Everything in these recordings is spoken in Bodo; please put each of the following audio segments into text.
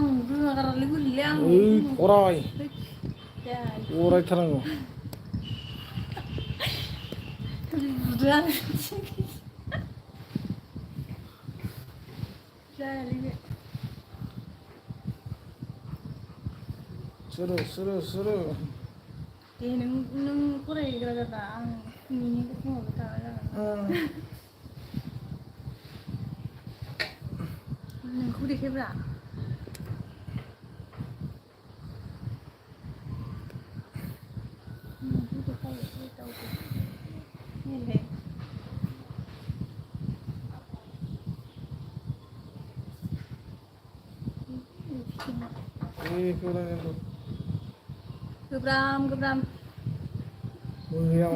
आं रोङा गारालै बोरैलै आं फराय फरायथारनांगौ बुदों आं जायालै बे सोरो दे नों फरायग्रा जाब्रा आं मिनिंखौ बुंहरबाय थाग्रा जागोन नोंखौ देखायब्रा नोंखौ देखाय दाउखौ मिलाय गोब्राम बोरिया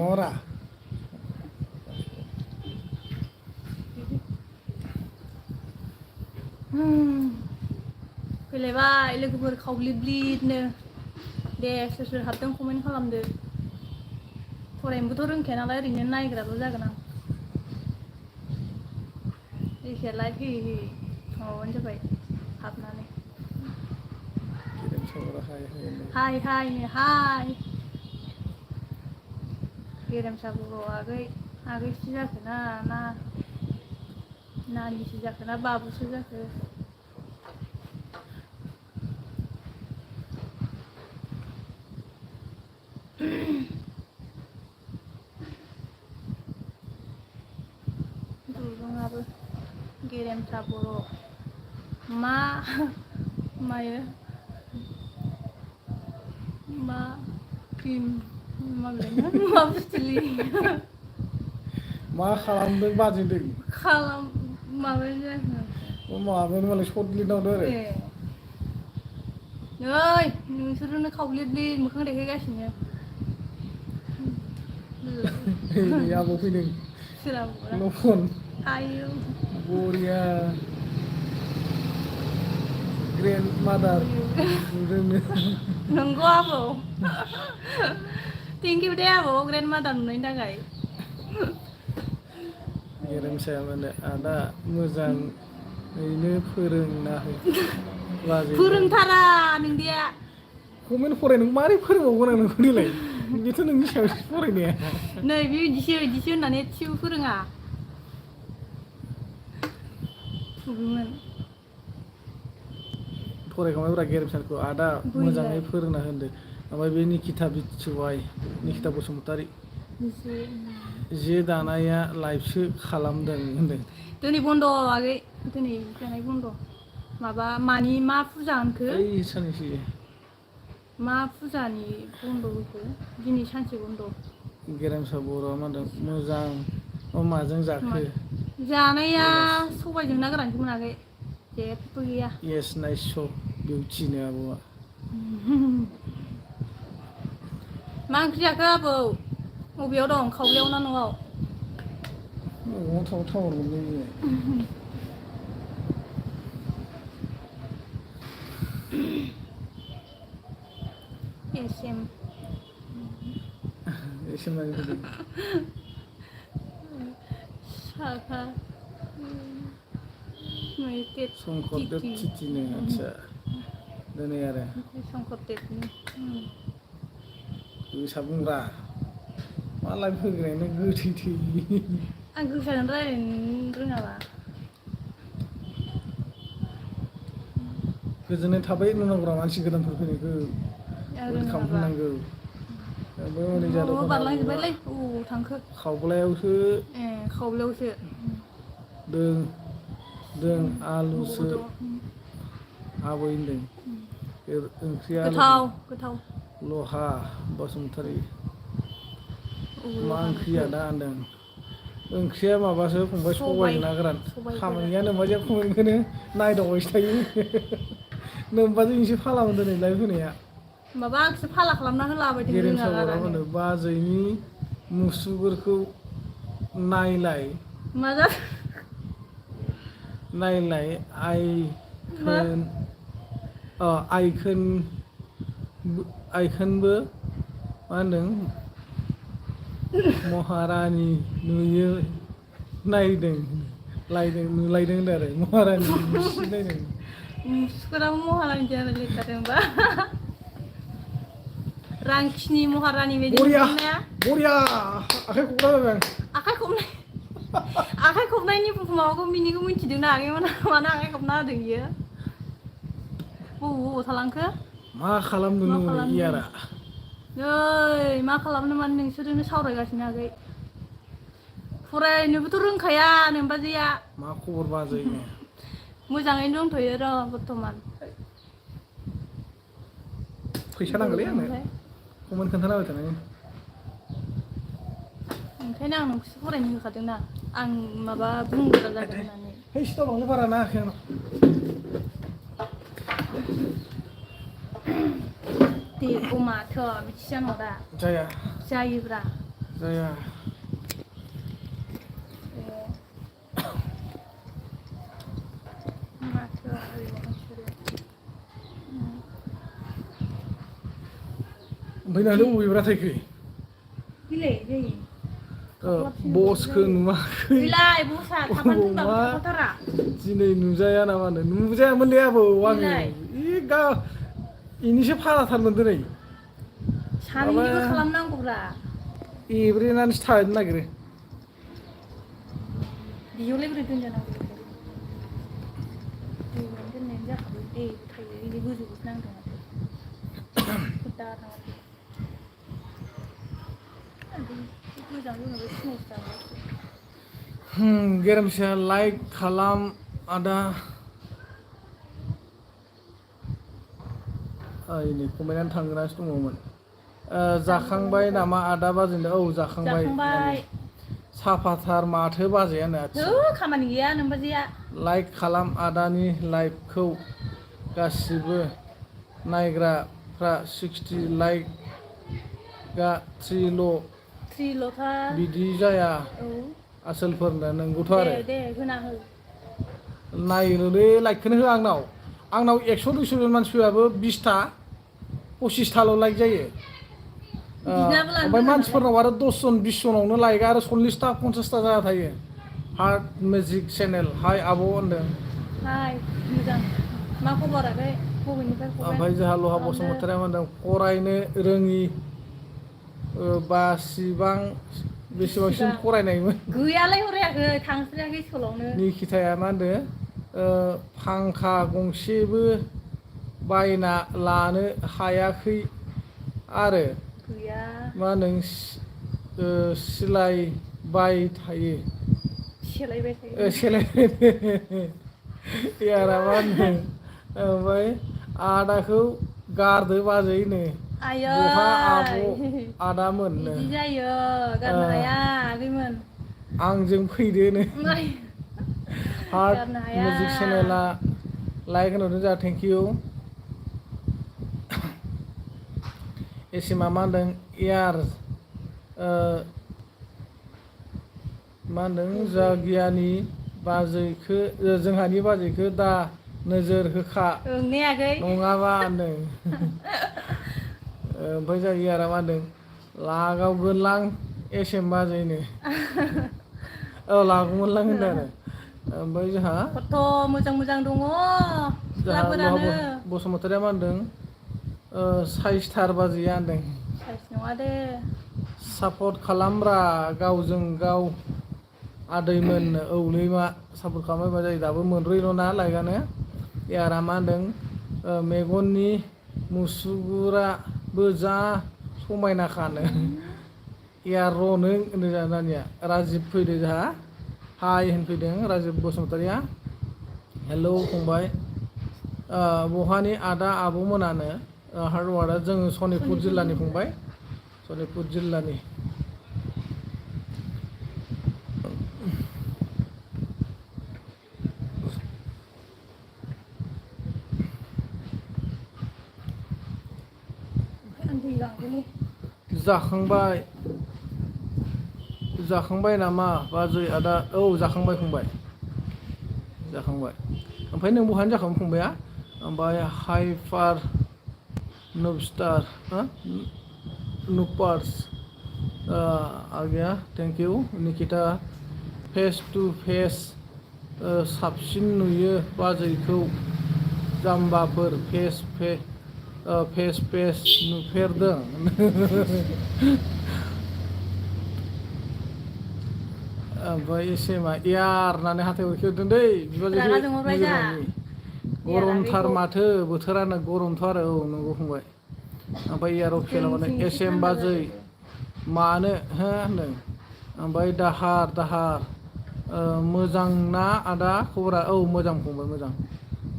फैलायबाय लोगोफोर खावब्लिब्लिदनो दे सोर हाबदों कमेन्ट खालामदो फरायनोबोथ' रोंखाया नालाय ओरैनो नायग्राल' जागोन आं जायखिया लाइक होयै माबाबानो जाबाय हाबनानै हाय गेरेमसा बर' आगैसो जाखोना ना नानिसो जाखोना बाबुसो जाखो दुरुङाबो गेरेमसा बर' मायो मा क्रिम मा बुस्थुलै मा खालामदों बाजैदों माबायानो जायाखै माबायानो मालाय सर्ट लिरनांगौ आरो नै नोंसोरनो खावब्लिब्लिद मोखां देखायगासिनो आबौ फैदों सोराबा न'फोन आयौ बरिया ग्रेन्ड मादार नुदोंनो नंगौ आबौ थेंकिउ दे आबौ ग्रेन्ड मादार नुनायनि थाखाय गेरेमसाया माने आदा मोजाङैनो फोरोंना हो बाजैनो फोरोंथारा नोंदिया कमेन्ट फरायनो मारै फोरोंबावगोन आं नोंखौ देलाय बेथ' नोंनि सायावसो फरायनाया नै बे बिदिसो होननानै एसेबो फोरोङा फरायखांबायब्रा गेरेमसाखौ आदा मोजाङै बैलाय फोरोंना होनदो ओमफ्राय बे निकिता बिटसवाइ निकिता बसुमतारी जे दानाया लाइभसो खालामदों होनदों दिनै बन्द' आगै दिनै जानाय बन्द' माबा मा फुजा होनखो ओइ सानैसो मा फुजानि बन्द' होखो दिनै सानसे बन्द' गेरेमसा बर'आ मा होनदों मोजां माजों जाखो जानाया सबायजों ना गोरानसोमोन आगै जेबो गैया येस नाइस स' बिउटिनो आब'आ मा ओंख्रि जाखो आबौ बबेयाव दं खावलायाव ना न'आव न'आव थाबा टावार मोनलै एसेम मानि फैदों साखा शंकरदेब तिथिनो आदसा दिनै आरो शंकरदेबनि गोसा बुंब्रा मा लाइभ होग्रायानो गोथै आं गोसाजों रायज्लायनो रोङाबा गोजोननाय थाबाय होननांगौरा मानसि गोदानफोर फैनायखौ वेलकाम होननांगौ हनै जा दखाना आबौआ बारलांजोब्बायलै अबाव थांखो खावब्लायावसो ए खावब्लायावसो दों आलुसो आबै होनदों ओंख्रिया आलुसो गोथाव लहा बसुमतारी अबाव मा लहा ओंख्रि नुखो आदा होनदों ओंख्रिया माबासो फंबाय सबाय सबायजों ना गोरान सबाय गोरान खामानिया नोम्बाजैया कमेन्टखौनो नायदावबायसो थायो नोम्बाजै नोंसो फालामोन दिनै लाइभ होनाया माबा आंखौसो फाला खालामना होलाबायदों रोङा गेरेमसा बर'आ गारानो होनो बाजैनि मुसुगुरखौ नायलाय मा जाखो नायलाय मा आइखोनबो मा होनदों महारानि नुयो नुलायदों होनदों आरो महारानि मुसि नायदों मुसुगुराबो महारानि जानो लिरथारदोंबा रांखिनि महारानि बायदि नुनाया बरिया आखाइ खबरा आखाइ खबनायनि माबाखौ मिनिखौ मिथिदों ना आगैमोना मानो आखाइ खबना होदों बियो बबाव थालांखो मा खालामदों नों इयारा नै मा खालामनो माने नोंसोरजोंनो सावरायगासिनो आगै फरायनोबोथ' रोंखाया नोमबाजैया मा खबर बाजै मोजाङैनो दंथ'यो र' बर्थमान फैसा नांगौलै आंनो कमेन्ट खोन्थाना होबाय थानाय ओंखायनो आं नोंखौसो फरायनो होखादोंना आं माबा बुंग्रा जागोन होननानै है सिटावलांनो बारा नाङाखै आंनाव दे माथो बिदि जानांगौ दा जाया जायोब्रा जाया माथो ओरैनो नोंसोरो ओमफ्राय नोंहालाय बबेब्रा थाइखो बिलाइ जायो बसखौ नुवाखै बिलाइ बसा थाफानो दोनबाबो थाफाथारा दिनै नुजाया नामा नुजायामोनलै आबौ आङो इनिसो फाराथारमोन दिनै सानैनिबो खालामनांगौब्रा एब्रेनानैसो थानो नागिरो बियावलाय बोरै दोनजानांगौ दोननायानो जाखाबाय दे थायो बिदि गोजौखौसो नांदों माथो दा मोजां जोंनाबो सिनायथि जाबाय गेरेमसा लाइक खालाम आदा इनि कमेन्टआनो थांगासिनो दङमोन जाखांबाय नामा आदा बाजैनो औ जाखांबाय साफाथार माथो बाजैयानो खामानि गैया नोमबाजैया लाइक खालाम आदानि लाइभखौ गासिबो नायग्राफ्रा 60 लाइकआ 3ल'था बिदि जाया आसोलफोरनो नंगौथ' आरो दे होना हो नायनोलै लाइकखौनो होआ आंनाव 100 200 जन मानसि फैबाबो 20टा 25टाल' लाइक जायो ओमफ्राय मानसिफोरनाव आरो 10 जन 20 जनावनो लाइकआ आरो 40टा 50टा जाना थायो हार्ट मिउजिक चेनेल हाय आब' होनदों हाय मोजां मा खबर आगै बबेनिफ्राय खबर ओमफ्राय जोंहा लहा बसुमतारिया होनदों फरायनो रोङि बेसेबांसिम फरायनायमोन गैयालाय फरायाखै थांस्रायाखै स्कुलावनो निखिताया मा होनदों फांखा गंसेबो बायना लानो हायाखै आरो गैया मा होनदों सिलायबाय थायो यारा मा होनदों ओमफ्राय आदाखौ गारदो बाजैनो बहा आब' आदामोन बिदि जायो गारनो हाया आगैमोन आंजों फैदोनो हार्ट मिउजिक चेनेला लाइक होनहरदों जोंहा थेंक इउ एसिमा मा होनदों यार मा होनदों जागियानि बाजैखो जोंहानि बाजैखो दा नोजोर होखा नङाबा होनदों ओमफ्राय जायो आरो मा होनदों लागावगोनलां एसेम बाजैनो लागौमोनलां होनदों आरो ओमफ्राय जोंहा खथ' मोजां दङ बसुमतारिया मा होनदों साइसथार बाजैया होनदों साइस नङा दे सापर्ट खालामब्रा गावजों गाव आदैमोन औलै मा सापर्ट खालामबाय जायो दाबो मोनब्रैल' ना लाइकआनो यारा मा होनदों मेगननि मुसुगुराबो जा समायना खानो यार र' नों होनदों जोंहा नानिया राजिब फैदों जोंहा हाय होनफैदों राजिब बसुमतारिया हेलौ फंबाय बहानि आदा आब'मोनानो हार्डवार्कआ जोङो सनितपुर जिल्लानि फंबाय सनितपुर जिल्लानि जाखांबाय नामा बाजै आदा औ जाखांबाय फंबाय जाखांबाय ओमफ्राय नों बहानि जाखांबाय फंबाया ओमफ्राय हाइपार नुबस्टार नुपार्स आगैया thank you Nikita face to face साबसिन नुयो बाजैखौ जाम्बाफोर फेस नुफेरदों ओमफ्राय एसेमा यार होननानै हाथाय खेवदों दै बिबाजैखौ रागा जोंहरबाय दा नोजोरनि गरमथार माथो बोथोरानो गरमथ' आरो औ नंगौ फंबाय ओमफ्राय याराव खेलाबानो जोंनिथिं एसे एसेम थान्दा बाजै जादों। मानो हो होनदों ओमफ्राय दाहार मोजां ना आदा खबरा औ मोजां फंबाय मोजां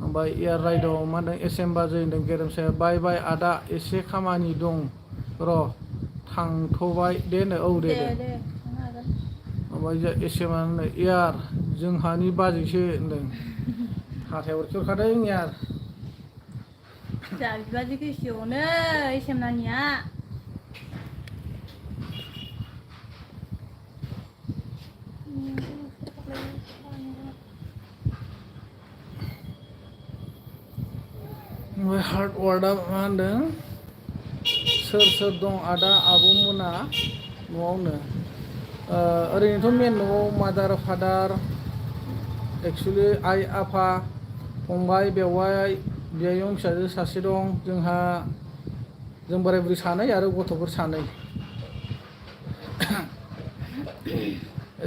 ओमफ्राय एयार राइडआव मा होनदों एसेम बाजै होनदों गेरेमसाया बाय बाय आदा एसे खामानि दं र' थांथ'बाय दे नो औ दे थांनो हागोन ओमफ्राय एसेमा होनदों यार जोंहानि बाजैसो होनदों हाथाय खेवखादों यार जा बिबाजैखौ एसे अनो एसेम नानिया ओमफ्राय हार्ड वार्डआ मा होनदों सोर दं आदा आब'मोना न'आवनो ओरैनोथ' मेन न'आव मादार फादार एक्सुलि आइ आफा फंबाय बेवाइ बियायं फिसाजो सासे दं जोंहा जों बोराय बुरै सानै आरो गथ'फोर सानै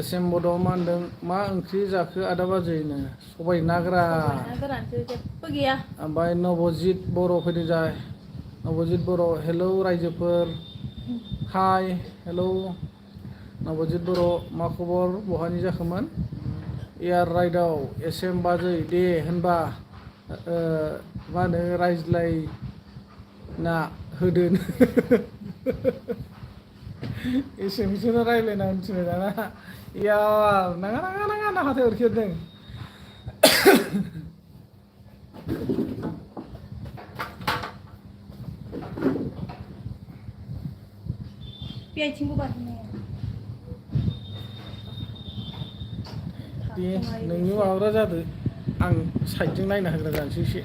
एसेम बड'आव मा होनदों मा ओंख्रि जाखो आदा बाजैनो सबाय ना सबाय गोरान ना गोरानसो जेबो गैया ओमफ्राय नबजित बर' फैदों जाय नबजित बर' हेलौ रायजोफोर हाय हेलौ नबजित बर' मा खबर बहानि जाखोमोन एयार राइडआव एसेम बाजै दे होनबा मा होनो रायज्लायना होदो एसेमसोनो रायज्लायना होनथिनो दाना यार नाङा हाथाय खेवदों बे आथिंखौ बारहोनो दे नोंनि माबाग्रा जादो आं साइडजों नायना होग्रा जानोसै एसे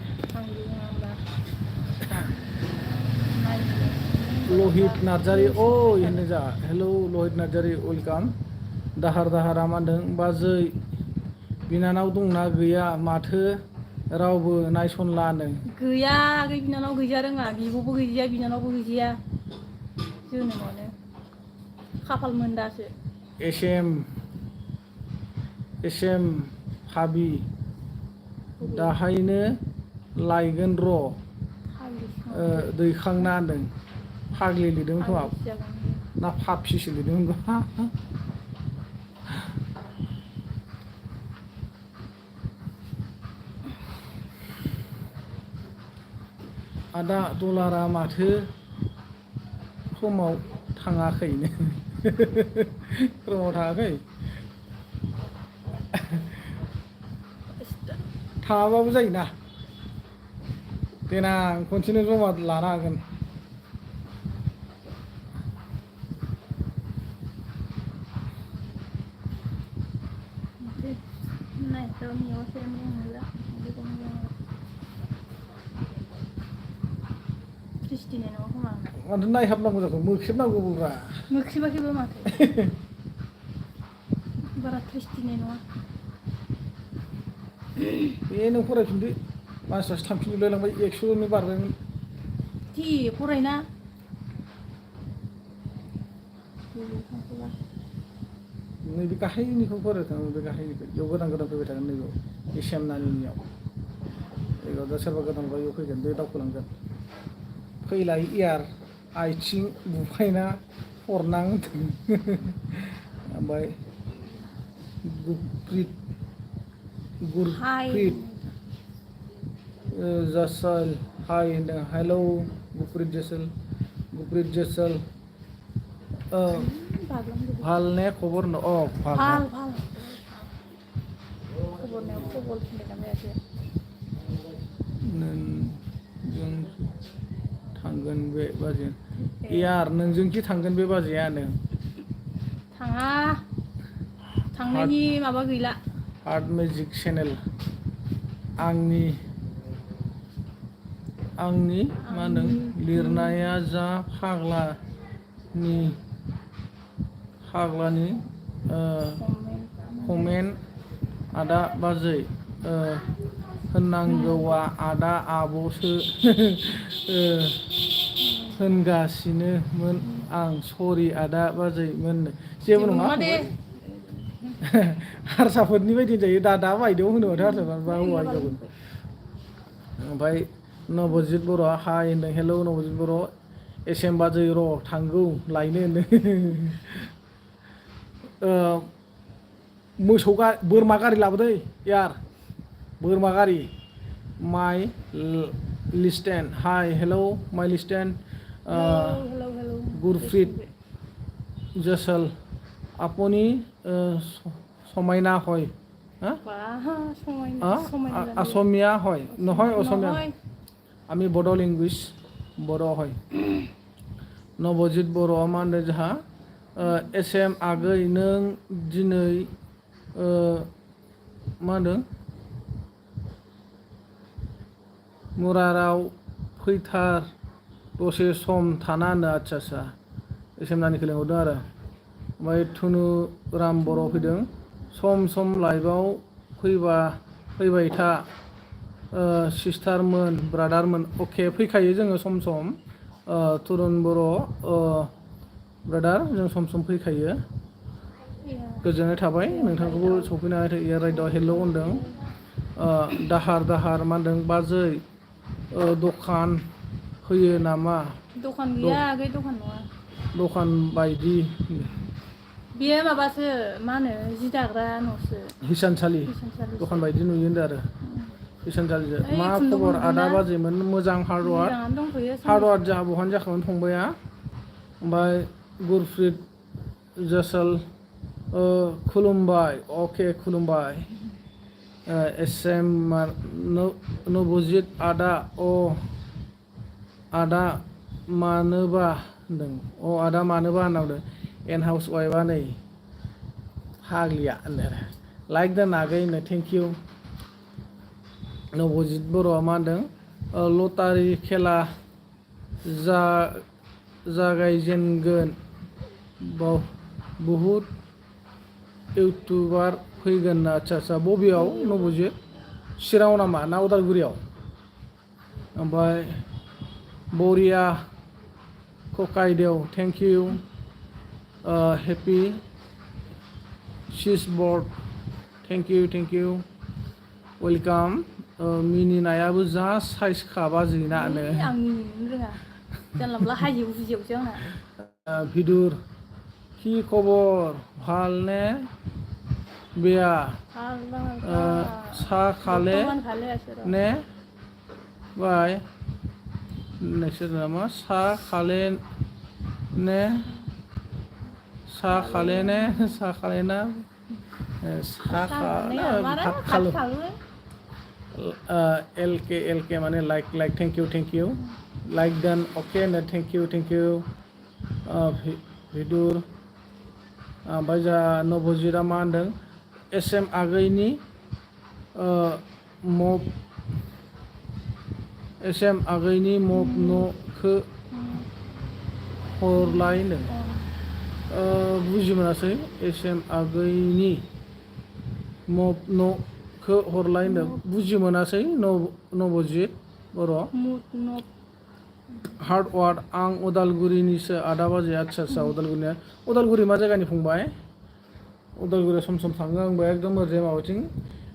लहित नार्जारि अ होनदों जा हेलौ लहित नार्जारि वेलकाम दाहारा मा होनदों बाजै बिनानाव दंना गैया माथो रावबो नायसनलानो गैया आगै बिनानाव गैजा रोङा बिब'बो गैजाया बिनानावबो गैजाया जोनोमावनो खाफाल मोनदासो एसेम हाबि दाहायनो लायगोन र' दैखांना होनदों फाग्लि लिरदोंमोन खोमा ना फाफिसो लिरदोंमोन आदा डलारा माथो प्रमाव थाङाखैनो थाङाबाबो जायोना देनां खनसेनो जमा लानो हागोन माथो नायहाबनांगौ जाखो मोख्रेबनांगौब्रा मोख्रेबाखैबो माथो बारा थ्रिस्टिनाय नङा बे नों फरायफिनदो मानसियासो थांफिनजोबलायलांबाय 100 बारबायमोन थि फरायना नैबे गाहायनिखौ फरायथां बे गाहायनिखौ बेयाव गोदान फैबाय थागोन नैबेयाव एसेम नानिनियाव बेयाव दा सोरबा गोदान बेयाव फैगोन बे दावखोलांगोन फैलाय इयार आथिं बुफायना हरनां ओमफ्राय गुरप्रित जासल हाय होनदों हेलौ गुरप्रित जेसल ভাল নে खबर न ভাল खबर नोंजों थांगोन बे बाजै यार नोंजोंखि थांगोन बे बाजैयानो थाङा थांनायनि माबा गैला हार्ट मेजिक चेनेल आंनि मा होनदों लिरनाया जा फाग्लानि कमेन्ट आदा बाजै होननांगौआ आदा आब'सो होनगासिनोमोन आं सरि आदा बाजैमोननो जेबो नङा दे हारसाफोरनि बायदि जायो दादा बायदेव होनो माथो हारसाफोर बा हौवा हिनजावखौ ओमफ्राय नबजित बर' हाय होनदों हेलौ नबजित बर' एसेम बाजै र' थांगौ लायनो होनदों मोसौ बोरमा गारि लाबोदै यार बोरमा गारि माइ लिस्टेन हाय हेलौ माइ लिस्टेन हेलौ गुरफ्रिट जसल আপনি समायना হয় असमिया হয় নহয় असमिया আমি बड' लेंगुवेज बर' হয় नबजित बर'आ मा होनदों जोंहा एसेम आगै नों दिनै मा होनदों मुराराव फैथार दसे सम थाना होनो आदसा एसेम नानिखौ लिंहरदों आरो ओमफ्राय थुनु राम बर' फैदों सम लाइभआव फैबाय था सिस्टारमोन ब्रादारमोन अके फैखायो जोङो सम तुरुन बर' ब्रादार जों सम फैखायो गोजोननाय थाबाय नोंथांखौबो सफैनानै रायदाव हेलौ होनदों दाहार मा होनदों बाजै दखान होयो नामा दखान गैया आगै दखान नङा दखान बायदि बेयो माबासो मा होनो जि दाग्रा न'सो हिसानसालि दखान बायदि नुयो होनदों आरो हिसानसालिजों मा खबर आदा बाजैमोन मोजां हार्डवार्क जोंहा बहानो जाखामोन फंबाया ओमफ्राय गुरफ्रिट जसल खुलुमबाय अके खुलुमबाय एसेम नबजित आदा आदा मानोबा होनदों आदा मानोबा होननांदों एन हाउस वाइफआ नै फाग्लिया होनदों लाइक दोन आगै होनदों थेंक इउ नबजित बर'आ मा होनदों लटारि खेला जागायजेनगोन बहुद इउटुबार फैगोन ना आदसा बबेयाव नबजित चिराङाव नामा ना उदालगुरियाव ओमफ्राय बरिया ककाइदेव थेंक इउ हेपि सिसबर्ड थेंक इउ वेलकाम मिनिनायाबो जा साइज खाबा जिनानो आं मिनिनो रोङा जानला मोनला हाजिव हुजिवसो आंना ভিদুর কি খবর ভাল নে বেয়া চাহ খালে নে বাই नोंसोर नामा साह खाले ने ना भात खालु एलके माने लाइक थेंक इउ लाइक डान अके थेंक इउ भिदुर ओमफ्राय जा नबजितआ मा होनदों एसेम आगैनि मब न'खो हरलायनो बुजि मोनासै एसेम आगैनि मब न'खो हरलायनो बुजि मोनासै नबजित बर' हार्डवार्क आं उदालगुरिनिसो आदा बाजै आदसा उदालगुरि मा जायगानि फंबाय उदालगुरियाव सम थाङो आंबो एकदम ओरैजाय माबाथिं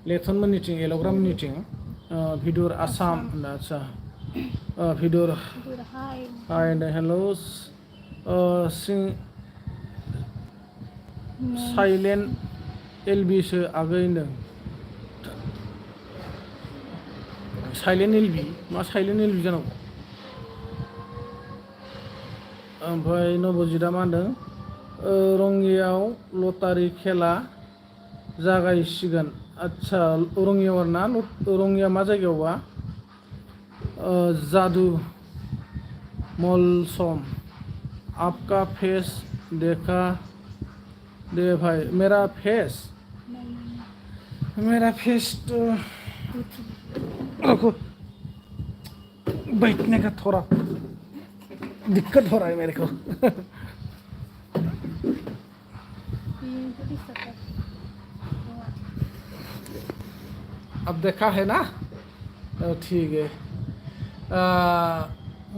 लेथनमोननिथिं एल'ग्रामनिथिं भिदुर आसाम होनना आदसा भिदुर हाय हेलौ साइलेन्ट एलबिसो आगै होनदों साइलेन्ट एलबि मा साइलेन्ट एलबि जानांगौ ओमफ्राय नबजितआ मा होनदों रङियाव लटारि खेला जागायसिगोन आदसा रङियाव आरोना रङिया मा जायगायावबा जादु मलसम आपका फेस देखा दे भाई मेरा फेस तो बैठने का थोड़ा दिक्कत हो रहा है मेरे को अब देखा है ना ठीक है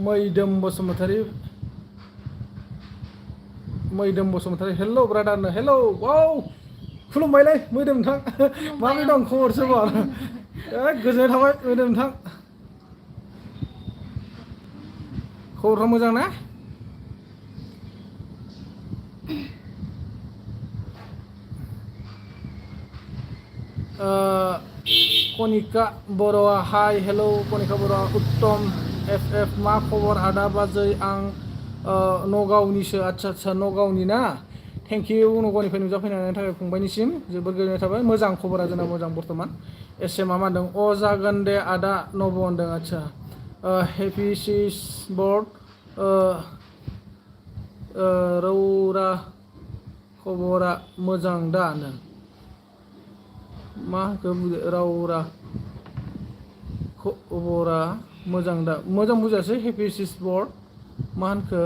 मैदोम बसुमतारी हेलौ ब्रादारनो हेलौ वाव खुलुमबायलै मैदोम नोंथां माबोरै दं खबर सबर गोजोननाय थाबाय मैदोम नोंथां खबरफ्रा मोजां ना कनिका बर'आ हाय हेलौ कनिका बर'आ उत्तम एफ मा खबर आदा बाजै आं नगावनिसो आच्छा नगावनि ना थेंक इउ नगावनिफ्राय नुजाफैनायनि थाखाय फंबायनिसिम जोबोद गोजोननाय थाबाय मोजां खबरा जोंना मोजां बर्थमान एसे मा होनदों अ जागोन दे आदा नब होनदों आच्छा हेपि सिस बर्ड रौरा खबरा मोजां दा नों मा रावरा खबरा मोजां दा मोजां बुजायासै हेपि सिस बर्ड मा होनखो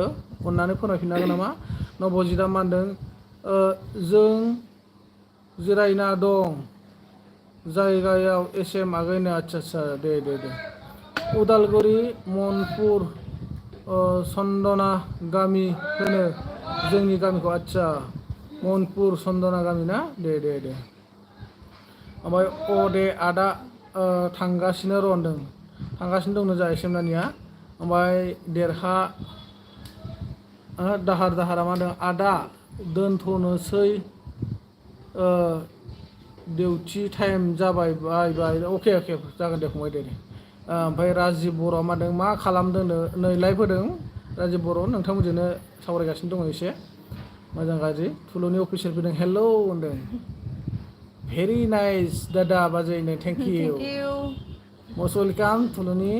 अननानै फोरमायफिननो हागोन नामा नबजितआ मा होनदों जों जिरायना दं जायगायाव एसे आगैनो आच्छा दे उदालगुरि मनपुर चन्दना गामि होनो जोंनि गामिखौ आच्छा मनपुर चन्दना गामि ना दे ओमफ्राय अ दे आदा थांगासिनो र' होनदों थांगासिनो दंनो जा एसेमनानिया ओमफ्राय देरहा दाहारा मा होनदों आदा दोनथ'नोसै डिउटि टाइम जाबाय बाय अके जागोन दे फंबाय दे ओमफ्राय राजिब बर' मा होनदों मा खालामदोंनो नै लाइभ होदों राजिब बर' नोंथांमोनजोंनो सावरायगासिनो दङ एसे मोजां गाज्रि थुलुनि अफिसियेल फैदों हेलौ होनदों भेरि नाइस दादा बाजैनो थेंक इउ मस्ट वेलकाम थुलुनि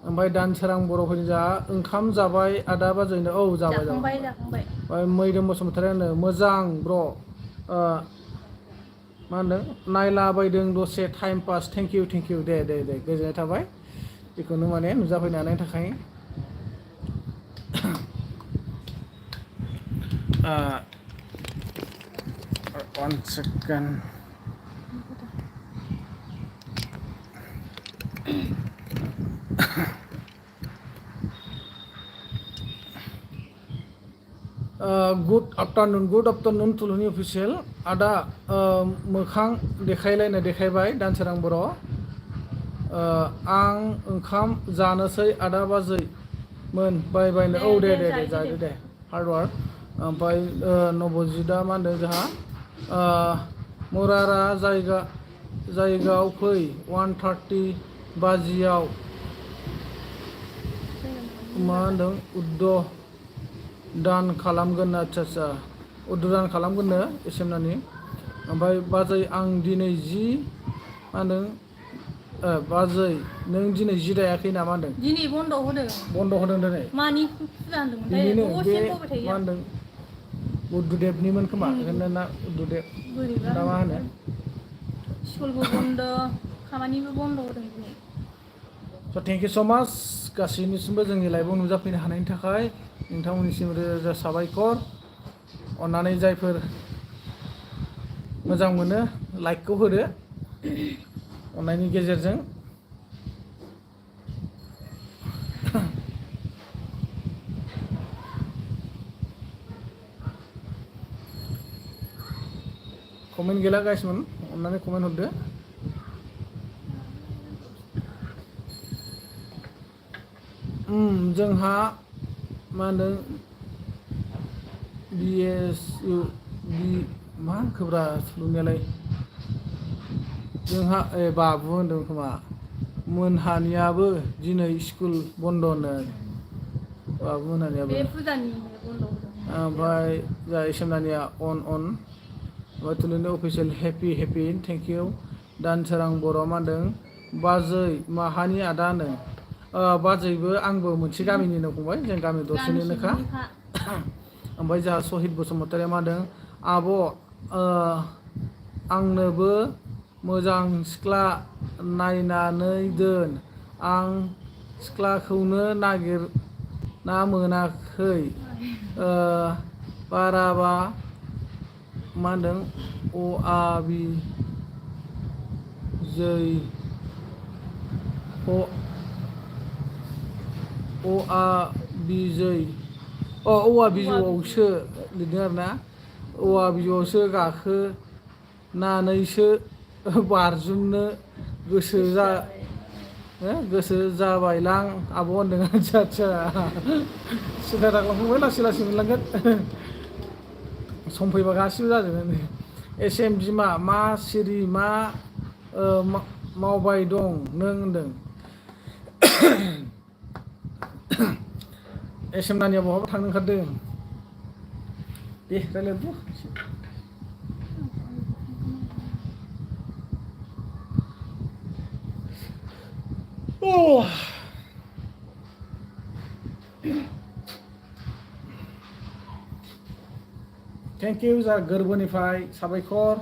ओमफ्राय दानसोरां बर'फोरनि जा ओंखाम जाबाय आदा बाजैनो औ जाबाय ओमफ्राय मैदोम बसुमतारियानो मोजां ब्र' मा होनदों नायलाबायदों दसे टाइम पास थेंक इउ दे गोजोननाय थाबाय बेखौनो माने नुजाफैनो हानायनि थाखाय one second गुड आफ्टारनुन थुलुनि अफिसियेल आदा मोखां देखायबाय दानसोरां बर' आं ओंखाम जानोसै आदा बाजै मोन बायनो औ दे जादो दे हार्ड वार्क ओमफ्राय नबजितआ मा होनदों जोंहा मुरारा जायगायाव फै 1:30 बाजियाव मा होनदों दान खालामगोन आच्छा दान खालामगोननो एसेमनानि ओमफ्राय बाजै आं दिनै मा होनदों बाजै नों दिनै जि दायाखै नामा होनदों दिनै बन्द होदों दिनै मानि फुजा होनदोंमोन दिनैनो बे मा होनदों बुद्धदेबनिमोन खोमा ना बुद्धदेब दा मा होनो स्कुलबो बन्द खामानिबो बन्द होदों दिनै थेंक इउ स' माच गासैनिसिमबो जोंनि लाइभआव नुजाफैनो हानायनि थाखाय नोंथांमोननिसिम रोजा साबायखर अननानै जायफोर मोजां मोनो लाइकखौ होदो अननायनि गेजेरजों कमेन्ट गैला गाइसमोन अननानै कमेन्ट हरदो जोंहा मा होनदों BSU मा होनखोब्रा थुलुंगायालाय जोंहा बाबु होनदों खोमा मोनहानियाबो दिनै स्कुल बन्द'नो बाबु मोनहानियाबो बे फुजानि बन्द होदों ओमफ्राय जा एसेमनानिया अन ओमफ्राय थुलुंनि अफिसियेल हेपि थेंक इउ दानसोरां बर' मा होनदों बाजै माहानि आदा होनदों बाजैबो आंबो मोनसे गामिनिनो फंबाय जों गामि दरसेनिनोखा ओमफ्राय जोंहा सहिद बसुमतारिया मा होनदों आब' आंनोबो मोजां सिख्ला नायनानै दोन आं सिख्लाखौनो नागिरना मोनाखै बाराबा मा होनदों अ औवा बिजै औवा बिजौआवसो लिरदों आरोना औवा बिजौआवसो गाखोनानैसो बारजुमनो गोसो जाबायलां आब' होनदों आदसा सिदा दाख्लांफंबाय लासै लासै मोनलांगोन सम फैबा गासिबो जाजोबगोन एस एम बिमा मा सिरि मा मावबाय दं नों होनदों एस एम नानिया बहाबा थांनो ओंखारदों दे रायलायदो थेंक इउ जा गोरबोनिफ्राय साबायखर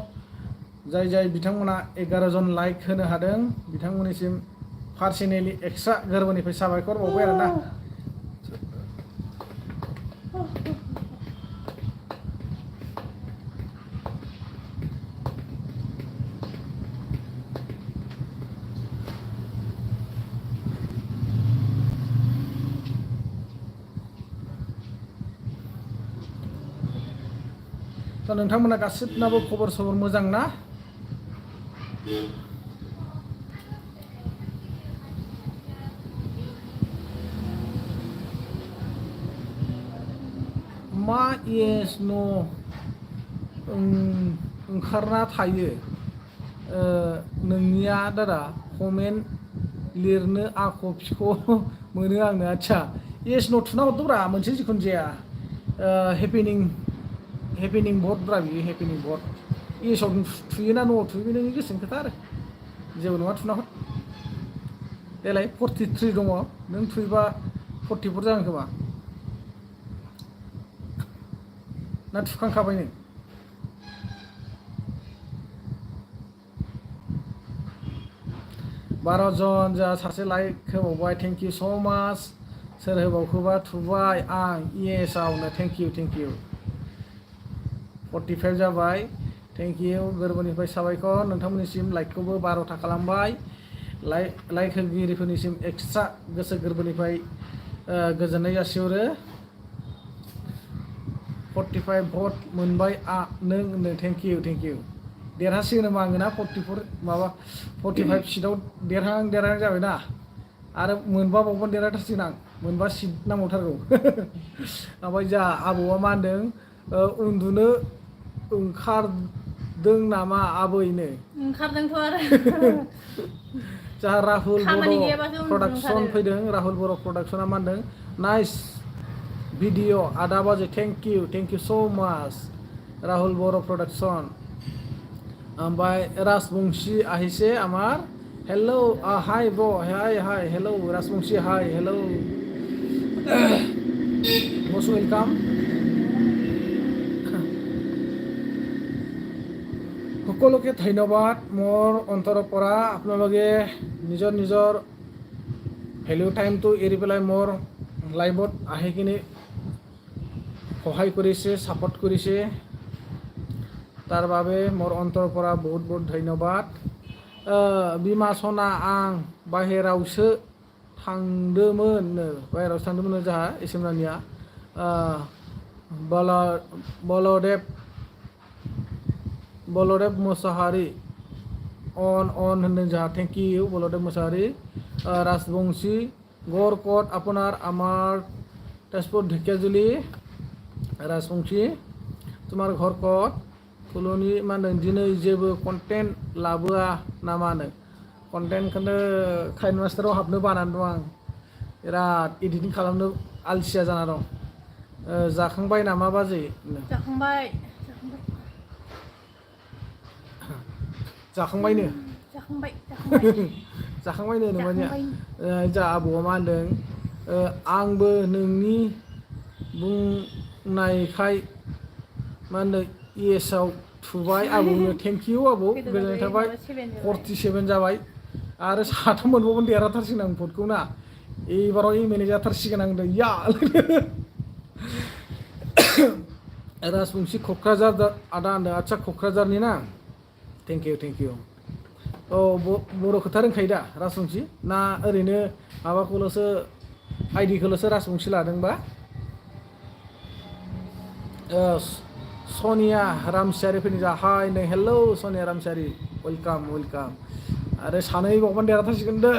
जाय बिथांमोना 11 जन लाइक होनो हादों बिथांमोननिसिम पार्सनेलि एक्सट्रा गोरबोनिफ्राय साबायखर बावबाय आरोना दा नोंथांमोना गासिबनाबो खबर सबर मोजां ना मा येस न' ओंखारना थायो नोंनिया दादा कमेन्ट लिरनो आख' फिख' मोनो आंनो आदसा येस न' थुना हरदोब्रा मोनसे जिखुनु जाया हेपेनिं भट ब्रा बियो हेपेनिं भट येसआव थुयोना न'आव थुयो नोंनि गोसोनि खोथा आरो जेबो नङा थुना हर देलाय 43 दङ नों थुयोबा 44 जागोन खोमा ना थुखांखाबाय नों 12 जन जा सासे लाइक होबावबाय थेंक इउ स' माच सोर होबावखोबा थुबाय आं येसआवनो थेंक इउ 45 जाबाय थेंक इउ गोरबोनिफ्राय साबायखर नोंथांमोननिसिम लाइकखौबो 12था खालामबाय लाइक होगिरिफोरनिसिम एक्सट्रा गोसो गोरबोनिफ्राय गोजोननाय जासिहरो 45 भट मोनबाय नों थेंक इउ देरहासिगोन होनबा आङो ना 44 माबा 45 सिटआव देरहां जाबाय ना आरो मोनबा बावबा देरहाथारसिगोन आं मोनबा सिट नांबावथारगौ ओमफ्राय जा आबौआ मा होनदों उन्दुनो ओंखारदों नामा आबैनो ओंखारदोंथ' आरो जा राहुल बर' प्रडाक्सन फैदों राहुल बर' प्रडाक्सना मा होनदों नाइस भिडिअ आदा बाजै थेंक इउ स' माच राहुल बर' प्रडाक्सन ओमफ्राय राजबंशी আহিছে আমার hello hi bro hi hello Rajbanshi hi hello most welcome সকলোকে ধন্যবাদ মোৰ অন্তৰৰ পৰা আপোনালোকে নিজৰ ভ্যালু টাইমটো এৰি পেলাই মোৰ লাইভত আহি কিনে সহায় কৰিছে সাপোর্ট কৰিছে তাৰ বাবে মোৰ অন্তৰৰ পৰা বহুত ধন্যবাদ বিমা सना आं बाहेरावसो थांदोंमोन जोंहा एसेमनानिया बलदेव मोसाहारी अन होनदों जोंहा थेंक इउ बलदेव मोसाहारी राजबंशी गरकट আপনার আমার तेजपुर ढेकियाजुली राजबंशी তোমার ঘর কত फुलुनि मा होनदों दिनै जेबो कन्टेन्ट लाबोआ ना मा होनो कन्टेन्टखौनो काइन मास्टाराव हाबनो बानानै दं आं बिराद एडिटिं खालामनो आलसिया जाना दं जाखांबाय नामा बाजै जाखांबायनो नोंनिया जा आबौआ मा होनदों आंबो नोंनि बुंनायखाय मा होनदों येसआव थुबाय आबौनो थेंक इउ आबौ गोजोननाय थाबाय 47 जाबाय आरो साथाम मोनबावगोन देरहाथारसिगोन आं भटखौ ना एबाराव एमएलए जाथारसिगोन आं होनदों या राजबंशी क'क्राझार आदा होनदों आदसा क'क्राझारनि ना थेंक इउ बर' खोथा रोंखायो दा राजबंसि ना ओरैनो माबाखौल'सो आइडिखौल'सो राजबंसि लादोंबा सनिया रामसियारि फैदों जा हाय नै हेलौ सनिया रामसियारि वेलकाम वेलकाम आरो सानै बावबानो देरहाथारसिगोन दो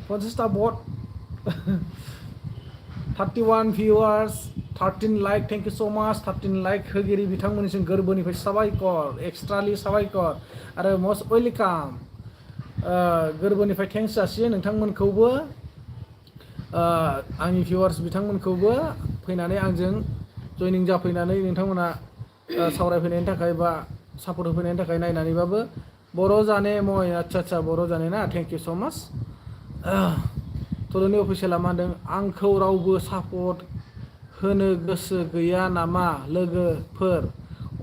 50टा भट 31 भिउवार्स 13 लाइक थेंक इउ स' माच 13 लाइक होगिरि बिथांमोननिसिम गोरबोनिफ्राय साबायखर एक्सट्रालि साबायखर आरो मस्ट वेलकाम गोरबोनिफ्राय थेंक्स जासियो नोंथांमोनखौबो आंनि भिउवार्स बिथांमोनखौबो फैनानै आंजों जयनिं जाफैनानै नोंथांमोना सावरायफैनायनि थाखाय बा सापर्ट होफैनायनि थाखाय नायनानैबाबो बर' जाने मय आच्छा बर' जाने ना थेंक इउ स' माच थुलुनि अफिसियेला मा होनदों आंखौ रावबो सापर्ट होनो गोसो गैया नामा लोगोफोर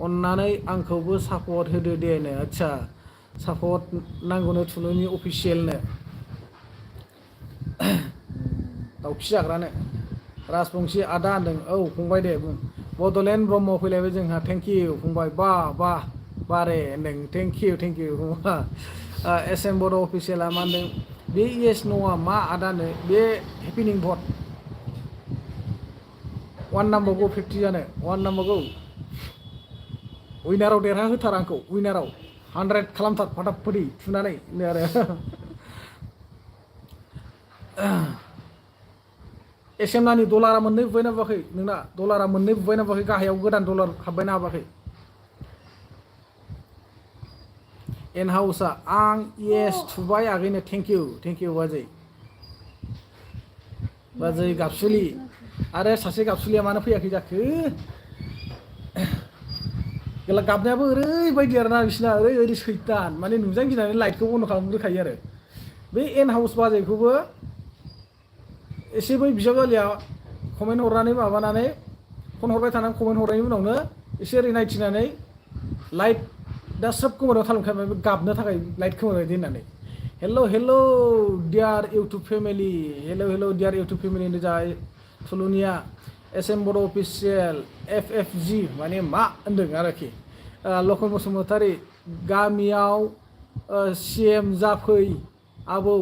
अन्नानै आंखौबो सापर्ट होदो दे नो आच्छा सापर्ट नांगौनो थुलुनि अफिसियेलनो दाउखि जाग्रानो राजबंसि आदा होनदों औ फंबाय दे बुं बड'लेण्ड ब्रह्म फैलायबाय जोंहा थेंक इउ फंबाय बारे होनदों थेंक इउ फंबाय एस एम बर' अफिसियेला मा होनदों बे इएस न'आ मा आदानो बे हेपिनिं भट 1 नाम्बारखौ 50 जानो 1 नाम्बारखौ उइनाराव देरहा होथार आंखौ उइनाराव 100 खालामथार फाटाफाटि थुनानै आरो एसेमनानि डलारा मोननै बुबायना बुवाखै नोंना डलारा मोननै बुबायना बुवाखै गाहायाव गोदान डलार हाबबायना हाबाखै एन हाउसआ आं येस थुबाय आगैनो थेंक इउ बाजै गाबसुलि आरो सासे गाबसुलिया मानो फैयाखै जाखो गाबनायाबो ओरैबायदि आरोना बिसिना ओरैबायदि सैतान माने नुजानो गिनानै लाइटखौ बन्द' खालामग्रोखायो आरो बे एन हाउस बाजैखौबो एसे बै बिजावजालिया कमेन्ट हरनानै माबानानै फन हरबाय थानानै कमेन्ट हरनायनि उनावनो एसे ओरै नायथिनानै लाइट दा सोब खोमोराव थालांखाबाय गाबनो थाखाय लाइट खोमोरबाय दोननानै हेल' डियार इउटुब फेमिलि हेल' डियार इउटुब फेमिलि जाय थुलुनिया एस एम बर' अफिसियेल FFG माने मा होनदों आरोखि लखन बसुमतारी गामियाव CM जाफै आबौ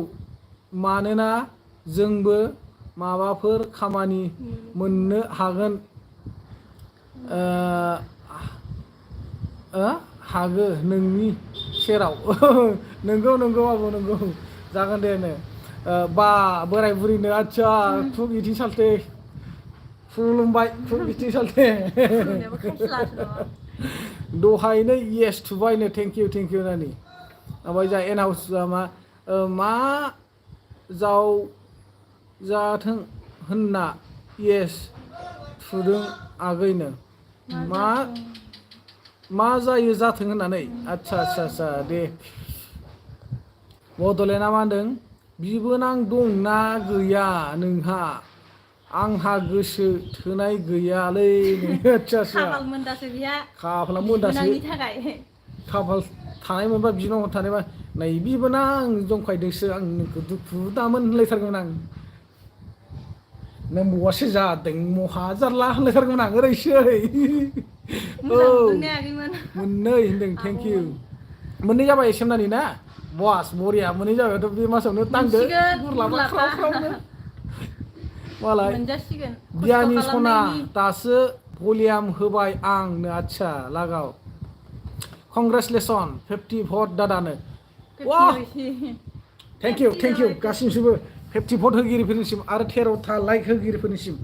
मानोना जोंबो माबाफोर खामानि मोननो हागोन हागो नोंनि सेराव नंगौ आबौ नंगौ जागोन दे नो बा बोराय बुरिनो आच्छा खुब इथिं सालथे खुलुमबाय खुब इथिं सालथे दहायनो येस थुबायनो थेंक इउ नानि ओमफ्राय जा एन हाउस मा जाथों होनना येस थुदों आगैनो मा जायो जाथों होननानै आच्छा दे बड'लेण्डआ मा होनदों बिबोनां दंना गैया नोंहा आंहा गोसो थोनाय गैयालै आच्छा खाफाल मोनदासो बिहा खाफाला मोनदासो खाफाल थानाय मोनबा बिनाव थानायबा नै बिबोनां दंखायदोंसो आं नोंखौ दुखु दामोन होनलायथारगौमोन आं नों बहासो जादों महा जारला होनलायथारगौमोन आं ओरैसै औ मोननै होनदों थेंक इउ मोननै जाबाय एसेमनानि ना बस बरिया मोननै जाबायथ' बे मासावनो दांदो गुरलाबा ख्रावनो मालाय बियानि सना दासो भलियाम होबाय आंनो आच्छा लागाव कंग्रेचुलेसन 50 भट दादानो वाह थेंक इउ गासिनिसिमबो 50 भट होगिरिफोरनिसिम आरो 13था लाइक होगिरिफोरनिसिम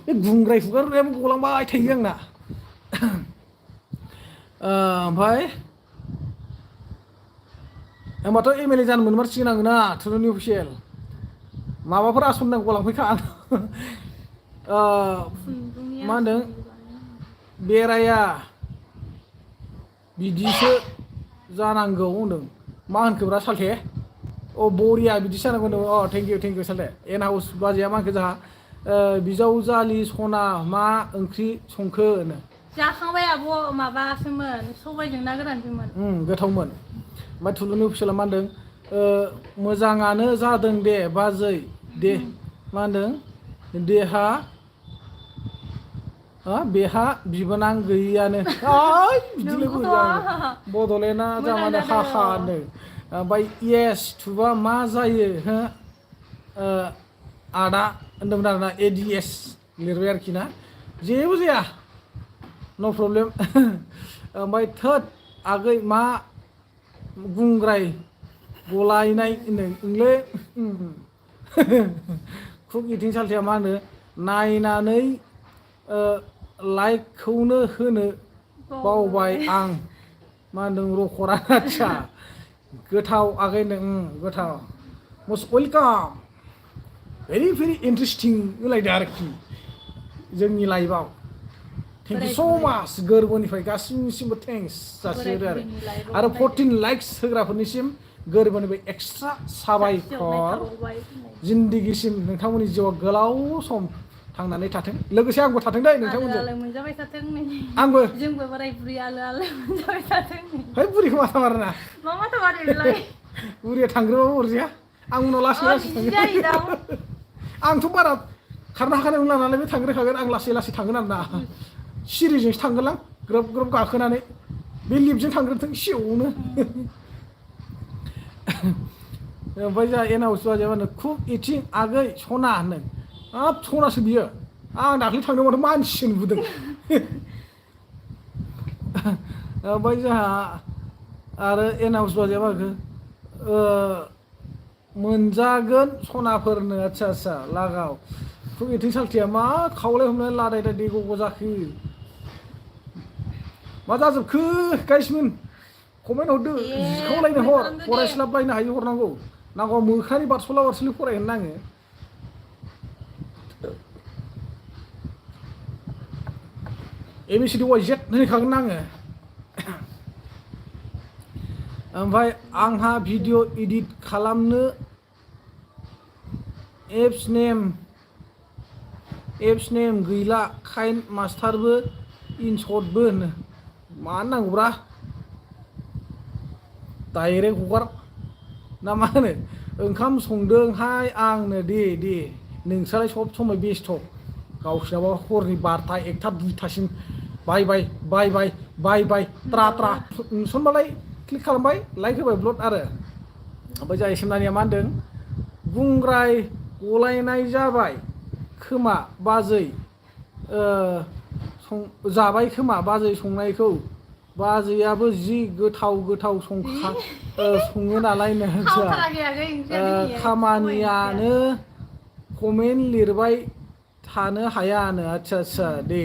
बे गुंग्राय फुगारनायाबो गलांबाय थायो आंना ओमफ्राय होमबाथ' MLA जानो मोनमारसिगोन आङो ना थुलुनि अफिसियेल माबाफोर आसन नांगौ लांफैखा आं मा होनदों बेराया बिदिसो जानांगौ होनदों मा होनखोब्रा सालथे बरिया बिदिसो जानांगौ होनदों थेंक इउ सालथे एन हाउस बाजैया मा होनखो जोंहा बिजावजालि सना मा ओंख्रि संखो होनो जाखांबाय आब' माबासोमोन सबायजों ना गोरानजोंमोन गोथावमोन ओमफ्राय थुलुनि अफिसियेला मा होनदों मोजाङानो जादों दे बाजै दे मा होनदों देहा बेहा बिबोनां गैयियानो ओइ बिदिनो नंगौथ'। बड'लेण्डआ जामाने मोजां जादों। हानो ओमफ्राय येस थुबा मा जायो हो आदा होनदोंमोन आरोना ADS लिरबाय आरोखि ना जेबो जाया न' प्रब्लेम ओमफ्राय थोद आगै मा गुंग्राय गलायनाय होनोलै खुब इथिं सालथिया मा होनो नायनानै लाइकखौनो होनो बावबाय आं मा होनदों रखरा आदसा गोथाव आगैनो गोथाव most welcome very very interesting होलायदो आरोखि जोंनि लाइफआव थेंक इउ स' माच गोरबोनिफ्राय गासिनिसिमबो थेंक्स जासिहरो आरो 14 लाइक्स होग्राफोरनिसिम गोरबोनिफ्राय एक्सट्रा साबायखर जिन्दगिसिम नोंथांमोननि जिउआ गोलाव सम थांनानै थाथों लोगोसे आंबो थाथों दै नोंथांमोनजों मोनजाबाय थाथों आंबो जोंबो बोराय बुरि आलो आलो मोनजाबाय थाथों है बुरिखौ माथा मारोना मा माथा मारो बेलाय बुरिया थांग्रोबाबो अरजाया आं उनाव लासै लासै बिदि जायोदां आंथ' बारा खारनो हाखानाय नंला नालाय बे थांग्रोखागोन आं लासै लासै थांगोन आरोना सिरिजोंसो थांगोन आं ग्रोब ग्रोब गाखोनानै बे लिफ्टजों थांग्रोथों सिवनो ओमफ्राय जोंहा एनाउन्स बाजै मा होनो खुब इथिं आगै सना होनो हाब सनासो बियो आं दाख्लै थांदों माथो मानसिसो नुबोदों ओमफ्राय जोंहा आरो एनाउन्स बाजै मा होनो मोनजागोन सनाफोरनो आदसा आदसा लागाव खुब इथिं सालथिया मा खावलाय हमनानै लादायदाय दै गग' जाखो मा जाजोबखो गाइसमोन कमेन्ट हरदो जिखावलायनो हर फरायस्लाबलायनो हायो हरनांगौ नांगौ मोखानि बारस'ला बारस'लि फरायहोनो नाङो ABCDY होनखागोन आङो ओमफ्राय आंहा भिडिअ एडिट खालामनो एप्स नेम गैला काइन मास्टारबो इनसर्टबो होनो मा नांगौब्रा डाइरेक्ट हगार ना मा होनो ओंखाम संदोंहाय आंनो दे नोंस्रालाय सब समय बेस्थ' गावसिनाबा हरनि 12टा 1टा 2टासिम बाय ट्रा नुसनबालाय क्लिक खालामबाय लाइक होबाय ब्लड आरो ओमफ्राय जाय सोमनानिया मा होनदों गुंग्राय गलायनाय जाबाय खोमा बाजै जाबाय खोमा बाजै संनायखौ बाजैयाबो जि गोथाव सङो नालाय नोंस्रा खामानियानो कमेन्ट लिरबाय थानो हायानो आदसा दे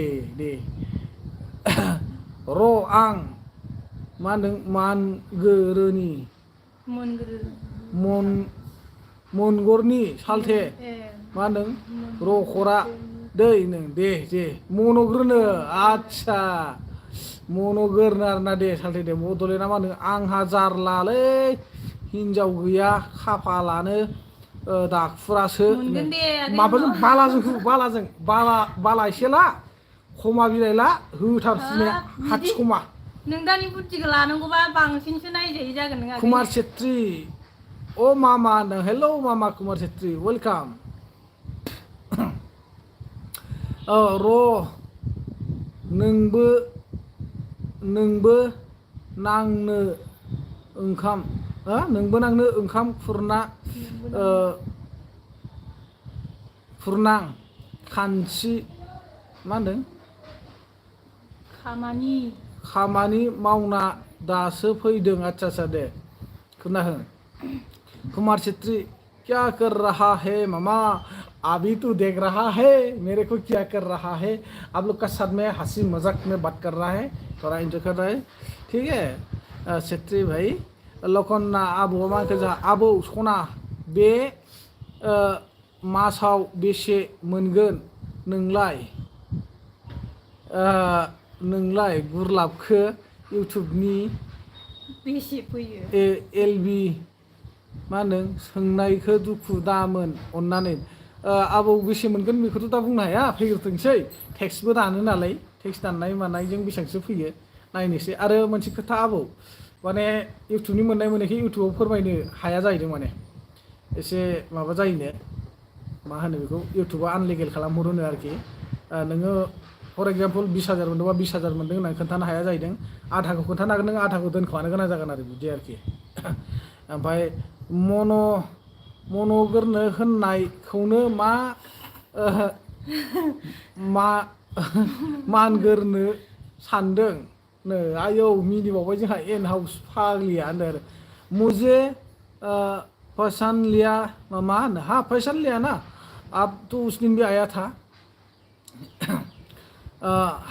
र' आं मा होनदों मानगोरोनि मोनगरनि सालथे मा होनदों रखरा दै नों दे मन'ग्रोनो आदसा मन'गोरनो आरोना दे सालथे दे बड'लेण्डआ मा होनो आंहा जारलालै हिनजाव गैया खाफालानो दाखुरासो माबाजों बाला एसे ला खमा बिलाइ ला होथारफुनाया हाथि खमा नों दानि बुद्धिखौ लानांगौबा बांसिनसो नायजायै जागोन नों कुमार छेत्री ओ मामा होनदों हेलौ मामा कुमार छेत्री वेलकाम र' नोंबो नांनो ओंखाम खुरनां खानसि मा होनदों खामानि मावना दासो फैदों आदसा दे खोनाहो कुमार छेत्री क्या कर रहा है मामा अभी तो देख रहा है मेरे को क्या कर रहा है आप लोग का साथ में हंसी मजाक में बात कर रहा है थोड़ा एंजॉय कर रहा है ठीक है छेत्री भाई लखना आबौ मा जा आबौ सना बे मासाव बेसे मोनगोन नोंलाय गुरलाबखो इउटुबनि बेसे फैयो एलबि मा होनदों सोंनायखौ दुखु दामोन अननानै आबौ बेसे मोनगोन बेखौथ' दा बुंनो हाया फैग्रोथोंसै टेक्सबो दानो नालाय टेक्स दाननाय मानायजों बेसेबांसो फैयो नायनोसै आरो मोनसे खोथा आबौ माने इउटुबनि मोननाय मोननायखौ इउटुबाव फोरमायनो हाया जाहैदों माने एसे माबा जायोनो मा होनो बेखौ इउटुबा आनलिगेल खालामहरोनो आरोखि नोङो फर एग्जाम्पल 20,000 मोनदोंबा 20,000 मोनदों होननानै खोन्थानो हाया जाहैदों आधाखौ खोन्थानो हागोन नों आधाखौ दोनखोमानो गोनां जागोन आरो बिदि आरोखि ओमफ्राय मन'गोरनो होननायखौनो मानगोरनो सानदों नो आयौ मिनिबावबाय जोंहा इन हाउस फाग्लिया होनदों आरो मुझे पहचान लिया मा होनो हाँ पहचान लिया ना अब तो उस दिन भी आया था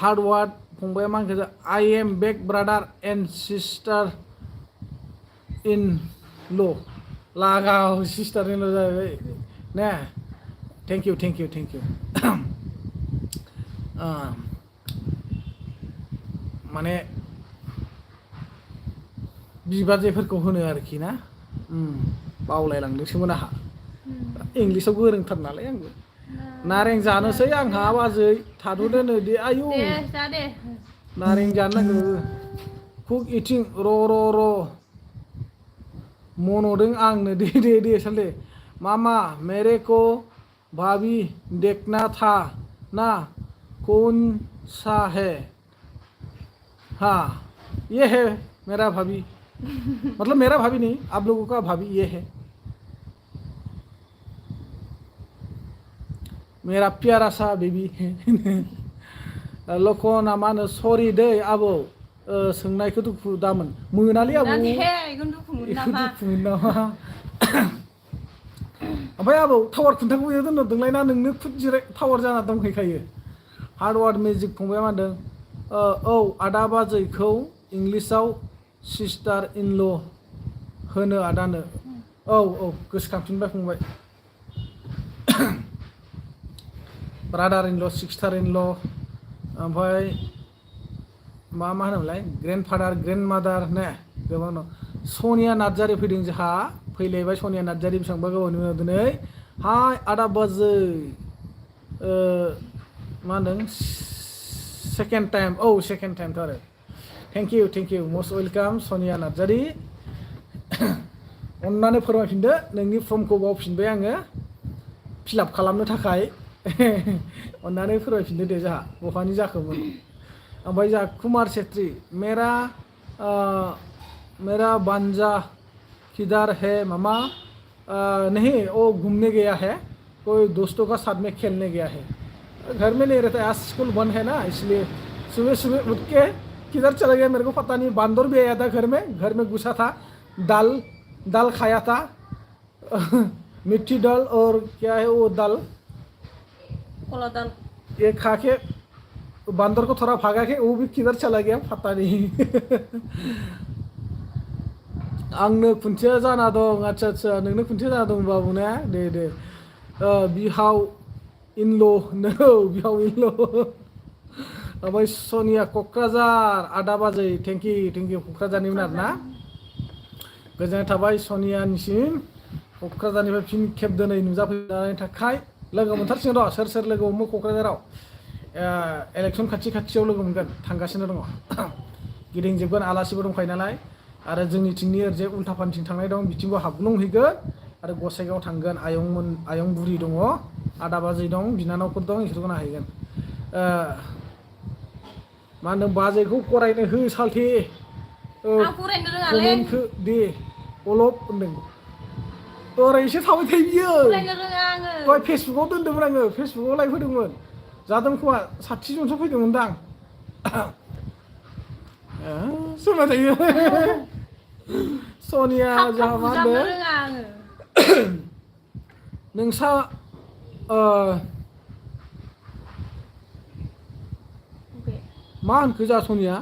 हार्ड वार्ड फंबाया मा होनखो I am back brother and sister in law' लागाव सिस्टार इन ल' जाहैबाय ने थेंक इउ माने बिबाजैफोरखौ होनो आरोखि ना बावलायलांदोंसोमोन आंहा इंलिसाव गोरोंथार नालाय आंबो नारें जानोसै आंहा बाजै थाद'दो नै दे आयु दे नारें जानो नागिरो कुक इटिं र' मन'दों आंनो दे सालदे मामा मेरे को भाभी देखना था ना कौन सा है हाँ ये है मेरा भाभी मतलब मेरा भाभी नहीं आप लोगों का भाभी ये है मेरा प्यारा सा बेबी लखना मा होनो सरि दै आबौ सोंनायखौ दुखु दामोन मोनालै आबौ बेखौ दुखु मोन नामा ओमफ्राय आबौ टावार खुन्थाखौ बेयाव दोनहरदोंलाय ना नोंनो खुद जिराय टावार जाना दंहैखायो हार्डवार्ड मेजिक फंबाया मा होनदों औ आदा बाजैखौ इंलिसाव सिस्टार इन ल' होनो आदानो औ गोसोखांफिनबाय फंबाय ब्रादार इन ल' सिस्टार इन ल' ओमफ्राय मा होनोमोनलाय ग्रेन्डफादार ग्रेन्डमादार ने गोबां दं सनिया नार्जारि फैदों जोंहा फैलायबाय सनिया नार्जारि बेसेबांबा गोबावनि उनाव दिनै हाय आदा बाजै मा होनदों सेकेन्ड टाइमथ' आरो थेंक इउ मस्ट वेलकाम सनिया नार्जारि अन्नानै फोरमायफिनदो नोंनि फर्मखौ बावफिनबाय आङो फिलाप खालामनो थाखाय अन्नानै फोरमायफिनदो दे जोंहा बहानि जाखोमोन ओमफ्राय जोंहा कुमार छेत्री मेरा बांजा किधर है मामा नहीं वो घूमने गया है कोई दोस्तों का साथ में खेलने गया है घर में नहीं रहता आज स्कूल बंद है ना इसलिए सुबह उठ के किधर चला गया मेरे को पता नहीं बांदर भी आया था घर में घुसा था दाल खाया था मिट्टी दाल और क्या है वो दाल कोला दाल ये खा के बांदर को थोड़ा भागा के वो भी किधर चला गया पता नहीं आंनो खुन्थिया जाना दं अच्छा नोंनो खुन्थिया जाना दं बाबु ने दे बिहाव बिहाव इनल' ओमफ्राय सनिया क'क्राझार आदा बाजै थेंक इउ क'क्राझारनिमोन आरो ना गोजोननाय थाबाय सनियानिसिम क'क्राझारनिफ्राय फिन खेब दिनै नुजाफैनायनि थाखाय लोगो मोनथारसिगोन र' सोर लोगो हमो क'क्राझाराव इलेक्सन खाथियाव लोगो मोनगोन थांगासिनो दङ गिदिंजोबगोन आलासिबो दंखायो नालाय आरो जोंनिथिंनि ओरैजाय उल्थाफानथिं थांनाय दं बिथिंबो हाबग्लुंहैगोन आरो गसाइगाव थांगोन आयं बुरि दङ आदा बाजै दं बिनानावफोर दं बिसोरखौ नायहैगोन मा होनदों बाजैखौ फरायनो हो सालथे आं फरायनो रोङालै कमेन्टखौ दे अलप होनदों ओरै एसे थाबाय थायो बियो फरायनो रोङा आङो दहाय फेसबुकाव दोनदोंमोन आङो फेसबुकाव लाइभ होदोंमोन जादों खोमा 60 जनसो फैदोंमोन दां सोरबा थायो सनिया जोंहा मा होनदों रोङा आङो नोंसा मा होनखो जा सनिया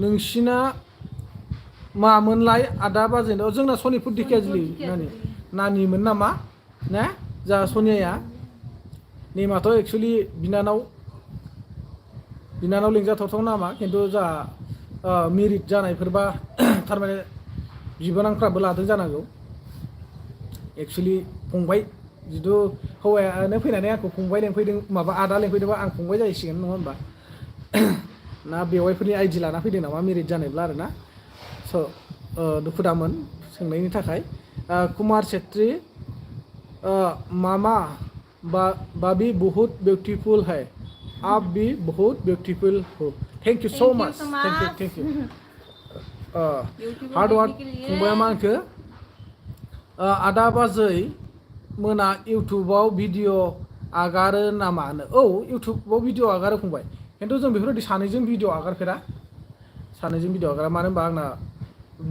नोंसिना मामोनलाय आदा बाजैनो जोंना सनिपुर दिखियाजुलि नानिमोन नामा ने जा सनियाया नेमाथ' एक्सुवेलि बिनानाव लिंजाथावथाव नामा खिन्थु जा मेरिट जानायफोरबा थारमाने बिबोनांफ्राबो लादों जानांगौ एक्सुवेलि फंबाय जिथु हौवायानो फैनानै आंखौ फंबाय लेंफैदों माबा आदा लेंफैदोंबा आं फंबाय जाहैसिगोन नङा होमबा ना बेवाइफोरनि आइडि लाना फैदों नामा मेरिट जानायब्ला आरो ना स' दुखु दामोन सोंनायनि थाखाय कुमार छेत्री मामा बाबी बहुत ब्यूटीफुल है आप भी बहुत ब्यूटीफुल हो thank you so much thank you hard work फंबाया मा होनखो आदा बाजै मोना इउटुबाव भिडिअ आगारो नामा औ इउटुबाव भिडिअ आगारो फंबाय खिन्थु जों बेफोरबायदि सानैजों भिडिअ आगारफेरा सानैजों भिडिअ आगारा मानो होनबा आंना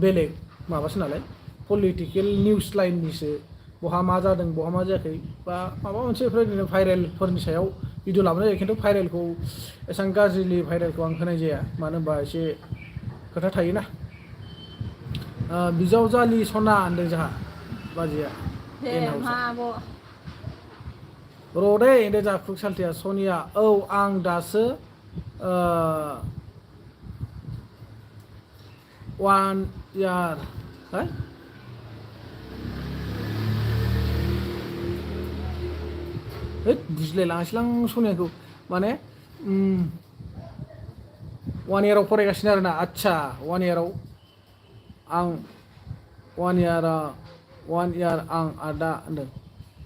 बेलेग माबासो नालाय पलिटिकेल निउस लाइननिसो बहा मा जादों बहा मा जायाखै बा माबा मोनसे बेफोरबायदिनो भाइरेलफोरनि सायाव भिडिअ लाबोनाय जायो खिन्थु भाइरेलखौ एसेबां गाज्रिलि भाइरेलखौ आं होनाय जाया मानो होनबा एसे खोथा थायोना बिजावजालि सना होनदों जोंहा बाजैया र'दे होनदों जोंहा खुगसालथिया सनिया औ आं दासो 1 year बुजिलायलाङासैलां सनियाखौ माने 1 year फरायगासिनो आरोना आच्छा 1 year आं 1 year आं आदा होनदों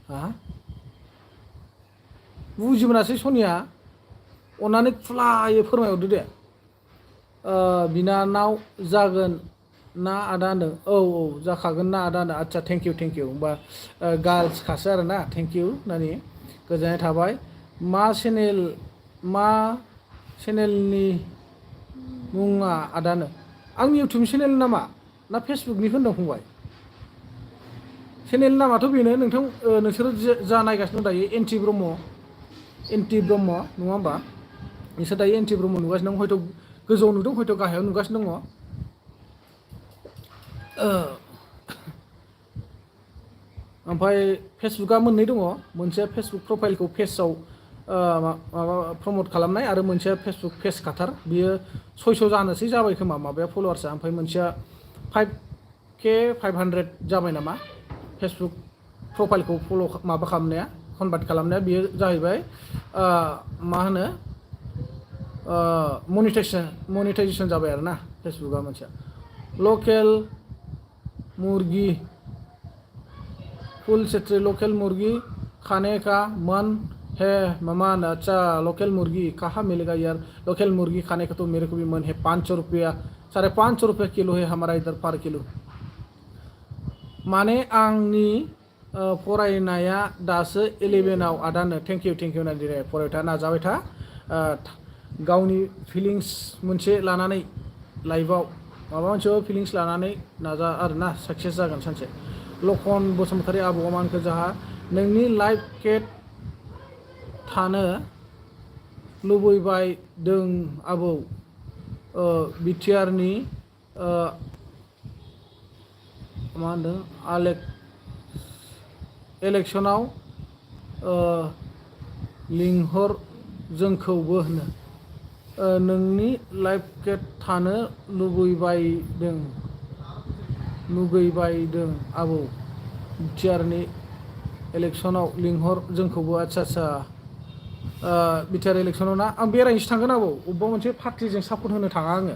हा बुजि मोनासै सनिया अन्नानै खुलायै फोरमायहरदो दे बिनानाव जागोन ना आदा होनदों औ जाखागोन ना आदा होनदों आच्छा थेंक इउ होमबा गार्ल्स खासो आरोना थेंक इउ नानि गोजोननाय थाबाय मा चेनेलनि मुङा आदानो आंनि इउटुब चेनेल नामा ना फेसबुकनिखौ होनदों फंबाय चेनेल नामाथ' बेनो नोंथां नोंसोरो जा नायगासिनो दं दायो एन्टि ब्रह्म नङा होमबा नोंसोर दायो एन्टि ब्रह्म नुगासिनो दं हयथ' गोजौआव नुदों हयथ' गाहायाव नुगासिनो दङ ओमफ्राय फेसबुकआ मोननै दङ मोनसे फेसबुक प्रफाइलखौ पेजआव माबा प्रमट खालामनाय आरो मोनसेया फेसबुक पेज खाथार बियो 600 जानोसै जाबाय खोमा माबाया फलोवार्सआ ओमफ्राय मोनसेया 5K 500 जाबाय नामा फेसबुक प्रफाइलखौ फल' माबा खालामनाया कनभार्ट खालामनाया बियो जाहैबाय मा होनो मनिटाइजेसन जाबाय आरोना फेसबुकआ मोनसेया लकेल मुर्गी फुल क्षेत्र लोकल मुर्गी खाने का मन है ममान अच्छा लोकल मुर्गी कहाँ मिलेगा यार लोकल मुर्गी खाने का तो मेरे को भी मन है 500 रुपया 550 रुपया किलो है हमारा इधर पर किलो माने आंनि फरायनाया दासो 11आव आदानो थेंक इउ नादिरे फरायबाय था नाजाबाय था गावनि फिलिंस मोनसे लानानै लाइफआव माबा मोनसे फिलिंस लानानै नाजा आरोना साक्सेस जागोन सानसे लखन बसुमतारी आबौआ मा होनखो जोंहा नोंनि लाइफ केट थानो लुबैबायदों आबौ बिटिआरनि मा होनदों इलेक्सनाव लिंहर जोंखौबो होनो नोंनि लाइफ केट थानो लुगैबायदों आबौ बिटिआरनि इलेक्सनाव लिंहर जोंखौबो आच्छा बिटिआर इलेक्सनाव ना आं बेरायनोसो थांगोन आबौ अबेबा मोनसे पार्टिजों सापर्ट होनो थाङा आङो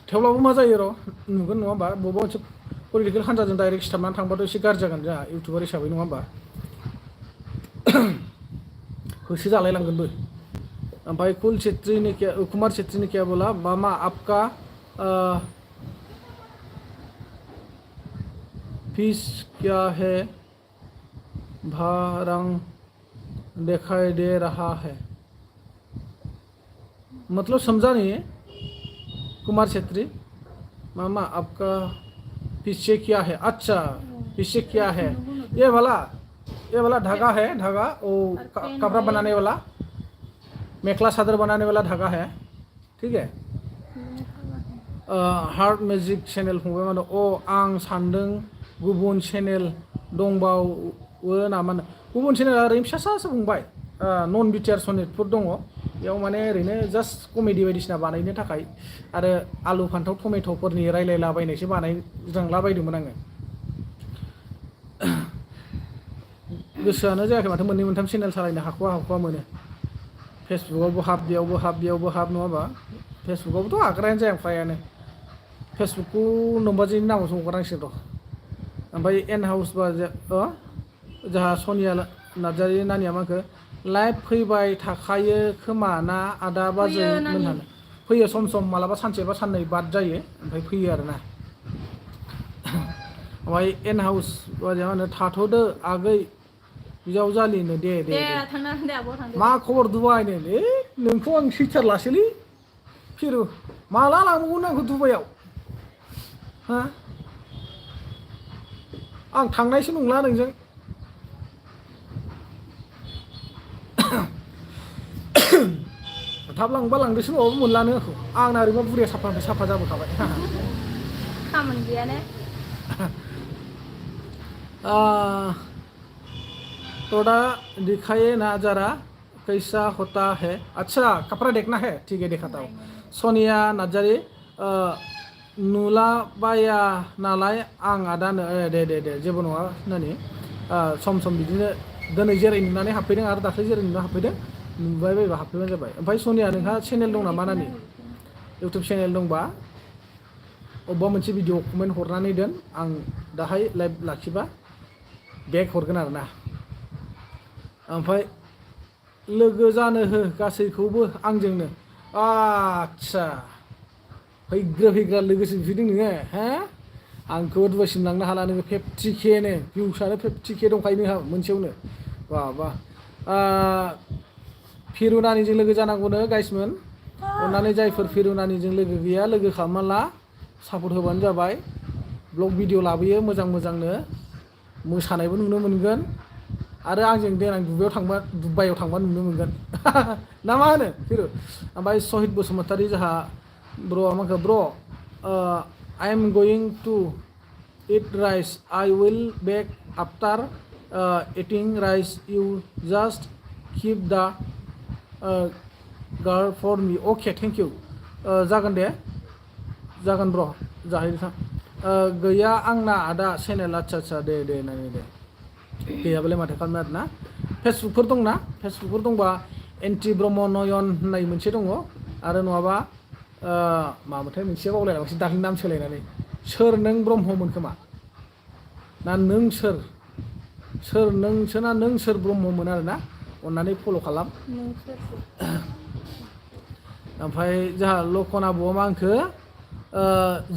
थेवब्लाबो मा जायो र' नुगोन नङा होमबा बबेबा मोनसे पलिटिकेल हान्जाजों डाइरेक्ट सिथाबनानै थांबाथ' एसे गाज्रि जागोन जोंहा इउटुबार हिसाबै नङा होमबा होसो जालायलांगोनबो ओमफ्राय कुमार छेत्रीनि क्या बोला मामा आपका फीस क्या है भारंग दिखाई दे रहा है मतलब समझा नहीं है कुमार छेत्री मामा आपका पीछे क्या है अच्छा पीछे क्या है ये वाला धागा है धागा वो कपड़ा बनाने वाला मेखला चादर बनाने वाला धागा है ठीक है हार्ट मेजिक चैनल फंबाय मानो आं सान्दों गुबुन चैनल दंबावो नामा गुबुन चेनेला ओरैनो फिसासो फंबाय नन बिटिआर सनेटफोर दङ बेयाव माने ओरैनो जास्ट कमेडि बायदिसिना बानायनो थाखाय आरो आलु फान्थाव टमेट'फोरनि रायलायलाबायनायसो बानायज्रांलाबायदोंमोन आङो गोसोआनो जायाखै माथो मोननै मोनथाम चेनेल सालायनो हाखवा मोनो फेसबुकआवबो हाब बेयावबो हाब नङा होमबा फेसबुकआवबोथ' आग्रायानो जाया फ्रायानो फेसबुकखौ नोमबाजैनि नामावसो हगारनांसिगोन र' ओमफ्राय एन हाउस बा जोंहा सनिया नार्जारि नानिया मा होनखो लाइभ फैबाय थाखायो खोमा ना आदा बाजै फैयो नानि। मोनहानो फैयो सम सम मालाबा सानसे बा साननै बाद जायो ओमफ्राय फैयो आरोना ओमफ्राय एन हाउस बाजैया मा होनो थाथ'दो आगै बिजावजालिनो दे दे दे दे थांना दे आब' थांदो मा खबर दुबाइनो नोंखौ आं सैथारलासोलै फिरु माला लांबावगोन आंखौ दुबाइयाव हा आं थांनायसो नंला नोंजों थाब लांबा लांदोसो नङाबा मोनलानो आंखौ आंना ओरैबा बुरिया साफानिफ्राय साफा जाबोखाबाय खामानि गैया ने थोड़ा दिखाइए ना जरा कैसा होता है अच्छा कपड़ा देखना है ठीक है दिखाता हूँ सनिया नार्जारि नुलाबाया नालाय आं आदानो दे दे दे जेबो नङा नानि सम सम बिदिनो दिनै जेरै नुनानै हाबफैदों आरो दाख्लै जेरै नुना हाबफैदों नुबाय बायबा हाबफैबानो जाबाय ओमफ्राय सनिया नोंहा चेनेल दं नामा नानि इउटुब चेनेल दंबा अबेबा मोनसे भिडिअ कमेन्ट हरनानै दोन आं दाहाय लाइभ लाखिबा बेग हरगोन आरोना ओमफ्राय लोगो जानो हो गासैखौबो आंजोंनो आच्छा फैग्रा लोगोसो बिफैदों नोङो हा आंखौ दुबाइसिम लांनो हाला नोङो 50Kनो भिउसआनो 50K दंखायो नोंहा मोनसेयावनो बा फिरु नानिजों लोगो जानांगौनो गाइसमोन अन्नानै जायफोर फिरु नानिजों लोगो गैया लोगो खालामना सापर्ट होबानो जाबाय ब्लग भिडिअ लाबोयो मोजां मोजांनो मोसानायबो नुनो मोनगोन आरो आंजों देनां दुबाइयाव थांबा नुनो मोनगोन ना मा होनो फिरु ओमफ्राय सहिद बसुमतारी जोंहा ब्र माखो ब्र I am going to eat rice I will back after eating rice you just keep the guard for me okay thank you जागोन दे जागोन ब्र जाहैदो थां गैया आंना आदा चेनेल आच्छा दे दे नानि दे गैयाबालाय माथो खालामनो आरोना फेसबुकफोर दंना फेसबुकफोर दंबा एन्टि ब्रह्म नयन होननाय मोनसे दङ आरो नङाबा मामोनथाय मोनसे बावलायलांसै दाख्लै नाम सोलायनानै सोर नों ब्रह्ममोन खोमा ना नों सोर नोंसोना नों सोर ब्रह्ममोन आरोना अन्नानै फल' खालाम ओमफ्राय जोंहा लखना ब'आ मा होनखो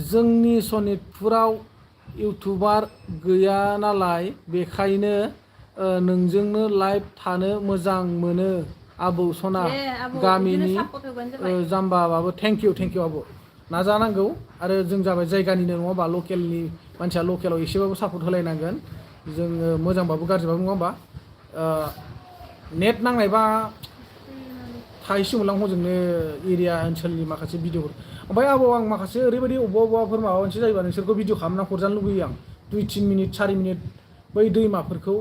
जोंनि सनितपुराव इउटुबार गैया नालाय बेखायनो नोंजोंनो लाइभ थानो मोजां मोनो आबौ सना गामिनि जाम्बाबाबो थेंक इउ आबौ नाजानांगौ आरो जों जाबाय जायगानिनो नङा होमबा लकेलनि मानसिया लकेलाव एसेबाबो सापर्ट होलायनांगोन जोङो मोजांबाबो गाज्रिबाबो नङा होमबा नेट नांनायबा थाहैसिगौलां हजोंनो एरिया ओनसोलनि माखासे भिडिअफोर ओमफ्राय आबौ आं माखासे ओरैबायदि अबेबाफोर माबा मोनसे जायोबा नोंसोरखौ भिडिअ खालामना हरजानो लुगैयो आं 2-3 मिनिट 4 मिनिट बै दैमाफोरखौ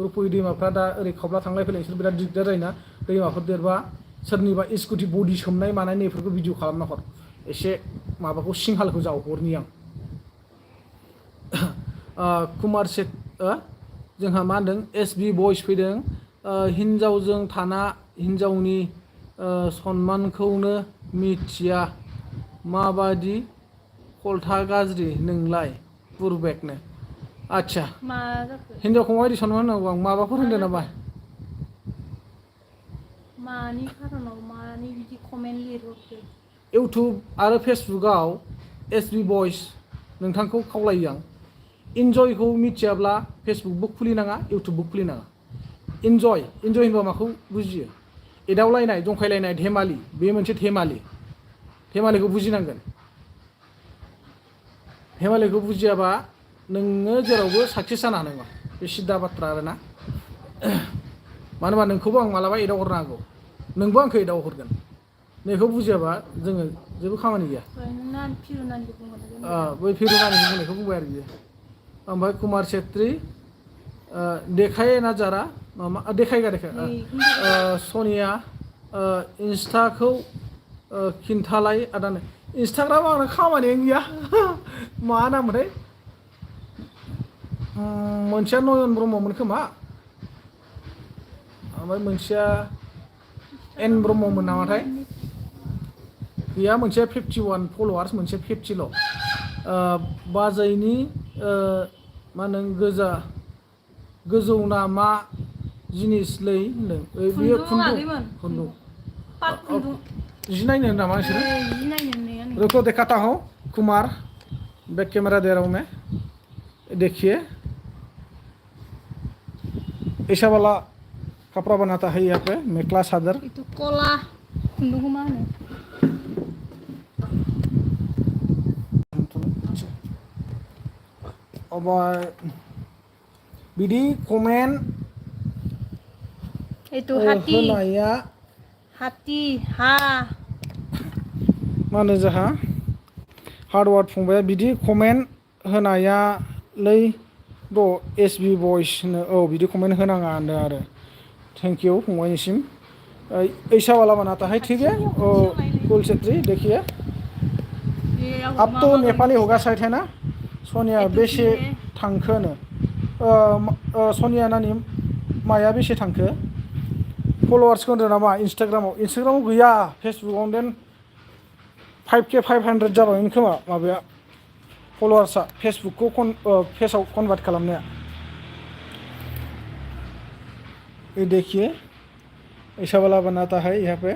रुपहि दैमाफ्रा दा ओरै खावब्ला थांलाय फैलाय नोंसोर बिराद दिगदार जायोना दैमाफोर देरबा सोरनिबा स्कुटि बडि सोमनाय मानाय नैफोरखौ भिडिअ खालामना हर एसे माबाखौ सिंहालखौ जावहरनि आं कुमार सेट जोंहा मा होनदों SB बयस फैदों हिन्जावजों थाना हिन्जावनि सनमानखौनो मिथिया माबादि खलथा गाज्रि नोंलाय बुरबेकनो आच्छा हिन्जावखौ माबायदि सनमान होनांगौ आं माबाफोर होनदों नामा मानि खारनाव मानि बिदि कमेन्ट लिरहरखो इउटुब आरो फेसबुकआव SB बयस नोंथांखौ खावलायो आं इन्जयखौ मिथियाब्ला फेसबुकबो खुलिनाङा इउटुबबो खुलिनाङा इन्जय होनबा माखौ बुजियो एदावलायनाय जंखायलायनाय धेमालि बे मोनसे धेमालिखौ बुजिनांगोन धेमालिखौ बुजियाबा नोङो जेरावबो साक्सेस जानो हानाय नङा बे सिद्धा बाथ्रा आरोना मानो होनबा नोंखौबो आं मालाबा एदावहरनो हागौ नोंबो आंखौ एदावहरगोन नैखौ बुजियाबा जोङो जेबो खामानि गैया बै फिरु नानिखौ बुंनायखौ बुंबाय आरो बियो ओमफ्राय कुमार छेत्री देखाय ना जारा मामा देखायगा सनिया इन्स्टाखौ खिन्थालाय आदानो इन्स्टाग्रामाव आंना खामानियानो गैया मा नामथाय मोनसेया नयन ब्रह्ममोन खोमा ओमफ्राय मोनसेया एन ब्रह्ममोन नामाथाय गैया मोनसेया 51 फल'वार्स मोनसे 50ल' बाजैनि मा होनो गोजौ नामा जिनिसलै होनदों बेयो खुन्दुं खुन्दुं पाट खुन्दुं जि नायनो नामा नोंसोरो जि नायनो होननाया नै रुको दिखाता हूँ कुमार बैक कैमरा दे रहा हूँ मैं देखिए ऐसा वाला कपड़ा बनाता है यहाँ पे मेखला चादर itu kola खुन्दुंखौ मा होनो अब बिदि कमेन्ट itu hati होनाया hati ha मा होनो जोंहा हार्डवार्ड फंबाया बिदि कमेन्ट होनायालै द' SB बयस होनो औ बिदि कमेन्ट होनाङा होनदों आरो थैंक यू फंबायनिसिम ऐसा वाला बनाता है ठीक है ओ फुल छेत्री देखिए अब तो नेपाली होगा शायद है ना सोनिया बेसे थांखो नो सोनिया नानि माया बेसे थांखो फलोवार्सखौ होनदों नामा इन्सटाग्रामाव गैया फेसबुकाव देन 5K 500 जाबायमोन खोमा माबाया फलोवार्सआ फेसबुकखौ पेजाव कनभार्ट खालामनाया ये देखिए ऐसा वाला बनाता है यहाँ पे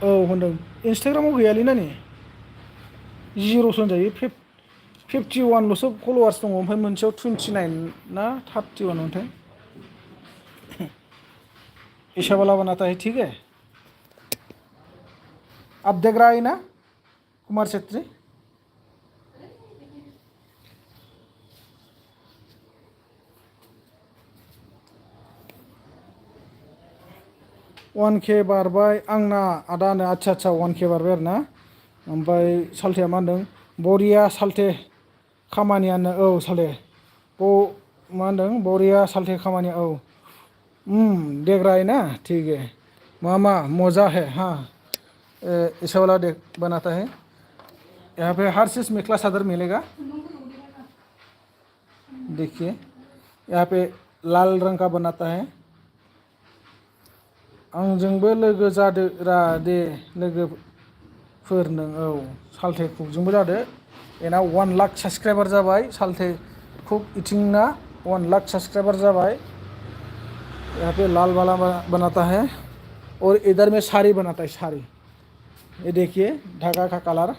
औ होनदों इन्सटाग्रामाव गैयालै नानि 0 होनजायो 51 ल'सो फलोवार्स दङ ओमफ्राय मोनसेयाव 29 ना 31 मोनथाय ऐसा वाला बनाता है ठीक है आप देख रहा है ना कुमार छेत्री वन के बारबाय आंना आदानो अच्छा 1K बारबाय आरो ना ओमफ्राय साल्थेया मा होनदों बरिया साल्थे खामानियानो औ साल्थे मा होनदों बरिया साल्थे खामानिया औ देख रहा है ना ठीक है मामा मजा है हाँ ऐसा वाला बनाता है यहाँ पे हर चीज़ मेखला चादर मिलेगा देखिए यहाँ पे लाल रंग का बनाता है आंजोंबो लोगो जादो रा दे लोगोफोर नों औ साल्थे कुकजोंबो जादो एना 1 लाख साबस्क्राइबार जाबाय साल्थे कुक इथिंना 1 लाख साबस्क्राइबार जाबाय यहाँ पे लाल वाला बनाता है और इधर में साड़ी बनाता है साड़ी ये देखिए धागा का कलर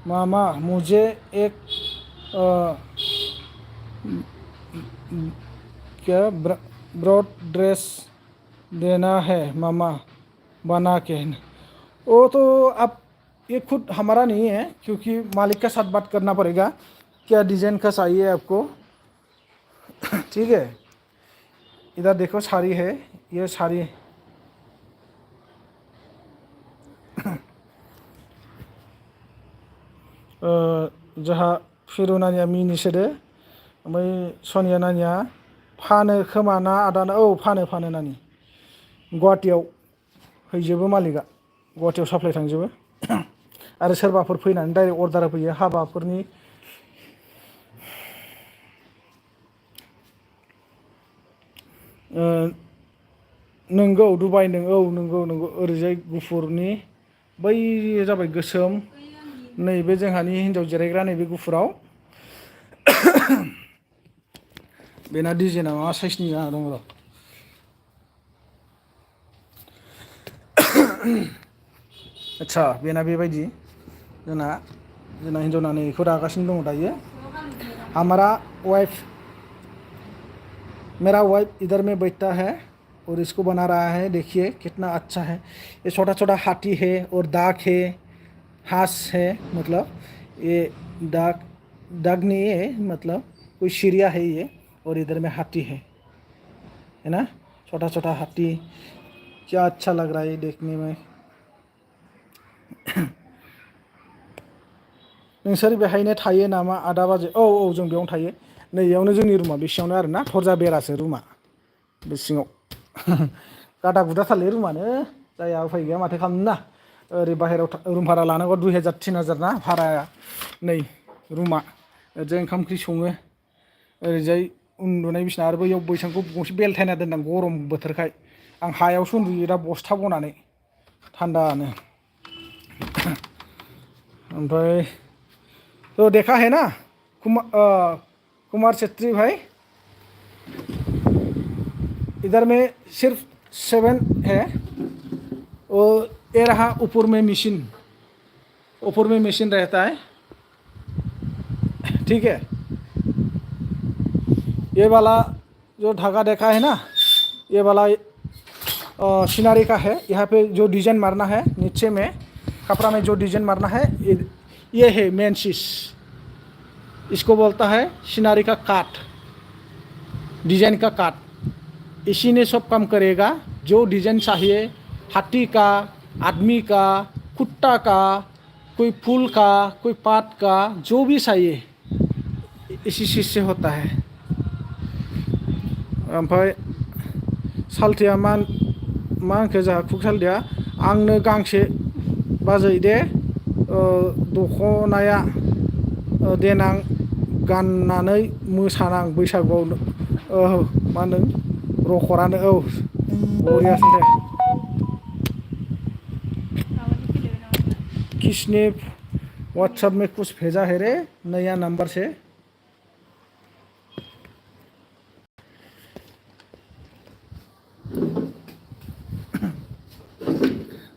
मामा मुझे एक क्या ब्रॉड ड्रेस देना है मामा बना के वो तो अब ये खुद हमारा नहीं है क्योंकि मालिक के साथ बात करना पड़ेगा क्या डिज़ाइन का चाहिए आपको ठीक है इधर देखो साड़ी है ये साड़ी जहा फिरु नानिया मिनिसोदो ओमफ्राय सनिया नानिया फानो खोमा ना आदानो औ फानो नानि गुवाहाटियाव हैजोबो मालिकआ गुवाहाटियाव साप्लाय थांजोबो आरो सोरबाफोर फैनानै डाइरेक्ट अर्डार होफैयो हाबाफोरनि नंगौ दुबाइ औ नंगौ ओरैजाय गुफुरनि बै जाबाय गोसोम नैबे जोंहानि हिन्जाव जिरायग्रा नैबे गुफुराव बेना डिजाइना मा साइसनि जाना दं र' आच्छा बेना बेबायदि जोंना हिन्जावना नै बेखौ दागासिनो दङ दायो हमारा वाइफ मेरा वाइफ इधर में बैठता है और इसको बना रहा है देखिए कितना अच्छा है ये छोटा छोटा हाथी है और दाग है हास है मतलब ये दाग नहीं है मतलब कोई चिड़िया है ये और इधर में हाथी है ना छोटा छोटा हाथी क्या अच्छा लग रहा है देखने में नोंसोर बेहायनो थायो नामा आदा बाजै औ जों बेयावनो थायो नैयावनो जोंनि रुमा बेसेयावनो आरो ना थरजा बेरासो रुमा बे सिङाव गादा गुदाथारलै रुमानो जाया उफाय गैया माथो खालामनो ना ओरै बाहेरायाव रुम भारा लानांगौ 2000 3000 ना भाराया नै रुमा ओरैजाय ओंखाम ओंख्रि सङो ओरैजाय उन्दुनाय बिसिना आरो बैयाव बैसांखौ गंसे बेलथायना दोनदां गरम बोथोरखाय आं हायावसो उन्दुयो दा बस्था बनानै थान्दानो ओमफ्राय तो देखा है ना कुमार छेत्री भाई, इधर में सिर्फ 7 है। और ये रहा ऊपर में मशीन रहता है, ठीक है। ये वाला जो धागा देखा है ना, ये वाला सिनारी का है। यहाँ पे जो डिजाइन मारना है, नीचे में कपड़ा में जो डिजाइन मारना है, ये है मेन चीज। इसको बोलता है सिनारी का काट, डिजाइन का काट। इसी ने सब काम करेगा। जो डिजाइन चाहिए, हाथी का, आदमी का, कुत्ता का, कोई फूल का, कोई पात का, जो भी चाहिए इसी चीज से होता है। ओमफ्राय सालथेया मानखो जोंहा खुक सालथेया आंनो गांसे बाजै दे दख'नाया देनां गाननानै मोसानां बैसागुआव मा होनदों रखरानो। औ बरियासो दे। किसने व्हाट्सएप में कुछ भेजा है रे, नया नंबर से।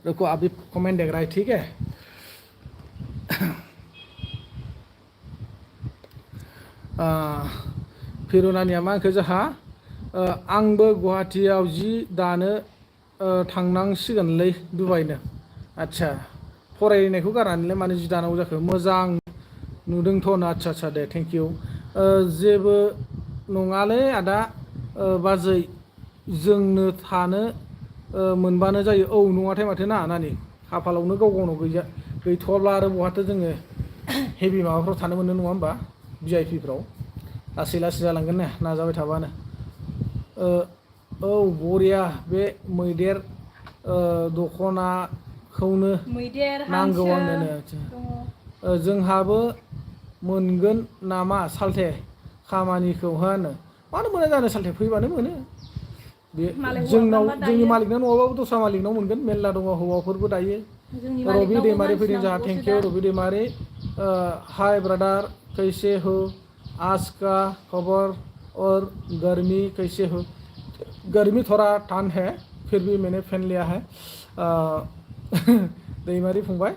रुको अभी कमेंट देख रहा है, ठीक है। फिरुनानिया मा होनखो जोंहा आंबो गुवाहाटीयाव जि दानो थांनांसिगोनलै दुबाइनो। आच्छा, फरायनायखौ गारनानैलाय मानो जि दानांगौ जाखो? मोजां नुदोंथ'। आच्छा आच्छा दे, थेंक इउ। जेबो नङालै आदा बाजै, जोंनो थानो मोनबानो जायो। औ नङाथाय माथो ना नानि, खाफालावनो गाव गावनाव गैथ'वाब्ला आरो बहाथो जोङो हेभि माबाफ्राव थानो मोनो, नङा होमबा? भिआइपिफ्राव लासै लासै जालांगोन ने, नाजाबाय थाबानो। औ बरिया, बे मैदेर दख'नाखौनो नांगौ आंनो। जोंहाबो मोनगोन नामा सालथे खामानिखौ होनो? मानो मोना जानो सालथे, फैबानो मोनो। बे जोंनाव, जोंनि मालिकनाव नङाबाबो दस्रा मालिकनाव मोनगोन, मेरला दङ, हौवाफोरबो दायो। रबि दैमारि फैदों जोंहा, थेंक इउ रबि दैमारि। हाय ब्रादार, कैसे हो? आज का खबर और गर्मी कैसे हो? गर्मी थोड़ा टान है, फिर भी मैंने फैन लिया है। दैमारि फंबाय,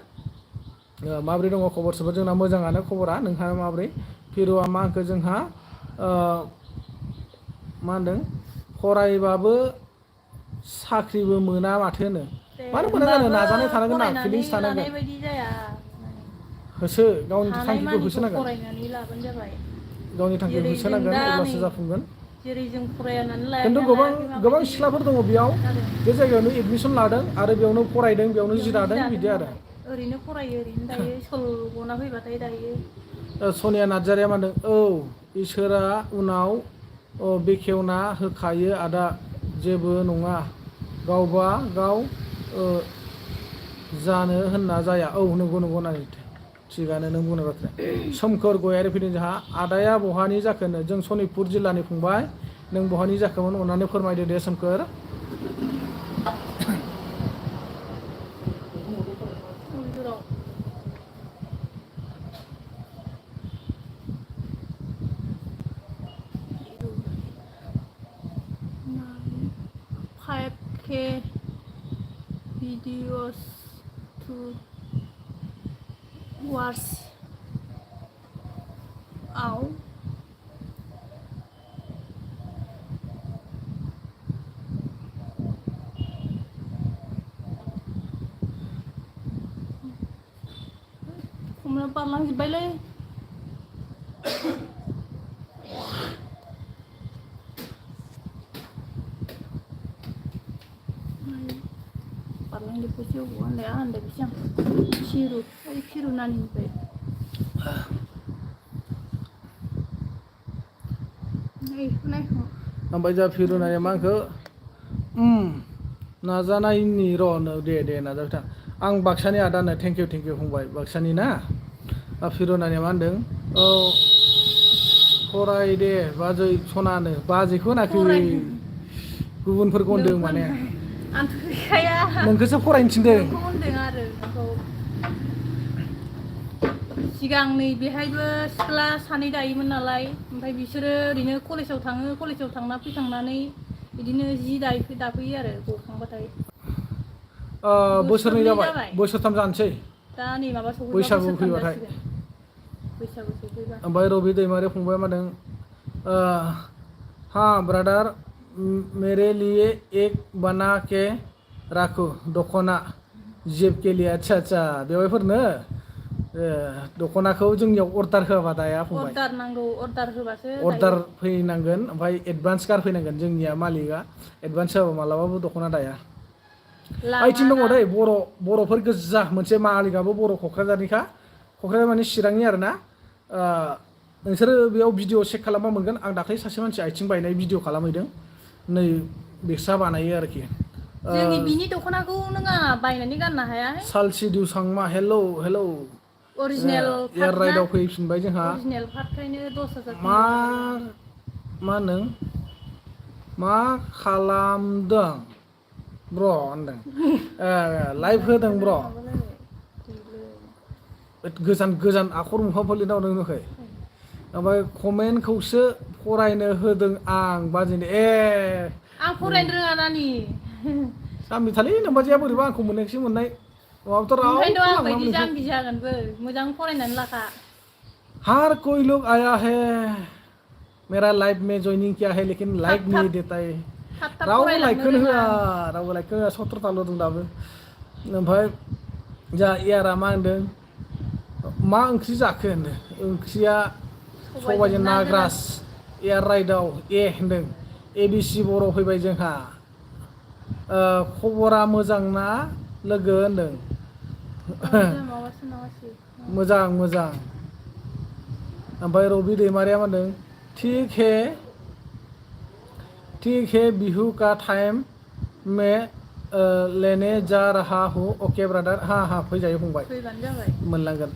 माब्रै दङ खबर सबर? जोंना मोजाङानो खबरा। नोंहा माब्रै? फिरुआ मा होनखो जोंहा मा होनदों, फरायबाबो साख्रिबो मोना माथो होनो। मानो मोना जानो? नाजानाय थानांगोन ना, फिलिंस थानांगोन। होसो, गावनि थांखिखौ होसोनांगोन। गावनि थांखिखौ होसोनांगोन, अब्लासो जाफुंगोन। खिन्थु गोबां सिख्लाफोर दङ बेयाव, बे जायगायावनो एडमिसन लादों आरो बेयावनो फरायदों, बेयावनो जि दादों, बिदि आरो। ओरैनो फरायो, ओरैनो दायो, स्कुल गना फैबाथाय दायो। सनिया नार्जारिया मा होनदों? औ इसोरा उनाव बेखेवना होखायो आदा, जेबो नङा, गावबा गाव जानो होनना जाया। औ नंगौ नंगौ नानि, थिगानो नों बुंनाय बाथ्राया। सोमखोर गयारि फैदों जोंहा, आदाया बहानि जाखोनो? जों सनितपुर जिल्लानि फंबाय। नों बहानि जाखोमोन? अननानै फोरमायदो दे सोमखोर। Videos to watch out. Không parlang parlang di posisi bukan le anda bisa siru nani pe. Này. ओमफ्राय जा फिरुनाया मा होनखो? नाजानायनि र' दे नाजाबाय था। आं बाक्सानि आदानो, थेंक इउ फंबाय, बाक्सानि ना। फिरुनाया मा होनदों? औ फराय दे बाजै सनानो। बाजैखौ होनाखै, गुबुनफोरखौ होनदों माने। नोंखौसो फरायनो थिनदों। सिगां नै बेहायबो सिख्ला सानै दायोमोन नालाय ओमफ्राय बिसोरो ओरैनो कलेजाव थाङो कलेजाव थांना फैखांनानै बिदिनो जि दाफैयो आरो गखांबाथाय बोसोरनै जाबाय बोसोरथाम जानोसै दा नै माबा सफैबा बैसागु बोसोरथाम फैबाथाय जासिगोन बैसागु सफैबा ओमफ्राय रबि दैमारि फंबाय मादों हाँ ब्रादार मेरे लिए एक बना के राखो दख'ना जेब के लिए आच्छा आच्छा बेवाइफोरनो दख'नाखौ जोंनियाव अर्डार होआबा दाया फंबाय अर्डार नांगौ अर्डार होबासो अर्डार फैनांगोन ओमफ्राय एडभान्स गारफैनांगोन जोंनिया मालिकआ एडभान्स होआबा मालाबाबो दख'ना दाया ओइथिं दङ दै बर'फोर गोजा मोनसे मालिकआबो बर' क'क्राझारनिखा क'क्राझार माने चिरांनि आरोना नोंसोरो बेयाव भिडिअ चेक खालामबा मोनगोन आं दाख्लै सासे मानसि आथिं बायनाय भिडिअ खालामहैदों नै बिस्रा बानायो आरोखि जोंनि बिनि दख'नाखौ नोङा बायनानै गाननो हाया सालसि दिउसांमा हेलौ हेलौ अरिजिनेल एयार राइडआव फैफिनबाय जोंहा अरिजिनेल पार्टखायनो 10,000 मा होनदों मा खालामदों ब्र होनदों लाइभ होदों ब्र गोजान गोजान आखर मुंफाफोर लिरना हरदों नुवाखै ओमफ्राय कमेन्टखौसो फरायनो होदों आं बाजिनो आं फरायनो रोङा नानि जाम्बिथालै नोंबादिया बोरैबा आंखौ मोननायसो मोननाय नङाबाथ' ओंखायनोथ' आं बायदि जाम्बि जागोनबो मोजां फरायनानै लाखा हर कोई लोग आया है मेरा लाइव में जॉइनिंग किया है लेकिन लाइक नहीं देता है रावबो लाइकखौनो होआ रावबो लाइकखौनो होआ 17थाल' दं दाबो ओमफ्राय जा इयारा मा होनदों मा ओंख्रि जाखो होनदों ओंख्रिया सबायजों ना ग्रास एयार राइडआव होनदों ABC बर' फैबाय जोंहा खबरा मोजां ना लोगो होनदों मोजां मोजां ओमफ्राय रबि दैमारिया मा होनदों ठीक है बिहू का टाइम में लेने जा रहा हूँ ओके ब्रादार हाँ फैजायो फंबाय मोनलांगोन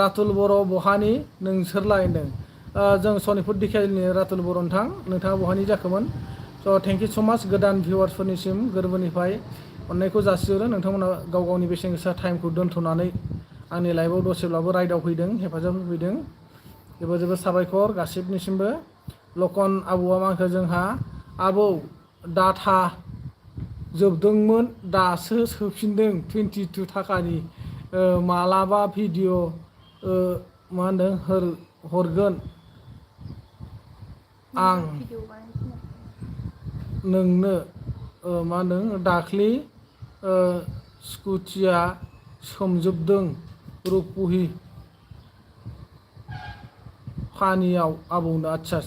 रातुल बर' बहानि नोंसोरलाय होनदों जों सनिपुर दिखेलनि रातुल बर' नोंथाङा बहानि जाखोमोन स' थेंक इउ स' माच गोदान भिउवार्सफोरनिसिम गोरबोनिफ्राय अननायखौ जासिहरो नोंथांमोना गाव गावनि बेसेन गोसा टाइमखौ दोनथ'नानै आंनि लाइभआव दसेब्लाबो राइडआव फैदों हेफाजाब होफैदों जोबोद जोबोद साबायखर गासिबनिसिमबो लकन आबौआ मा होनखो जोंहा आबौ डाटा जोबदोंमोन दासो सोफिनदों 22 थाखानि मालाबा भिडिअ मा होनदों हरगोन आं नोंनो मा होनदों दाख्लि स्कुटिया सोमजोबदों रुपुहि फानियाव आबौनो आच्छा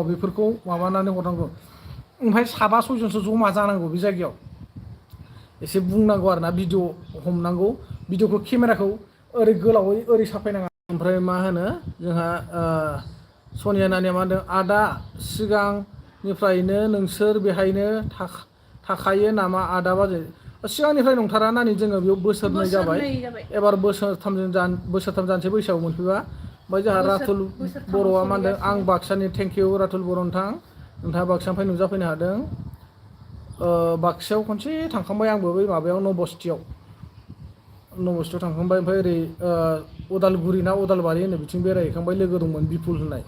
बेफोरखौ माबानानै हरनांगौ ओमफ्राय 7-6जनसो जमा जानांगौ बे जायगायाव एसे बुंनांगौ आरोना भिडिअ हमनांगौ भिडिअखौ केमेराखौ ओरै गोलावै ओरै साफायनाङा ओमफ्राय मा होनो जोंहा सनिया नानिया मा होनदों आदा सिगांनिफ्रायनो नोंसोर बेहायनो थाखायो नामा आदा बाजै सिगांनिफ्राय नंथारा नानि जोङो बेयाव बोसोरनै जाबाय एबार बोसोरथाम जानोसै बैसागआव मोनफैबा ओमफ्राय जोंहा रातुल बर'आ मा होनदों आं बाक्सानि थेंक इउ रातुल बर' नोंथाङा बाक्सानिफ्राय नुजाफैनो हादों बाक्सायाव खनसे थांखांबाय आंबो बै माबायाव नबस्थियाव थांखांबाय ओमफ्राय ओरै उदालगुरि ना उदालबारि होनो बिथिं बेरायहैखांबाय लोगो दंमोन बिपुल होननाय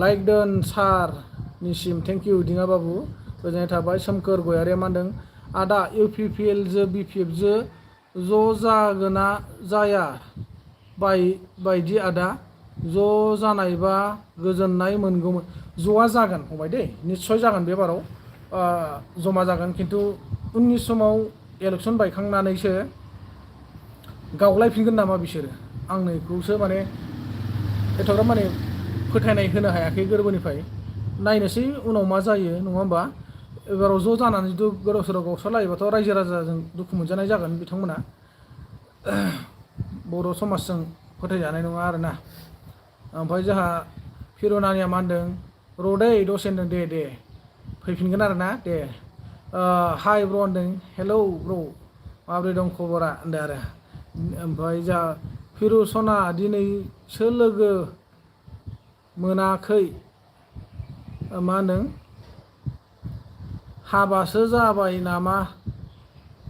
लाइक दोन सारनिसिम थेंक इउ दिङा बाबु गोजोननाय थाबाय सोमखोर गयारिया मा होनदों आदा UPPL जो BPF जो ज' जागोना जाया बायदि आदा ज' जानायबा गोजोननाय मोनगौमोन ज'आ जागोन फंबाय दे निस्सय जागोन बे बाराव जमा जागोन खिन्थु उननि समाव इलेक्सन बायखांनानैसो गावलायफिनगोन नामा बिसोरो आं नैखौसो माने एथ'ग्राब माने फोथायनाय होनो हायाखै गोरबोनिफ्राय नायनोसै उनाव मा जायो नङा होमबा एबाराव ज' जानानै जुदि गोदाव सोराव गावस्रालायोबाथ' रायजो राजाजों दुखु मोनजानाय जागोन बिथांमोना बर' समाजजों फोथायजानाय नङा आरोना ओमफ्राय जोंहा फिर'नानिया मा होनदों र'दै दसे होनदों दे फैफिनगोन आरोना दे हाय ब्र' होनदों हेलौ ब्र' माबोरै दं खबरा होनदों आरो ओमफ्राय जोंहा फिरुसना दिनैसो लोगो मोनाखै मा होनदों हाबासो जाबाय नामा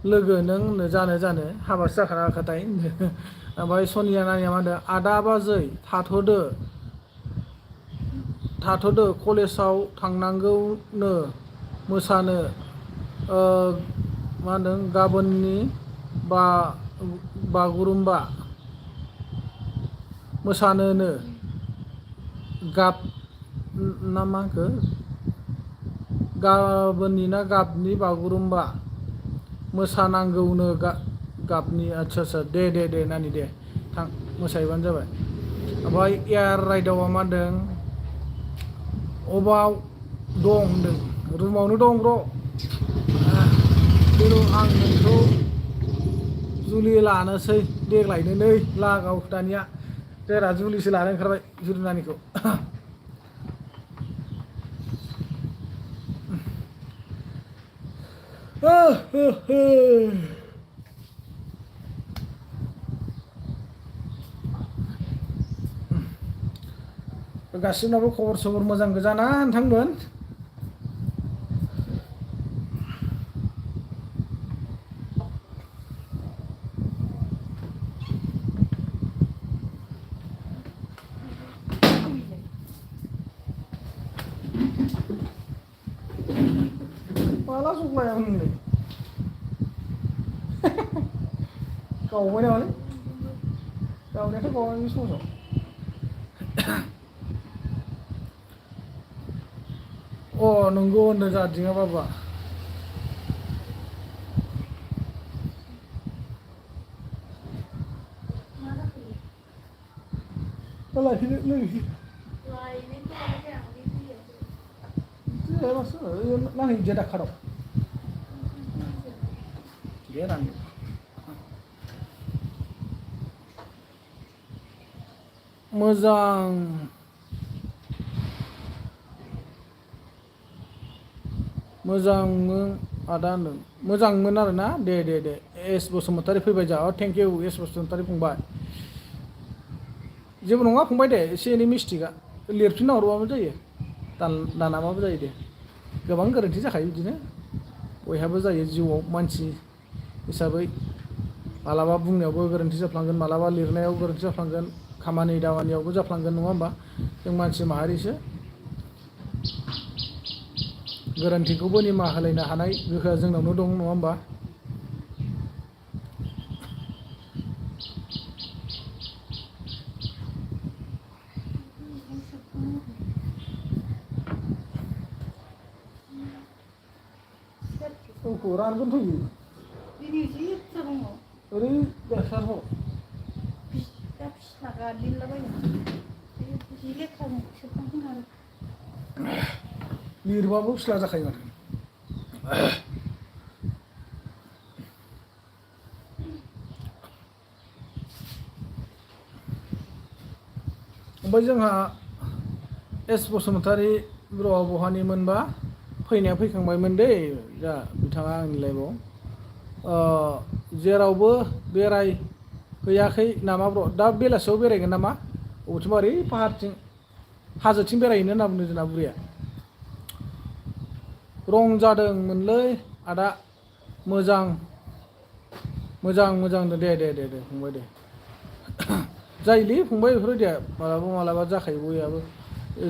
लोगो नों जानो हाबासो जाखानाखाथाय ओमफ्राय सनिया नानिया मा होनदों आदा बाजै थाथ'दो कलेजाव थांनांगौनो मोसानो मा होनदों गाबोननि बागुरुम्बा मोसानोनो गाब ना मा होनखो गाबोननि ना गाबनि बागुरुम्बा मोसानांगौनो गाबनि आच्छा दे नानि दे थां मोसाहैबानो जाबाय। ओमफ्राय एयार राइदावा मा होनदों अबाव दं होनदों रुमावनो दं ब्र' आं नोंखौ जुलि लानोसै देग्लायनो नै लागाव दानिया जोंहा जुलिसो लानो ओंखारबाय जुलि नानिखौ गासिनाबो खबर सबर मोजां गोजाना नोंथांमोन माला जग्लाया नोंलाय गावबाय नामालै गावनायाथ' गावाखै समाव नंगौ होनदों जोंहा दिङा बाबा लायफैनो लोगोसे नांहैदिया दाखाराव गैया रानदों मोजांमोन आदा होनदों मोजांमोन आरोना दे एस बसुमतारी फैबाय जा थेंक इउ एस बसुमतारी फंबाय जेबो नङा फंबाय दे एसे एनै मिस्टेकआ लिरफिनना हरबाबो जायो दानाबाबो जायो दे गोबां गोरोन्थि जाखायो बिदिनो बयहाबो जायो जिउआव मानसि हिसाबै मालाबा बुंनायावबो गोरोन्थि जाफ्लांगोन मालाबा लिरनायाव गोरोन्थि जाफ्लांगोन खामानि दामानियावबो जाफ्लांगोन नङा होमबा जों मानसि माहारिसो गोरोन्थिखौबो निमाहा होलायनो हानाय गोहोआ जोंनावनो दं नङा होमबा रानगोन फैयो ओरै बेसारहर लिरबाबो फिस्ला जाखायो माथो ओमफ्राय जोंहा एस बसुमतारी ब्र'आ बहानिमोनबा फैनाया फैखांबायमोन दै दा बिथाङा आंनि लाइफआव जेरावबो बेरायहैयाखै नामा ब्र' दा बेलासियाव बेरायगोन नामा बबेथिंबा ओरै पाहारथिं हाजोथिं बेरायहैनो होनना बुंदों जोंना बुरैया रं जादोंमोनलै आदा मोजां दे फंबाय दे जायोलै फंबाय बेफोरबायदिया मालाबा जाखायो बयहाबो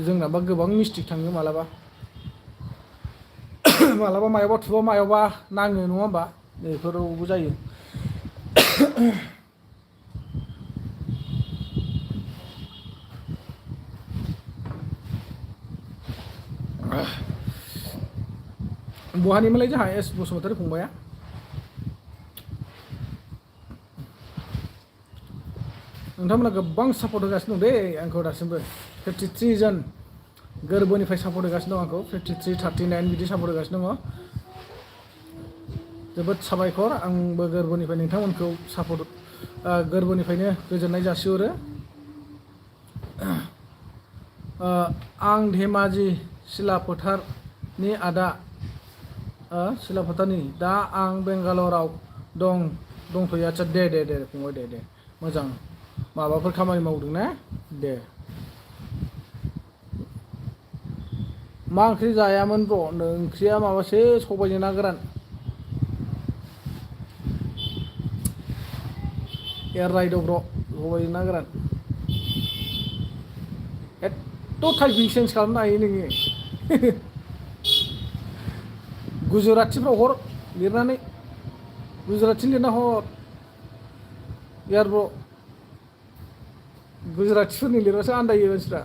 जोंनाबा गोबां मिस्टेक थाङो मालाबा मायावबा थुबा मायावबा नाङो नङा होमबा बेफोरावबो जायो बहानिमोनलाय जोंहा एस बसुमतारी फंबाया नोंथांमोना गोबां सापर्ट होगासिनो दं दे आंखौ दासिमबो 53 जन गोरबोनिफ्राय सापर्ट होगासिनो दं आंखौ 53 39 बिदि सापर्ट होगासिनो दङ जोबोद साबायखर आंबो गोरबोनिफ्राय नोंथांमोनखौ सापर्ट गोरबोनिफ्रायनो गोजोननाय जासिहरो आं धेमाजि सिलाफोथारनि आदा सिलाफोथारनि दा आं बेंगालराव दंथ'यो आच्छा दे फंबाय दे मोजां माबाफोर खामानि मावदों ना दे मा ओंख्रि जायामोन ब्र' ओंख्रिया माबासो सबायजों ना गोरान एयार राइड ब्र सबाइ ना गोरान एत्थ' टाइपिं चेन्ज खालामनो हायो नोङो गुजरातिफ्राव हर लिरनानै गुजराति लिरना हर यार ब्र गुजरातिफोरनि लिरबासो आन्दायो मानसिफ्रा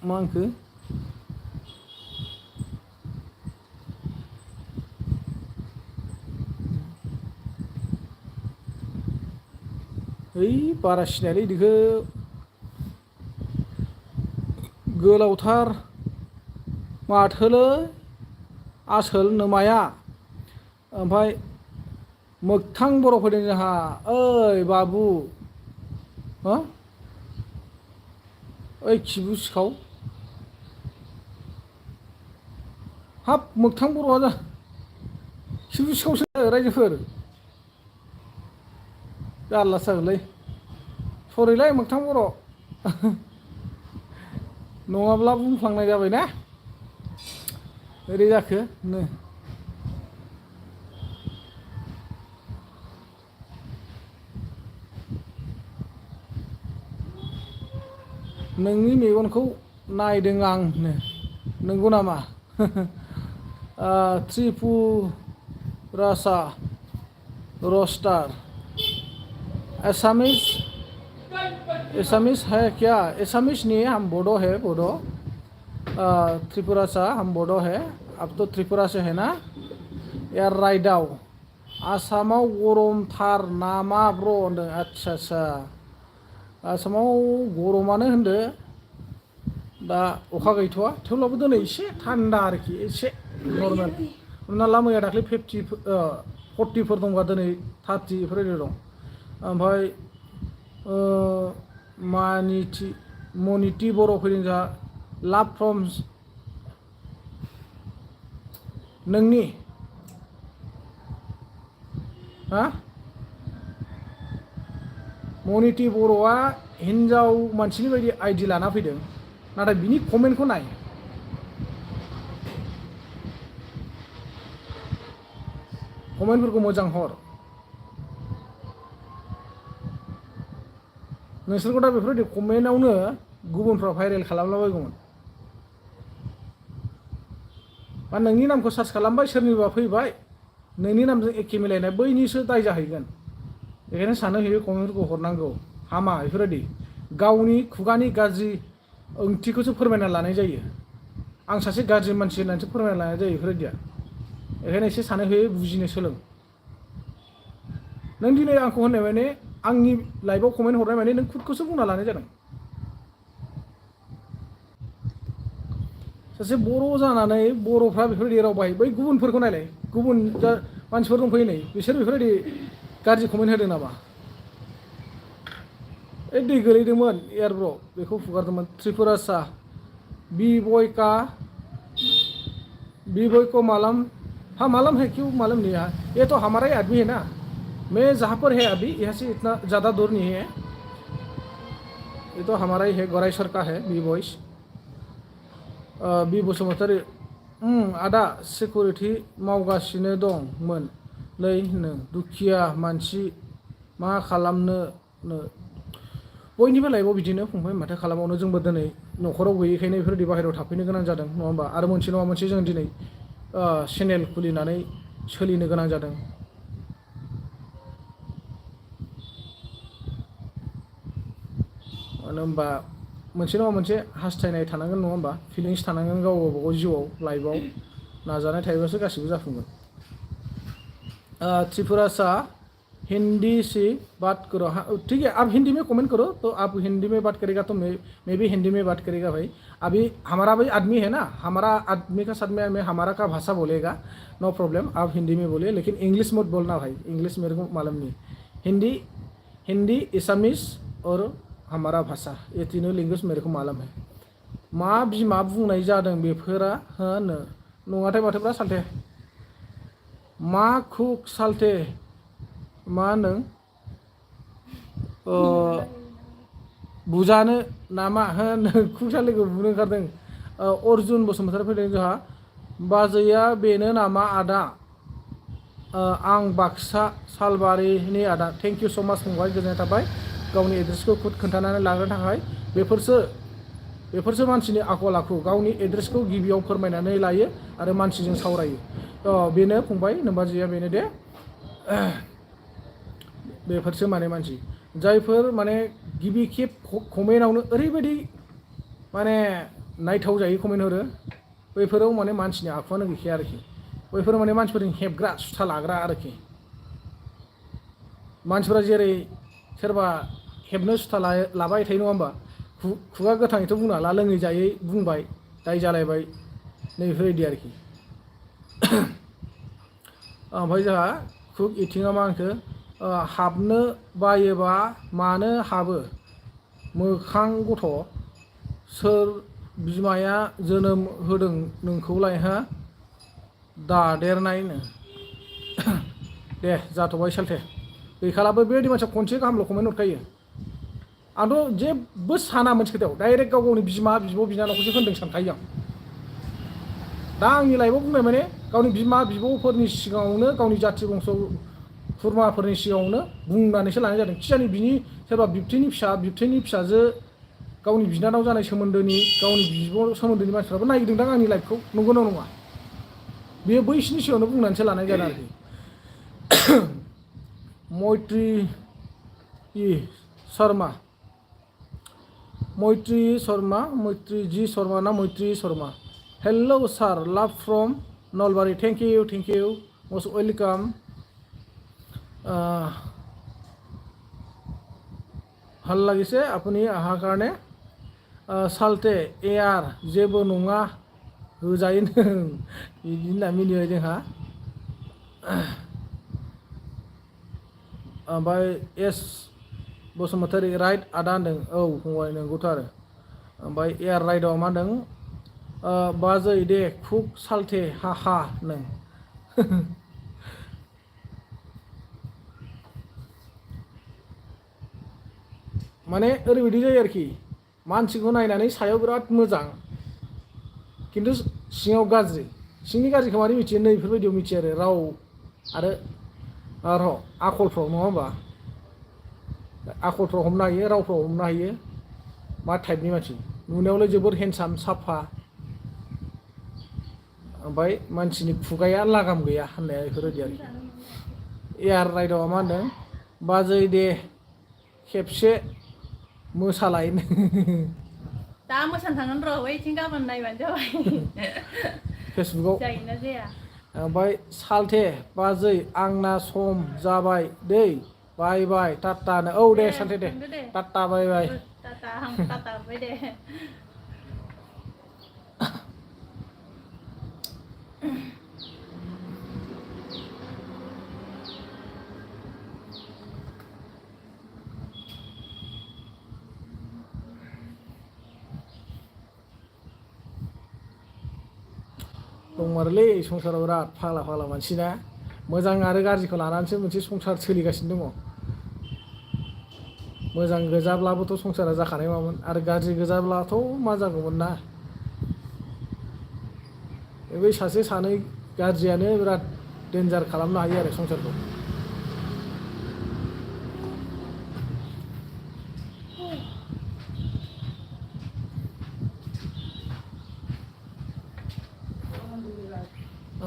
मा होनखो ओइ बारा सिनायालै इदिखौ गोलावथार माथोलै आसोल नोमाया ओमफ्राय मोगथां बर' फैदों जोंहा ओइ बाबु हो ओइ खिबु सिखाव हाब मोगथां बर'आ जा खिबु सिखावसो रायजोफोर जारलासो जागोनलै सरिलै मोगथां बर' नङाब्ला बुंफ्लांनाय जाबाय ना ओरै जाखो नो नोंनि मेगनखौ नायदों आं नंगौ नामा त्रिपुरासा रोस्टार एसामिस है क्या एसामिस नहीं है हम बोडो है बोडो त्रिपुरासा हम बोडो है अब तो त्रिपुरा से है ना यार राइडाव आसामाव गरमथार नामा ब्र होनदों आच्छा आच्छा आसामाव गरमानो होनदो दा अखा गैथ'वा थेवब्लाबो दिनै एसे थान्दा आरोखि एसे नर्मेल हमना ला मैया दाख्लै 40फोर दंबा दिनै 30 बेफोरबायदि दं ओमफ्राय मनिटि बर' फैदों जोंहा लाभ फ्रम नोंनि हा मनिटि बर'आ हिन्जाव मानसिनि बायदि आइडि लाना फैदों नाथाय बिनि कमेन्टखौ नाय कमेन्टफोरखौ मोजां हर नोंसोरखौ दा बेफोरबायदि कमेन्टआवनो गुबुनफ्रा भाइरेल खालामलाबायगौमोन बा नोंनि नामखौ सार्च खालामबाय सोरनिबा फैबाय नोंनि नामजों एखे मिलायनाय बैनिसो दाय जाहैगोन बेखायनो सानो होयो कमेन्टफोरखौ हरनांगौ हामा बेफोरबायदि गावनि खुगानि गाज्रि ओंथिखौसो फोरमायना लानाय जायो आं सासे गाज्रि मानसि होननानैसो फोरमायना लानाय जायो बेफोरबायदिया बेखायनो एसे सानो होयो बुजिनो सोलों नों दिनै आंखौ होननाय माने आंनि लाइभआव कमेन्ट हरनाय माने नों खुदखौसो बुंना लानाय जादों सासे बर' जानानै बर'फ्रा बेफोरबायदि राव बाहायो बै गुबुनफोरखौ नायलाय गुबुन मानसिफोर दंफैयो नै बिसोर बेफोरबायदि गाज्रि कमेन्ट होदों नामा दै गोलैदोंमोन एयार ब्र बेखौ फुगारदोंमोन त्रिपुरासा बी बॉय को मालूम हाँ मालूम है क्यों मालूम नहीं है ये तो हमारा ही आदमी है ना मैं जहाँ पर है अभी यहाँ से इतना ज़्यादा दूर नहीं है ये तो हमारा ही है गरायसर का है बी बॉयस बी बसुमतारी आदा सिकिउरिटि मावगासिनो दंमोनलै दुखिया मानसि मा खालामनो बयनिबो लाइफआव बिदिनो फंबाय माथो खालामबावनो जोंबो दिनै न'खराव गैयैखायनो बेफोरबायदि बाहेरायाव थाफैनो गोनां जादों नङा होमबा आरो मोनसे नङा मोनसे जों दिनै चेनेल खुलिनानै सोलिनो गोनां जादों मानो होमबा मोनसे नङा मोनसे हास्थायनाय थानांगोन नङा होमबा फिलिंस थानांगोन गाव गावबागाव जिउआव लाइफआव नाजानाय थायोबासो गासिबो जाफुंगोन त्रिपुरासा हिंदी से बात करो हाँ ठीक है आप हिंदी में कमेंट करो तो आप हिंदी में बात करेगा तो मैं भी हिंदी में बात करेगा भाई अभी हमारा भाई आदमी है ना हमारा आदमी का साथ में हमारा का भाषा बोलेगा नो प्रॉब्लम आप हिंदी में बोलिए लेकिन इंग्लिश मत बोलना भाई इंग्लिश मेरे को मालूम नहीं हिंदी एसामिस और हमारा भाषा ये तीनों लैंग्वेज मेरे को मालूम है मा बिमा बुंनाय जादों बेफोरा होनो नङाथाय माथोब्रा सालथे मा खुक सालथे मा होनदों बुजानो नामा होनो खुक सालथेखौ बुनो ओंखारदों अर्जुन बसुमतारी फैदों जोंहा बाजैया बेनो नामा आदा? आं बाक्सा सालबारिनि आदा। थेंक इउ स' माच फंबाय, गोजोननाय थाबाय गावनि एड्रेसखौ खुद खोन्थानानै लाग्रोनो थाखाय। बेफोरसो मानसिनि आखल आखु, गावनि एड्रेसखौ गिबियाव फोरमायनानै लायो आरो मानसिजों सावरायो। बेनो फंबाय नोमबाजैया, बेनो दे। बेफोरसो माने मानसि जायफोर माने गिबि खेब कमेन्टआवनो ओरैबायदि माने नायथाव जायै कमेन्ट हरो, बैफोराव माने मानसिनि आखुआनो गैखाया आरोखि। बैफोर माने मानसिफोरजों हेबग्रा सुथा लाग्रा आरोखि। मानसिफोरा जेरै सोरबा हेबनो सुथा लाबाय थायो नङा होमबा, खुगा गोथाङैथ' बुंनो हाला, लोङै जायै बुंबाय, दाय जालायबाय, नैबेफोरबायदि आरोखि। ओमफ्राय जोंहा कुक इटिंआ मा होनखो, हाबनो बायोबा मानो हाबो मोखां गथ', सोर बिमाया जोनोम होदों नोंखौलाय हा दादेरनायनो। दे जाथ'बाय सालथे, गैखालाबो बेबायदि मानसिया खनसे गाहामल' कमेन्ट हरखायो। आंथ' जेबो साना मोनसे खोथायाव, डाइरेक्ट गाव गावनि बिमा बिब' बिनानावखौसो होनदों सानखायो आं। दा आंनि लाइफआव बुंनाय माने गावनि बिमा बिब'फोरनि सिगाङावनो, गावनि जाथि बंस' खुरमाफोरनि सिगाङावनो बुंनानैसो लानाय जादों। खिजानि बिनि सोरबा बिबथैनि फिसा, बिबथैनि फिसाजो, गावनि बिनानाव जानाय सोमोन्दोनि, गावनि बिब' सोमोन्दोनि मानसिफ्राबो नायगिरदोंदां आंनि लाइफखौ, नंगौना नङा? बेयो बैसिनि सिगाङावनो बुंनानैसो लानाय जादों आरोखि। मैत्री शर्मा, मैत्रीजी शर्मा ना मैत्री शर्मा। हेलो सार, लाभ from Nalbari. Thank you most welcome. ভাল লাগিছে আপুনি অহাৰ কাৰণে। सालथे एयार जेबो नङा होजायो नों, बिदि होनना मिनिबाय जोंहा। ओमफ्राय एस बसुमतारी, राइट आदा होनदों। औ फंबाय नंगौथ' आरो। ओमफ्राय एयार राइडआव मा होनदों, बाजै दे खुब सालथे हा नों। माने ओरैबायदि जायो आरोखि, मानसिखौ नायनानै सायाव बिराद मोजां, खिन्थु सिङाव गाज्रि। सिंनि गाज्रिखौ मारै मिथियो, नै बेफोरबायदियाव मिथियो आरो, राव आरो आखलफ्राव, नङा होमबा? आखलफ्राव हमनो हायो, रावफ्राव हमनो हायो मा टाइपनि मानसि। नुनायावलाय जोबोर हेन्डसाम, साफा, ओमफ्राय मानसिनि खुगाया लागाम गैया होननाया बेफोरबायदि आरोखि। एयार राइडआव मा होनदों, बाजै दे खेबसे मोसालाय। दा मोसानो थांगोन र', बैथिं गाबोन नायबानो जाबाय फेसबुकाव जायोना जाया। ओमफ्राय सालथे बाजै आंना सम जाबाय दै, बाय बाय टाटानो। औ दे सालथे दे, टाटा बाय बाय। टाटा, आं टाटा हरबाय दे। दंमारोलै संसाराव बिराद फाग्ला मानसि ना। मोजां आरो गाज्रिखौ लानानैसो मोनसे संसार सोलिगासिनो दङ। मोजां गोजाब्लाबोथ' संसारा जाखानाय नङामोन, आरो गाज्रि गोजाब्लाथ' मा जागौमोन ना। बै सासे सानै गाज्रियानो बिराद डेन्जार खालामनो हायो आरो संसारखौ।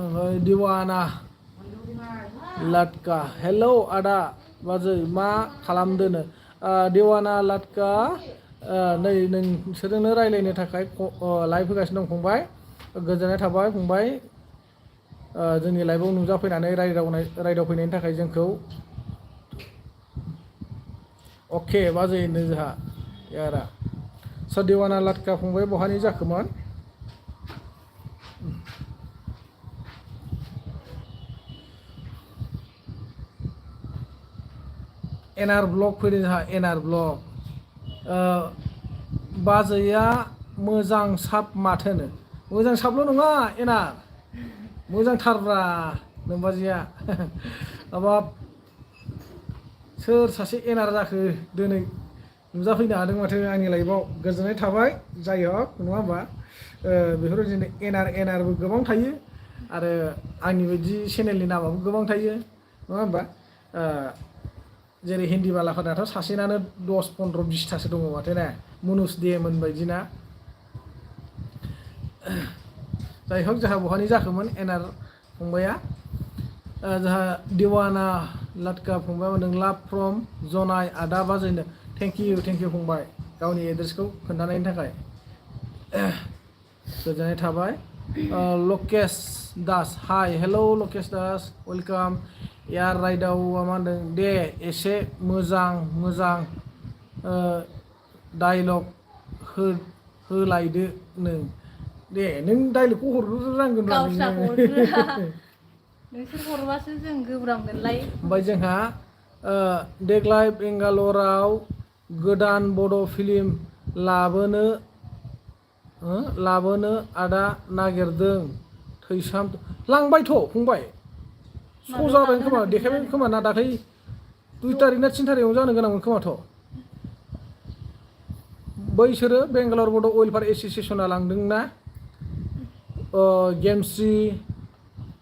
ओमफ्राय दिवाना लाटका, हेलौ आदा बाजै मा खालामदोनो? दिवाना लाटका, नै नोंसोरजोंनो रायज्लायनो थाखाय लाइभ होगासिनो दं फंबाय। गोजोननाय थाबाय फंबाय, जोंनि लाइभआव नुजाफैनानै रायदावफैनायनि थाखाय जोंखौ। अके बाजै होनदों जोंहा यारा। दिवाना लाटका फंबाय बहानि जाखोमोन? एनआर ब्लग फैदों जोंहा, एनआर ब्लग। बाजैया मोजां साब माथोनो। मोजां साबल' नङा एनार, मोजांथारब्रा नोमबाजैया। माबा सोर सासे एनार जाखो दिनै नुजाफैनो हादों माथो आंनि लाइफआव। गोजोननाय थाबाय, जाय हक नङा होमबा? बेफोरबायदिनो एनआरबो गोबां थायो आरो आंनि बायदि चेनेलनि नामाबो गोबां थायो नङा होमबा जेरै हिन्दी बालाफोरनाथ' सासेनानो 10-15-20थासो दङ माथो ना मनुज देमोन बायदिना जाय हक जोंहा बहानि जाखोमोन एनआर फंबाया जोंहा दिवाना लाटका फंबाय मोनदों लाभ फ्रम जनाय आदा बाजैनो थेंक इउ फंबाय गावनि एड्रेसखौ खोन्थानायनि थाखाय गोजोननाय थाबाय Lokesh Das hi hello Lokesh Das welcome air राइडआव मा होनदों दे एसे मोजां डाइलग होलायदो नों दे नों डाइलगखौ हरग्रोनांगोन रा गावस्रा हरग्रोआ नोंसोर हरबासो जों गोब्राबगोनलाय ओमफ्राय जोंहा देग्लाय बेंगालराव गोदान बड' फिल्म लाबोनो आदा नागिरदों थैसाम लांबायथ' फंबाय स' जाबाय खोमा देखायबाय खोमा ना दाख्लै 2 तारिख ना 3 तारिखआव जानो गोनांमोन खोमाथ' बैसोरो बेंगालर बड' वेलफेयार एस'सिएसना लांदोंना गेमस्रि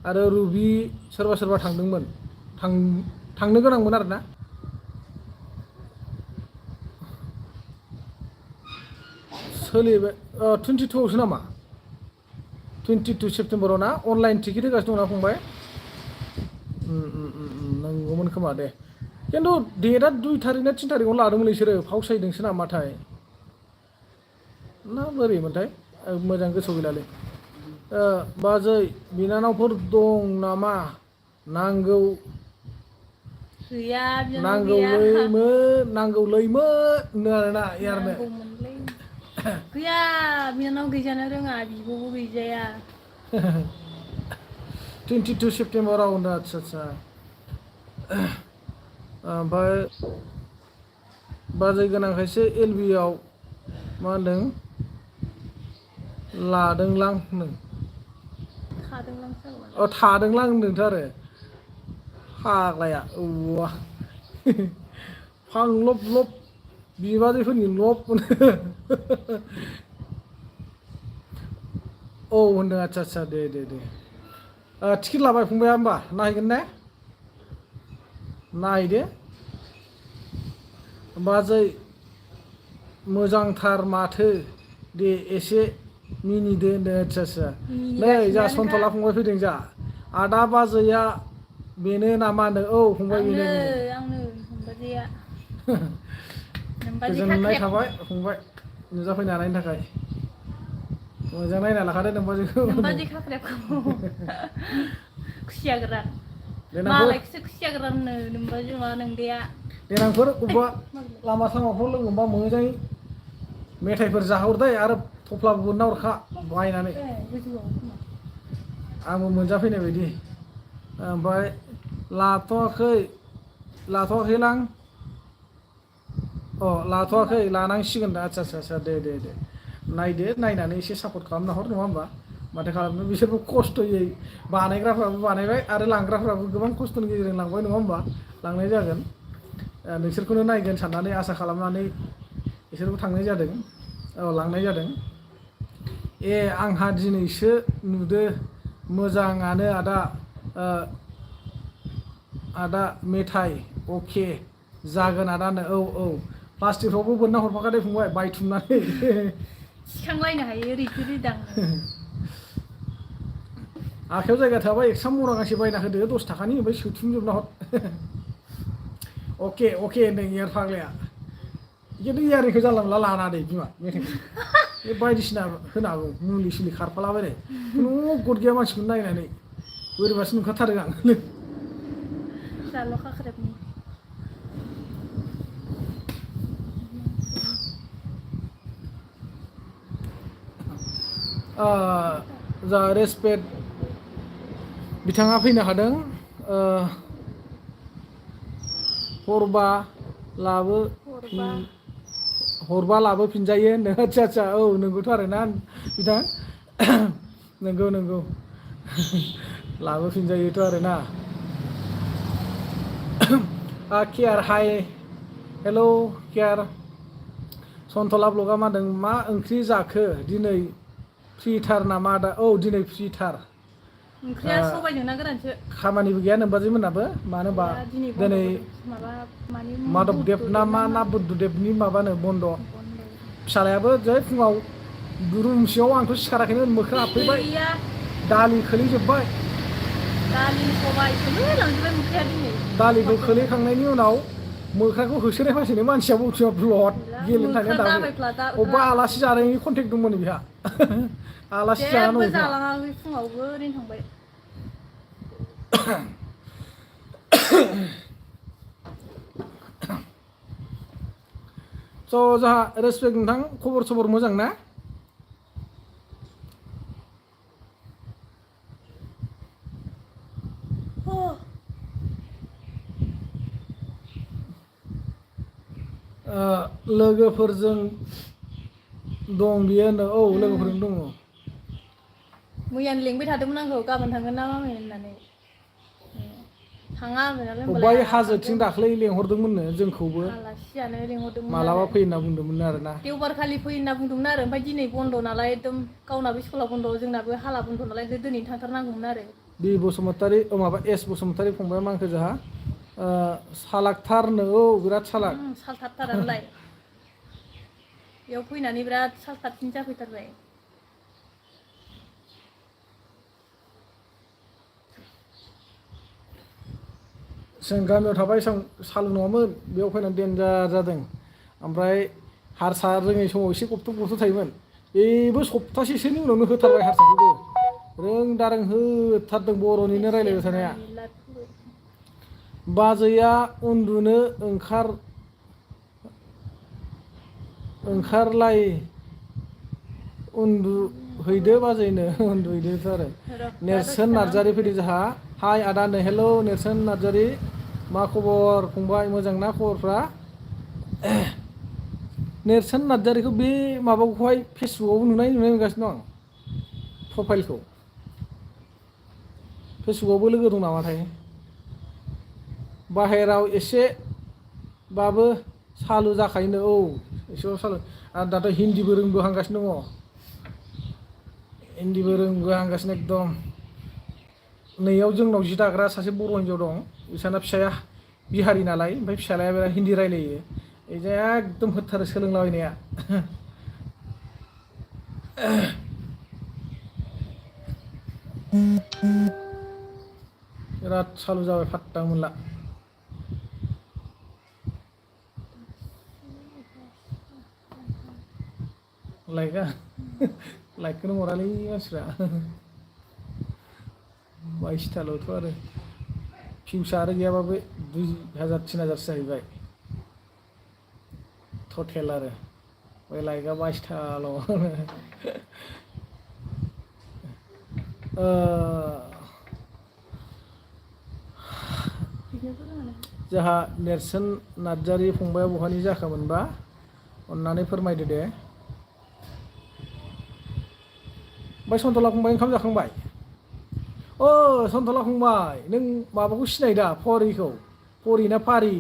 आरो रुबि सोरबा थांदोंमोन थांनो गोनांमोन आरोना सोलिबाय 22आवसो नामा 22 सेप्तेम्बराव ना अनलाइन टिकेट होगासिनो दंना फंबाय नंगौमोन खोमा दे खिन्थु डेटआ 2 तारिख ना 3 तारिखआवनो लादोंमोन बिसोरो फावसायदोंसो नामाथाय ना बोरैमोनथाय मोजां गोसोआव गैलालै बाजै बिनानावफोर दं नामा नांगौ गैया बिनानाव नांगौलैमोन आरोना यारनो गैया बिनानाव गैजानो रोङा बिब'बो गैजाया 22 सेप्तेम्बराव होनदों आदसा ओमफ्राय बाजै गोनांखायसो एलबिआव मा होनदों लादोंलां होनदों थादोंलां होनदोंथ' आरो फाग्लाया औवा फांलब बिबाजैफोरनि लब औ होनदों आदसा दे टिकेट लाबाय फंबाया होमबा नायगोन ने नायदो बाजै मोजांथार माथो दे एसे मिनिदो होनदों आदसा नै जा सन्थला फंबाय फैदों जा आदा बाजैया बेनो नामा होनदों औ फंबाय बेनो गोजोननाय थाबाय फंबाय नुजाफैनो हानायनि थाखाय मोजां नायना लाखादो नोमबाजै खाख्रेबखौ खुसिया गोरान मालायखौसो खुसिया गोरान होनो नोमबाजै मा नोंदाया देनांफोर अबेबा लामा सामाफ्राव लोगो मोनबा मोजाङै मेथाइफोर जाहरदै आरो थफ्लाबो बोनना हरखा बायनानै आंबो मोनजाफैनाय बायदि ओमफ्राय लाथ'वाखैलां लाथ'वाखै लानांसिगोन आदसा दे नायदो नायनानै एसे सापर्ट खालामना हर नङा होमबा माथो खालामनो बिसोरबो खस्थ'यै बानायग्राफ्राबो बानायबाय आरो लांग्राफ्राबो गोबां खस्थ'नि गेजेरजों लांबाय नङा होमबा लांनाय जागोन नोंसोरखौनो नायगोन साननानै आसा खालामनानै बिसोरबो थांनाय जादों लांनाय जादों आंहा दिनैसो नुदो मोजाङानो आदा मेथाइ अके जागोन आदानो औ प्लास्टिकफ्रावबो बोनना हरफाखादे फंबाय बायथुमनानै थिखांलायनो हायो ओरैथो रिदां आखायाव जायगा थाबा एक्सट्रा मरा गांसे बायना होदो 10 थाखानि ओमफ्राय सोथुमजोबना हर अके होनदों इयार फाग्लाया खिन्थु इयारिंखौ जानला मोनला लाना दे बिमा मेथाइखौ बे बायदिसिना होनो हागौ मुलि सुलि खारफालाबायनाय खुनु गद गैया मानसिखौनो नायनानै बोरैबासो नुखाथारो आं जाल' खाख्रेबनि जा रेसपेक्ट बिथाङा फैनो हादों हरबा लाबोफिनजायो होनदों आदसा औ नंगौथ' आरोना बिथां नंगौ लाबोफिनजायोथ' आरोना केयार हाय हेलौ केयार सन्थला ब्लगा मा होनदों मा ओंख्रि जाखो दिनै फ्रिथार नामा आदा औ दिनै फ्रिथार ओंख्रिया सबायजों ना गोरानसो खामानिबो गैया नोमबाजैमोनहाबो मानो होनबा दिनै दिनै माबा माने माधबदेब ना मा ना बुद्धदेबनि माबानो बन्द' फिसालायाबो जै फुङाव रुमसेयाव आंथ' सिखाराखैमोन मोखां हाबफैबाय गैया दालि खोलैजोब्बाय दालि सबाय खोलैलांजोब्बाय मोख्राया दिनै दालिखौ खोलैखांनायनि उनाव मोख्राखौ होसोनाय फासेनो मानसियाबो उथिमा ब्लद गेलेनो थांनाया मोख्रा दाबो दाबायफ्ला अबेबा आलासि जानायनि कन्टेक्ट दंमोन बिहा आलासि जानानै जेबो दं बिहा जालाङाखै फुङावबो ओरैनो थांबाय स' जोंहा रेसपेक्ट नोंथां खबर सबर मोजां ना लोगोफोरजों दं बियो होनदों औ लोगोफोरजों दङ मैयानो लेंबाय थादोंमोन आंखौ गाबोन थांगोन ना मामि होननानै थाङा होनबाय नालाय अबेबा होनबालाय हाजोथिं थांगोन दाख्लै लेंहरदोंमोननो जोंखौबो आलासि जानो लेंहरदोंमोन मालाबा आरो फै होनना बुंदोंमोन आरोना देवबारखालि फै होनना बुंदोंमोन आरो ओमफ्राय दिनै बन्द' नालाय एकदम गावनाबो स्कुला बन्द' जोंनाबो हाला बन्द' नालाय दिनै थांथारनांगौमोन आरो बि बसुमतारी माबा एस बसुमतारी फंबाया मा होनखो जोंहा सालाकथारनो औ बिराद सालाक सालथारथारानोलाय बेयाव फैनानै बिराद सालथारथिं जाफैथारबाय जों गामियाव थाबा एसां सालु नङामोन बेयाव फैनानै देन्जार जादों ओमफ्राय हारसा रोङै समाव एसे गबथ' गबथ' थायोमोन बेबो सप्तासेसोनि उनावनो होथारबाय हारसाखौबो रोंदारों होथारदों बर'निनो रायलायबाय थानाया बाजैया उन्दुनो ओंखारलाय उन्दुहैदो बाजैनो उन्दुहैदोथ' आरो नेरसोन नार्जारी फैदो जोंहा हाय आदा नो हेल' नेरसोन नार्जारी मा खबर फंबाय मोजां ना खबरफ्रा नेरसोन नार्जारीखौ बे माबाखौहाय फेसबुकआवबो नुनाय मोनगासिनो दं प्रफाइलखौ फेसबुकआवबो लोगो दं नामाथाय बाहेराव एसेबाबो सालु जाखायोनो औ एसेबाबो सालु आरो दाथ' हिन्दीबो रोंबोहांगासिनो दङ हिन्दीबो रोंबोहांगासिनो एकदम नैयाव जोंनाव जि दाग्रा सासे बर' हिन्जाव दं बिसाना फिसाया बिहारि नालाय ओमफ्राय फिसालाया बिराद हिन्दी रायलायो बेजों एकदम होथारो सोलोंलाबायनाया बिराद सालु जाबाय फात्ता मोनला लाइकखौनो हरालै मानसिफ्रा 22थाल'थ' आरो फिउसा आरो गैयाबाबो 2000 3000 जाहैबाय टटेल आरो बे लाइकआ 22थाल' जोंहा नेरसोन नार्जारी फंबाया बहानि जाखामोनबा अन्नानै फोरमायदो दे ओमफ्राय सन्तला फंबाय ओंखाम जाखांबाय ओ सन्तला फंबाय नों माबाखौ सिनायो दा परिखौ परि ना पारि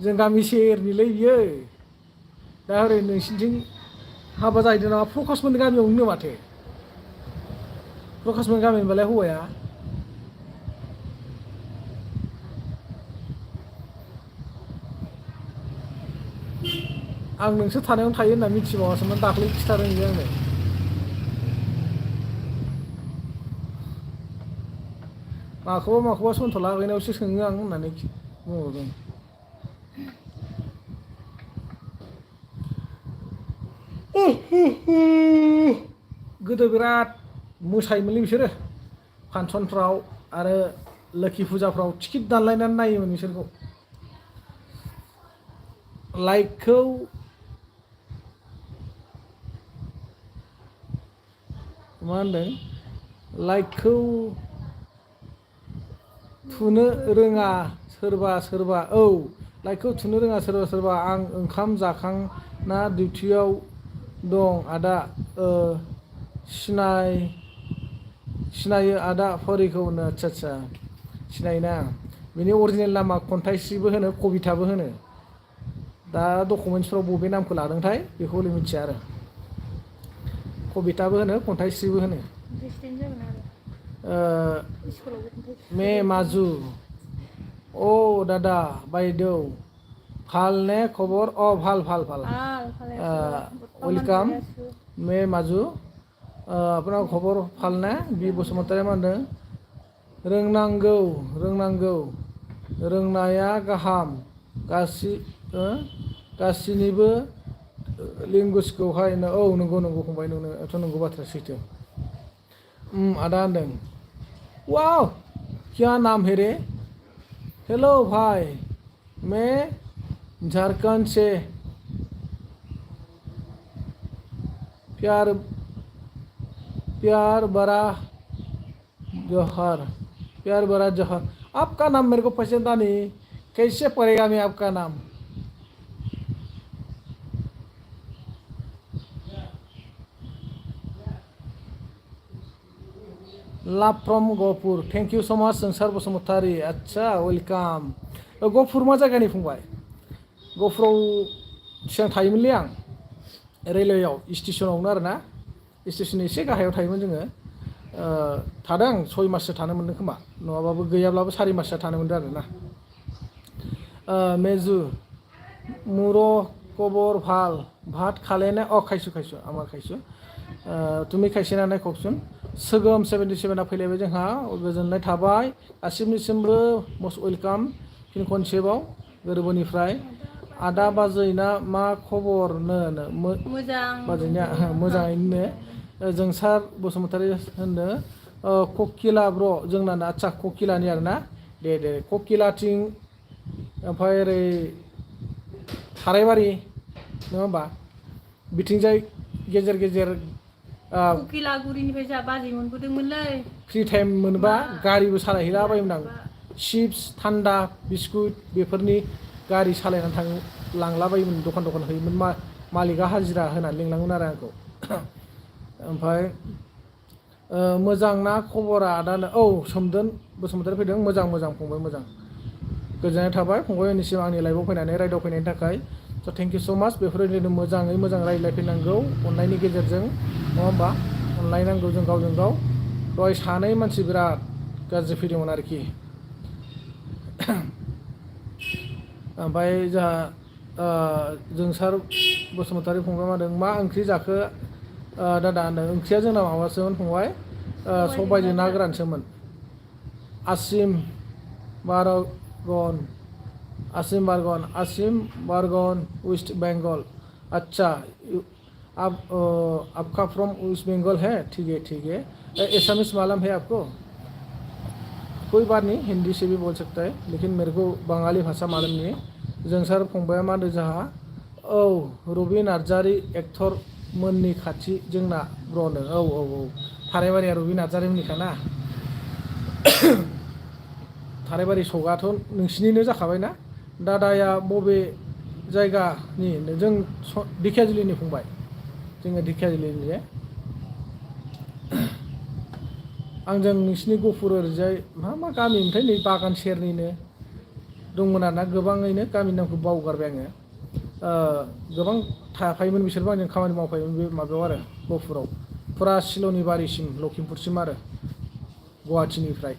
जों गामि सेरनिलै बियो दा ओरै नोंसिनिथिं हाबा जाहैदों नामा प्रकासमोननि गामियावनो माथो प्रकासमोननि गामिनिबालाय हौवाया आं नोंसोर थानायावनो थायो होनना मिथिबावासोमोन दाख्लै खिथादों बियो आंनो माखौबा सन्तला आगैनावसो सोङो आं होननानै बुंहरदों गोदो बिराद मोसायोमोनलै बिसोरो फांसनफ्राव आरो लोखि फुजाफ्राव टिकेट दानलायनानै नायोमोन बिसोरखौ लाइकखौ मा होनदों लाइकखौ थुनो रोङा सोरबा सोरबा औ लाइकखौ थुनो रोङा सोरबा सोरबा आं ओंखाम जाखांना डिउटियाव दं आदा सिनायो आदा परिखौ होनो आच्छा सिनायोना बिनि अरिजिनेल नामा खन्थाइस्रिबो होनो कबिताबो होनो दा डकुमेन्टसफ्राव बबे नामखौ लादोंथाय बेखौ हले मिथिया आरो कबिताबो होनो खन्थाइस्रिबो होनो खन्थाइस्रियानो जागोन आरो स्कुलावबो खन्थाइस्रि मे माजु ओ दादा बायदेउ ভাল নে খবৰ ভাল ভাল ভাল ভালে আছো বৰ্তমান वेलकाम ভালে আছো मे माजु আপোনাৰ খবৰ ভাল নে बि बसुमतारी मा होनदों रोंनांगौ रोंनांगौ रोंनाया गाहाम गासिनिबो लेंगुवेजखौहाय औ नंगौ नंगौ फंबाय नंगौ बाथ्रा सैथो आदा होनदों वाव क्या नाम है रे हेलो भाई मैं झारखंड से प्यार बड़ा जौहर आपका नाम मेरे को पसंद नहीं कैसे पड़ेगा मैं आपका नाम Love from Gohpur thank you so much Jongsar Basumatary अच्छा वेलकाम गहपुर मा जायगानि फंबाय गहपुराव सिगां थायोमोनलै आं रेलवेआव स्टेसनावनो आरोना स्टेसननि एसे गाहायाव थायोमोन जोङो थादों 6 माससो थानो मोनदों खोमा नङाबाबो गैयाब्लाबो 4 माससो थानो मोनदों आरोना मेजु मुरो खबर ভাল ভাত খালে নে খাইছো আমাৰ খাইছো তুমি खायसे ना नाय ककसुन सोगोम 77 फैलायबाय जोंहा गोजोननाय थाबाय गासिबनिसिमबो मस्ट वेलकाम फिन खनसेबाव गोरबोनिफ्राय आदा बाजैना मा खबर मोजां बाजैनिया मोजाङैनो जोंसार बसुमतारी होनो ककिला ब्र जोंना आच्चा ककिलानि आरोना दे ककिलाथिं ओमफ्राय ओरै थारायबारि नङा होमबा बिथिंजाय गेजेर गेजेर ककिलागुरिनिफ्राय जा बाजै मोनबोदोंमोनलै फ्रि टाइम मोनबा गारिबो सालायहैलाबायोमोन आं चिप्स थान्दा बिस्कुट बेफोरनि गारि सालायनानै लांलाबायोमोन दखान हैयोमोन मालिका हाजिरा होनानै लिंलाङोमोन आरो आंखौ ओमफ्राय मोजां ना खबरा आदानो सोमदोन बसुमतारी फैदों मोजां फंबाय मोजां गोजोननाय थाबाय फंबायनिसिम आंनि लाइभआव फैनानै रायदाव फैनायनि थाखाय स' थेंक इउ स' माच बेफोरबायदिनो मोजाङै मोजां रायज्लायफैनांगौ अननायनि गेजेरजों नङा होमबा अनलायनांगौ जों गावजों गाव दहाय सानै मानसि बिराद गाज्रि फैदोंमोन आरोखि ओमफ्राय जोंहा जोंसार बसुमतारी फंबाय मादों मा ओंख्रि जाखो दादा होनदों ओंख्रिया जोंना माबासोमोन फंबाय सबायजों ना गोरानसोमोन आसिम बारगन वेस्ट बेंगल अच्छा आपका फ्रॉम वेस्ट बंगाल है ठीक है एसामिस मालूम है आपको कोई बात नहीं हिंदी से भी बोल सकता है लेकिन मेरे को बंगाली भाषा मालूम नहीं है जोंसार फंबाया मा होनदों जोंहा रबि नार्जारि एक्टर मोननि खाथि जोंना ब्रनो थारायबारिया रबि नार्जारि मोननिखाना थारायबारि सगाथ' नोंसिनिनो जाखाबायना दादाया बबे जायगानि जों ढेकियाजुलिनि फंबाय जोङो ढेकियाजुलिनि जे आंजों नोंसिनि गहपुर ओरैजाय मा गामि ओमफ्राय नै बागान सेरनिनो दंमोन आरोना गोबाङैनो गामिनि नामखौ बावगारबाय आङो गोबां थाफायोमोन बिसोरबो आंजों खामानि मावफायोमोन बे माबायाव आरो गहपुराव फुरा सिल'नि बारिसिम लखिमपुरसिम आरो गुवाहाटिनिफ्राय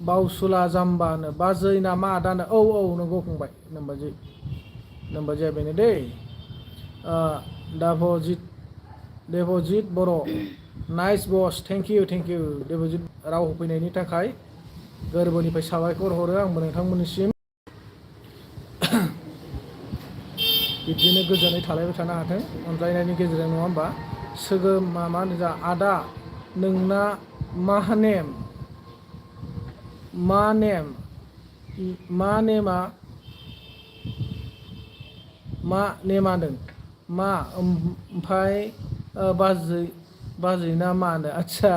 बावसुला जाम्बानो बाजै नामा आदानो नंगौ फंबाय नोमबाजै बेनो दै देबजित बर' नाइस बस थेंक इउ देबजित राव होफैनायनि थाखाय गोरबोनिफ्राय साबायखर हरो आंबो नोंथांमोननिसिम बिदिनो गोजोनै थालायबाय थानो हाथों अनलायनायनि गेजेरजों नङा होमबा सोगोम मा होनो जा आदा नोंना मा नेमा होनदों मा ओमफ्राय बाजैना मा होनो आच्छा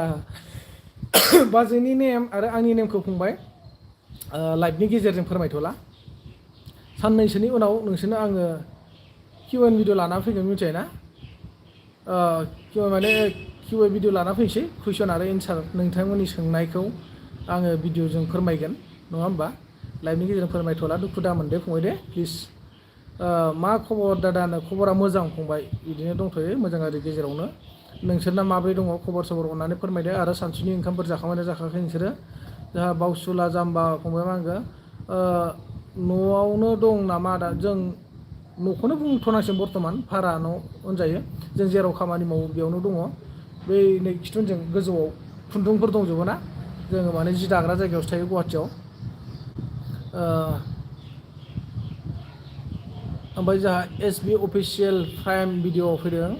बाजैनि नेम आरो आंनि नेमखौ फंबाय लाइभनि गेजेरजों फोरमायथ'ला साननैसोनि उनाव नोंसोरनो आङो किउएन भिडिअ लाना फैगोन मिथिबाय ना किउएन भिडिअ लाना फैनोसै कुइसन आरो एन्सार नोंथांमोननि सोंनायखौ आङो भिडिअजों फोरमायगोन नङा होमबा लाइभनि गेजेरजों फोरमायथ'ला दुखु दा मोनदो फंबाय दे प्लिज मा खबर दादानो खबरा मोजां फंबाय बिदिनो दंथ'यो मोजां गाज्रि गेजेरावनो नोंसोरना माब्रै दङ खबर सबर अननानै फोरमायदो आरो सानसुनि ओंखामफोर जाखांबायना जाखाङाखै नोंसोरो जोंहा बावसुला जाम्बा फंबाय मा होनगो न'आवनो दं नामा दा जों न'खौनो बुंथ'नांसिगोन बर्थमान भारा न' होनजायो जों जेराव खामानि मावो बेयावनो दङ बै नै खिथुनजों गोजौआव खुन्दुंफोर दंजोबो ना जोङो माने जि दाग्रा जायगायावसो थायो गुवाहाटियाव ओमफ्राय जोंहा SB अफिसियेल प्राइम भिडिअ फैदों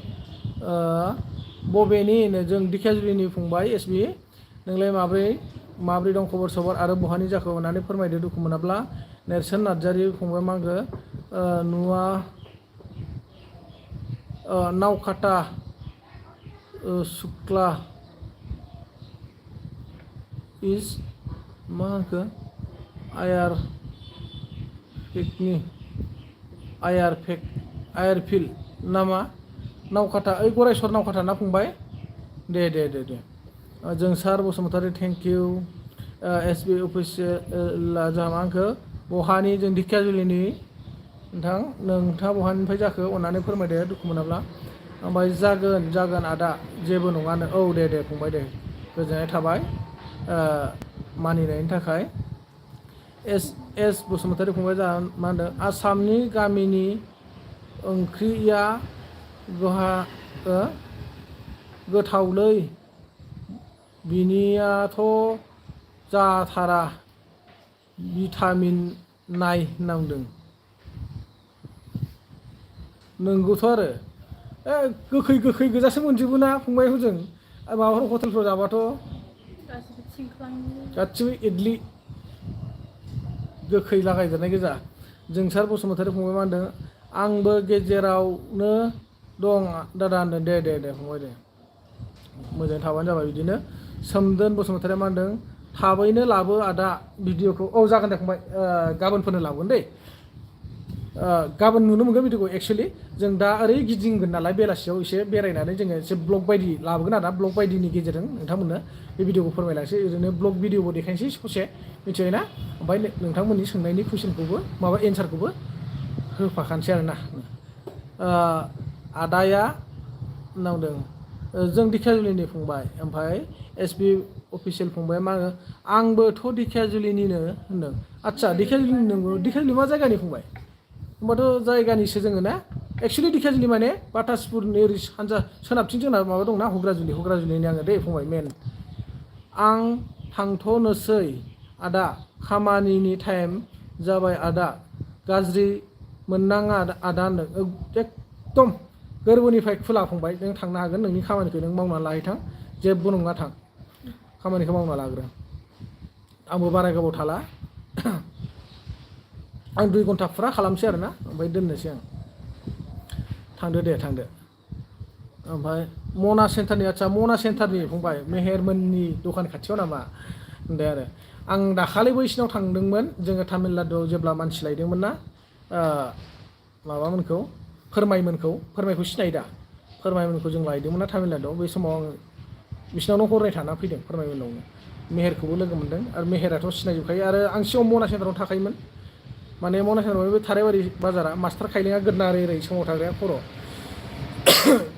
बबेनि जों दिखियाजुलिनि फंबाय SB नोंलाय माब्रै दं खबर सबर आरो बहानि जाखो होननानै फोरमायदो दुखु मोनाब्ला नेरसोन नार्जारि फंबाय मागो नुवा नावकाटा शुक्ला इज मा होनखो आयारफिल्ड नामा नावकाटा ओइ गरायसर नावकाटा ना फंबाय दे जोंसार बसुमतारी थेंक इउ SB अफिसियेला जोंहा मा होनखो बहानि जों दिखियाजुलिनि नोंथाङा बहानिफ्राय जाखो अननानै फोरमायदो दुखु मोनाब्ला ओमफ्राय जागोन आदा जेबो नङानो औ दे फंबाय दे गोजोननाय थाबाय मानिनायनि थाखाय एस बसुमतारी फंबाय जोंहा मा होनदों आसामनि गामिनि ओंख्रिया गोथावलै बिनियाथ' जाथारा भिटामिन नाय होनना बुंदों नंगौथ' आरो गोखै गोजासो मोनजोबो ना फंबाय हजों माबाफोर हटेलफ्राव जाबाथ' गासिबो इडलि गोखै लागायदेरनाय गोजा जोंसार बसुमतारी फंबाय मा होनदों आंबो गेजेरावनो दं दादा होनदों दे फंबाय दे मोजाङै थाबानो जाबाय बिदिनो सोमदोन बसुमतारीया मा होनदों थाबैनो लाबो आदा भिडिअखौ औ जागोन दे फंबाय गाबोनफोरनो लाबोगोन दे गाबोन नुनो मोनगोन भिडिअखौ एक्सुवेलि जों दा ओरै गिदिंगोन नालाय बेलासियाव एसे बेरायनानै जोङो एसे ब्लग बायदि लाबोगोन आरो ब्लग बायदिनि गेजेरजों नोंथांमोननो बे भिडिअखौ फोरमायलांसै ओरैनो ब्लग भिडिअबो देखायनोसै ससे मिथिबाय ना ओमफ्राय नोंथांमोननि सोंनायनि कुइसनखौबो माबा एन्सारखौबो होफाखानोसै आरोना आदाया नांदों जों दिखियाजुलिनि फंबाय ओमफ्राय SB अफिसियेल फंबाय मा होनो आंबोथ' दिखियाजुलिनिनो होनदों आदसा दिखियाजुलिनि नंगौ दिखियाजुलि मा जायगानि फंबाय होमबाथ' जायगानिसो जोङो ना एक्सुवेलि दिखियाजुलि माने बाटासपुरनि ओरै सानजा सोनाबथिं जोंना माबा दंना हुग्राजुलिनि आङो दे फंबाय मेन आं थांथ'नोसै आदा खामानिनि टाइम जाबाय आदा गाज्रि मोननाङा आदा होनदों एकदम गोरबोनिफ्राय खुला फंबाय नों थांनो हागोन नोंनि खामानिखौ नों मावनानै लाहैथां जेबो नङा थां खामानिखौ मावना लाग्रो आंबो बारा गोबाव थाला आं 2 घन्टा फुरा खालामसै आरोना ओमफ्राय दोननोसै आं थांदो ओमफ्राय मना सेन्टारनि आदसा मना सेन्टारनि फंबाय मेहेरमोननि दखान खाथियाव नामा दे आरो आं दाखालि बैसिनाव थांदोंमोन जोङो तामिलनाडुआव जेब्ला मानसि लायदोंमोन ना माबामोनखौ फोरमायखौ सिनायो दा फोरमायमोनखौ जों लायदोंमोन ना तामिलनाडुआव बै समाव आङो बिसिनावनो हरनाय थाना फैदों फोरमायमोनावनो मेहेरखौबो लोगो मोनदों आरो मेहेराथ' सिनायजोबखायो आरो आं सिगाङाव मना सेन्टारावनो थाखायोमोन माने मना सेन्टाराव बे थाराइबारि बाजारा मास्टार खाइलेङा गोदना ओरै समाव थाग्राया खर'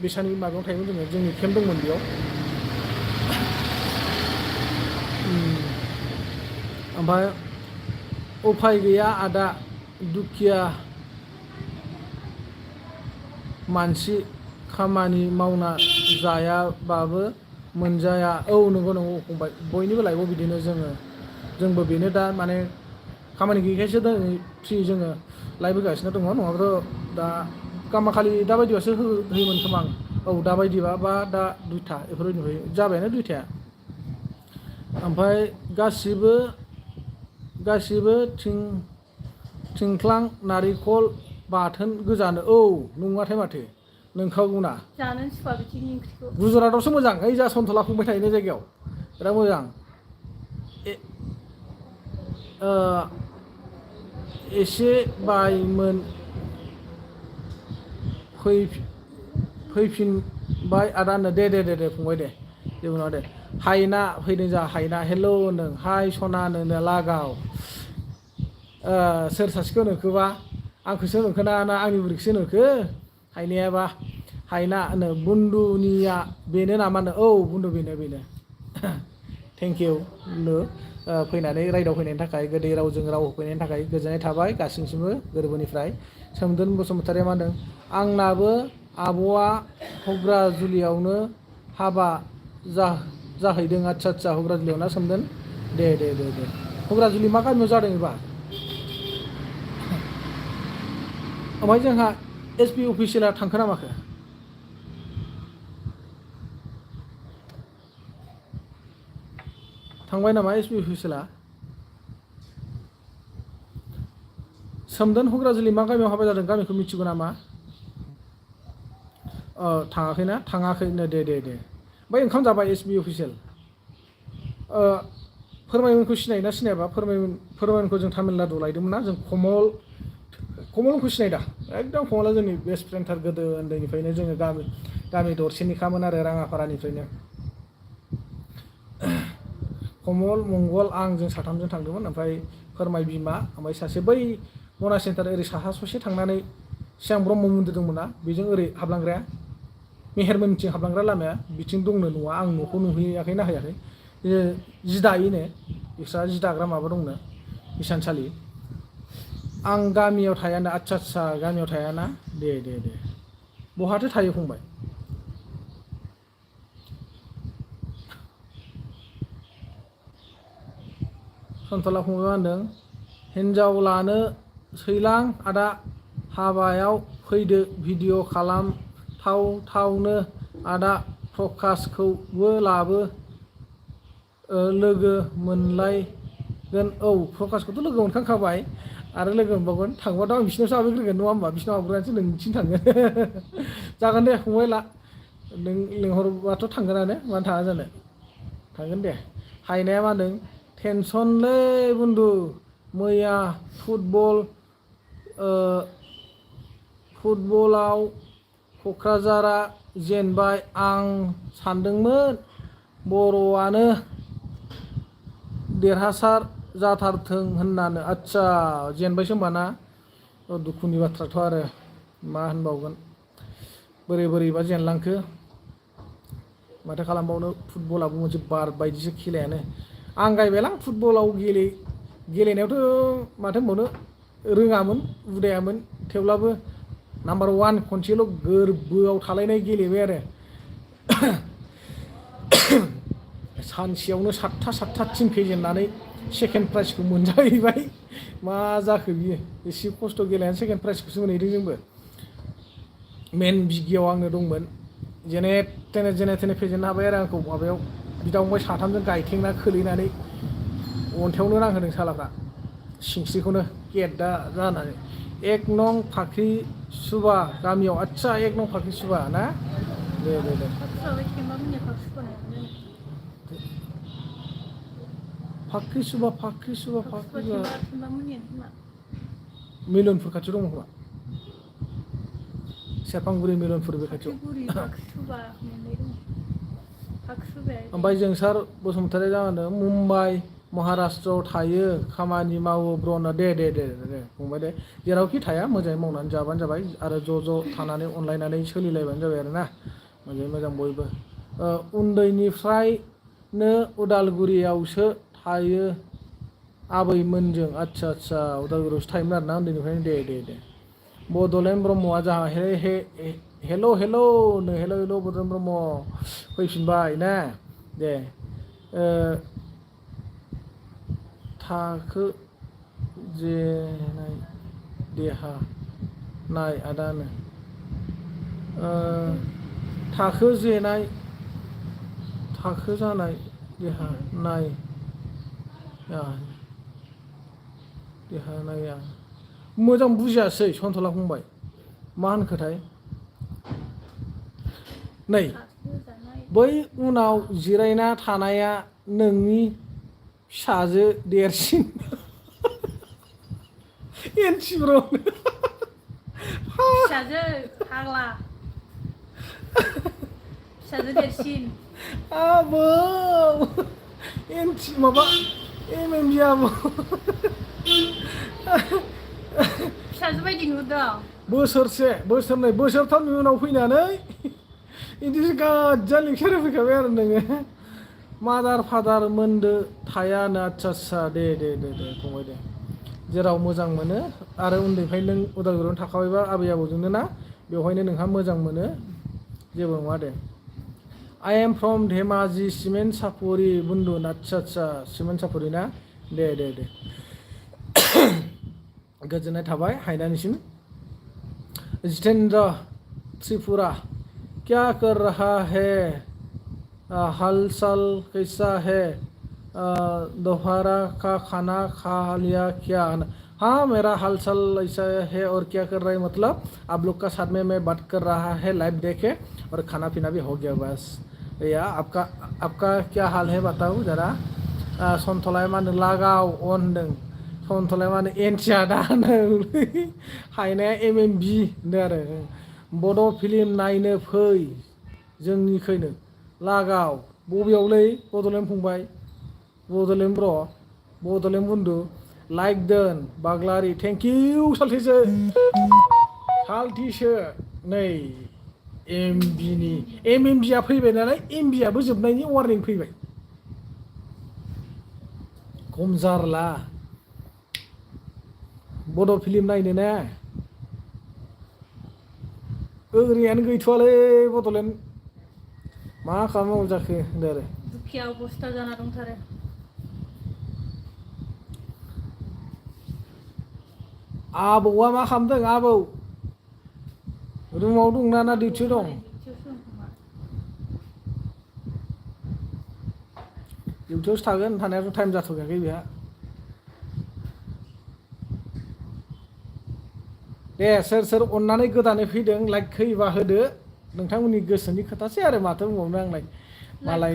बिसानि माबायाव थायोमोन जोंनि केम्प दंमोन बेयाव ओमफ्राय उफाय गैया आदा दुखिया मानसि खामानि मावना जायाबाबो मोनजाया औ नंगौ फंबाय बयनिबो लाइफआव बिदिनो जोंबो बेनो दा माने खामानि गैयैखायसो दिनै फ्रि जोङो लाइफ होगासिनो दङ नङाबाथ' दा गामाखालि दा बायदिबासो होयोमोन खोमा आं औ दा बायदिबा बा दा 2टा बेफोरबायदिनिफ्राय जाबायानो 2टाया ओमफ्राय गासिबो थिंख्लां नारिखल बाथोन गोजानो औ नङाथाय माथो नोंखागौना जानो सुखुवा बिथिंनि ओंख्रिखौ गुजरातआवसो मोजां ओइ जा सन्थला फंबाय थाहैनाय जायगायाव बिराद मोजां एसे बायमोन फैफिनबाय आदानो दे फंबाय दे जेबो नङा दे हायना फैदों जा हायना हेलौ होनदों हाय सना होनदों लागाव सोर सासेखौ नोंखोबा आंखौसो होनहरखो ना आंनि बुरैखौसो होनहरखो हायनायाबा हायना होनो बुन्दुनिया बेनो नामा औ बुन्दु बेनो थेंक इउ बुन्दु फैनानै रायदाव फैनायनि थाखाय गोदै रावजों राव होफैनायनि थाखाय गोजोननाय थाबाय गासैनिसिमबो गोरबोनिफ्राय सोमदोन बसुमतारिया मा होनदों आंनाबो आब'आ हुग्राजुलियावनो हाबा जाहैदों आदसा हुग्राजुलियाव ना सोमदोन दे हुग्राजुलि मा गामियाव जादों एबा ओमफ्राय जोंहा एसपि अफिसियेला थांखो ना माखो थांबाय नामा एसपि अफिसियेला सोमदोन हुग्राजुलि मा गामियाव हाबा जादों गामिखौ मिथिगौ नामा थाङाखैना थाङाखैनो दे ओमफ्राय ओंखाम जाबाय एसपि अफिसियेल फोरमायमोनखौ सिनायोना सिनायाबा फोरमायमोनखौ जों तामिलनाडु लायदोंमोन ना जों कमलखौ सिनायदा एकदम कमला जोंनि बेस्ट फ्रेन्डथार गोदो उन्दैनिफ्रायनो जोङो गामि दरसेनिखामोन आरो राङापारानिफ्रायनो कमल मंगल आं जों साथामजों थांदोंमोन ओमफ्राय फोरमाय बिमा ओमफ्राय सासे बै मना सेन्टार ओरै साहा ससे थांनानै सिगां ब्रह्म मन्दिर दंमोन ना बेजों ओरै हाबलांग्राया मेहेरमोनथिं हाबलांग्रा लामाया बिथिं दंनो न'आ आं न'खौ नुहैयाखै नाहैयाखै जि दायोनो बिस्रा जि दाग्रा माबा दंनो हिसानसालि आं गामियाव थायाना आदसा गामियाव थायाना दे बहाथो थायो फंबाय सन्तला फंबाय मा होनदों हिन्जाव लानो सैलां आदा हाबायाव फैदो भिडिअ खालामथावनो आदा प्रकासखौबो लाबो लोगो मोनलायगोन औ प्रकासखौथ' लोगो मोनखांखाबाय आरो लोगो मोनबावगोन थांबाथ' आं बिसिनावसो हाबहैग्रोगोन नङा होमबा बिसिनाव हाबग्रोनानैसो नोंसिनिथिं थांगोन जागोन दे फंबाय नों लिंहरबाथ' थांगोनानो मानो थाङा जानो थांगोन दे हायनाया मा होनदों टेनसनलै बुन्दु मैया फुटबलाव क'क्राझारा जेनबाय आं सानदोंमोन बर'आनो देरहासार जाथारथों होननानै आदसा जेनबायसो होमबा ना दुखुनि बाथ्राथ' आरो मा होनबावगोन बोरैबा जेनलांखो माथो खालामबावनो फुटबलाबो मोनसे बार बायदिसो खेलायानो आं गायबायलां फुटबलाव गेलेनायावथ' माथो होनबावनो रोङामोन उदायामोन थेवब्लाबो नाम्बार 1 खनसेल' गोरबोआव थालायनाय गेलेबाय आरो सानसेयावनो 7था टिम फेजेननानै सेकेन्ड प्राइजखौ मोनजाहैबाय मा जाखो बियो एसे खस्थ' गेलेनानै सेकेन्ड प्राइजखौसो मोनहैदों जोंबो मेन बिगियाव आंनो दंमोन जेने थेने फेजेननो हाबाय आरो आंखौ माबायाव बिदा फंबाय साथामजों गायथेंना खोलैनानै अन्थायावनो नांहोदों सालाफ्रा सिंस्रिखौनो गेद्दा जानानै 1 नं फाख्रि सुबा गामियाव आदसा 1 नं फाख्रि सुबा ना दे फाख्रि सुबा मिलनपुर खाथियाव दङ खोमा सेरफांगुरि मिलनपुर बे खाथियाव ओमफ्राय जोंसार बसुमतारी जाहोनो मुम्बाइ महाराष्ट्रआव थायो खामानि मावो ब्रनो दे फंबाय दे जेरावखि थाया मोजाङै मावनानै जाबानो जाबाय आरो ज' थानानै अनलायनानै सोलिलायबानो जाबाय आरो ना मोजां बयबो उन्दैनिफ्रायनो उदालगुरियावसो थायो आबैमोनजों आदसा उदालगुरियावसो थायोमोन आरो ना उन्दैनिफ्रायनो दे बड'लेण्ड ब्रह्मआ जाहा हेल' बड'लेण्ड ब्रह्म फैफिनबाय ना दे थाखो जेनाय देहा नाय आदानो थाखो जानाय देहा नाया मोजां बुजियासै सन्तला फंबाय मा होनखोथाय नै बै उनाव जिरायना थानाया नोंनि फिसाजो देरसिन एनसिब्र फिसाजो फाग्ला फिसाजो देरसिन आबौ एनसि माबा एमएमजि आबौ फिसाजो फिसाजो बायदि नुदों बोसोरसे बोसोरनै बोसोरथामनि उनाव फैनानै बिदिसो गाज्जा लेंसार होफैखाबाय आरो नोङो मादार फादार मोनदो थायानो आदसा दे फंबाय दे जेराव मोजां मोनो आरो उन्दैनिफ्राय नों उदालगुरियावनो थाखाबायबा आबै आबौजोंनो ना बेवहायनो नोंहा मोजां मोनो जेबो नङा दे I am from Dhemaji cement सापरि बुन्दु आदसा सिमेन्ट सापरि ना दे गोजोननाय थाबाय हायनानिसिम जितेंद्र त्रिपुरा क्या कर रहा है हाल चाल कैसा है दोपहर का खाना खा लिया क्या हाँ मेरा हाल चाल ऐसा है और क्या कर रहे हैं मतलब आप लोग का साथ में मैं बात कर रहा है लाइव देखे और खाना पीना भी हो गया बस भैया आपका क्या हाल है बताओ जरा सनथलाय मानो लागाव अन होनदों सनथलाय मानो एनथिया दा हायनाया MMB होनदों आरो बड' फिल्म नायनो फै जोंनिखैनो लागाव बबेयावलै बड'लेण्ड फंबाय बड'लेण्ड ब्र बड'लेण्ड बुन्दु लाइक दोन बाग्लारि थेंक इउ साल्थिसो नै MMBआ फैबाय नालाय MBआबो जोबनायनि वार्निं फैबाय खम जारला बड' फिल्म नायनो ना ओरैयानो गैथ'वालै बड'लेण्ड मा खालामनांगौ जाखो होनदों आरो दुखिया अबस्था जाना दंथारो आबौआ मा खालामदों आबौ रुमाव दंना ना डिउटियाव दं डिउटियावसो थागोन थानायाथ' टाइम जाथ'खायाखै बेहा दे सोर अननानै गोदानै फैदों लाइक होयोबा होदो नोंथांमोननि गोसोनि खोथासै आरो माथो बुंबावनो आंलाय मालाय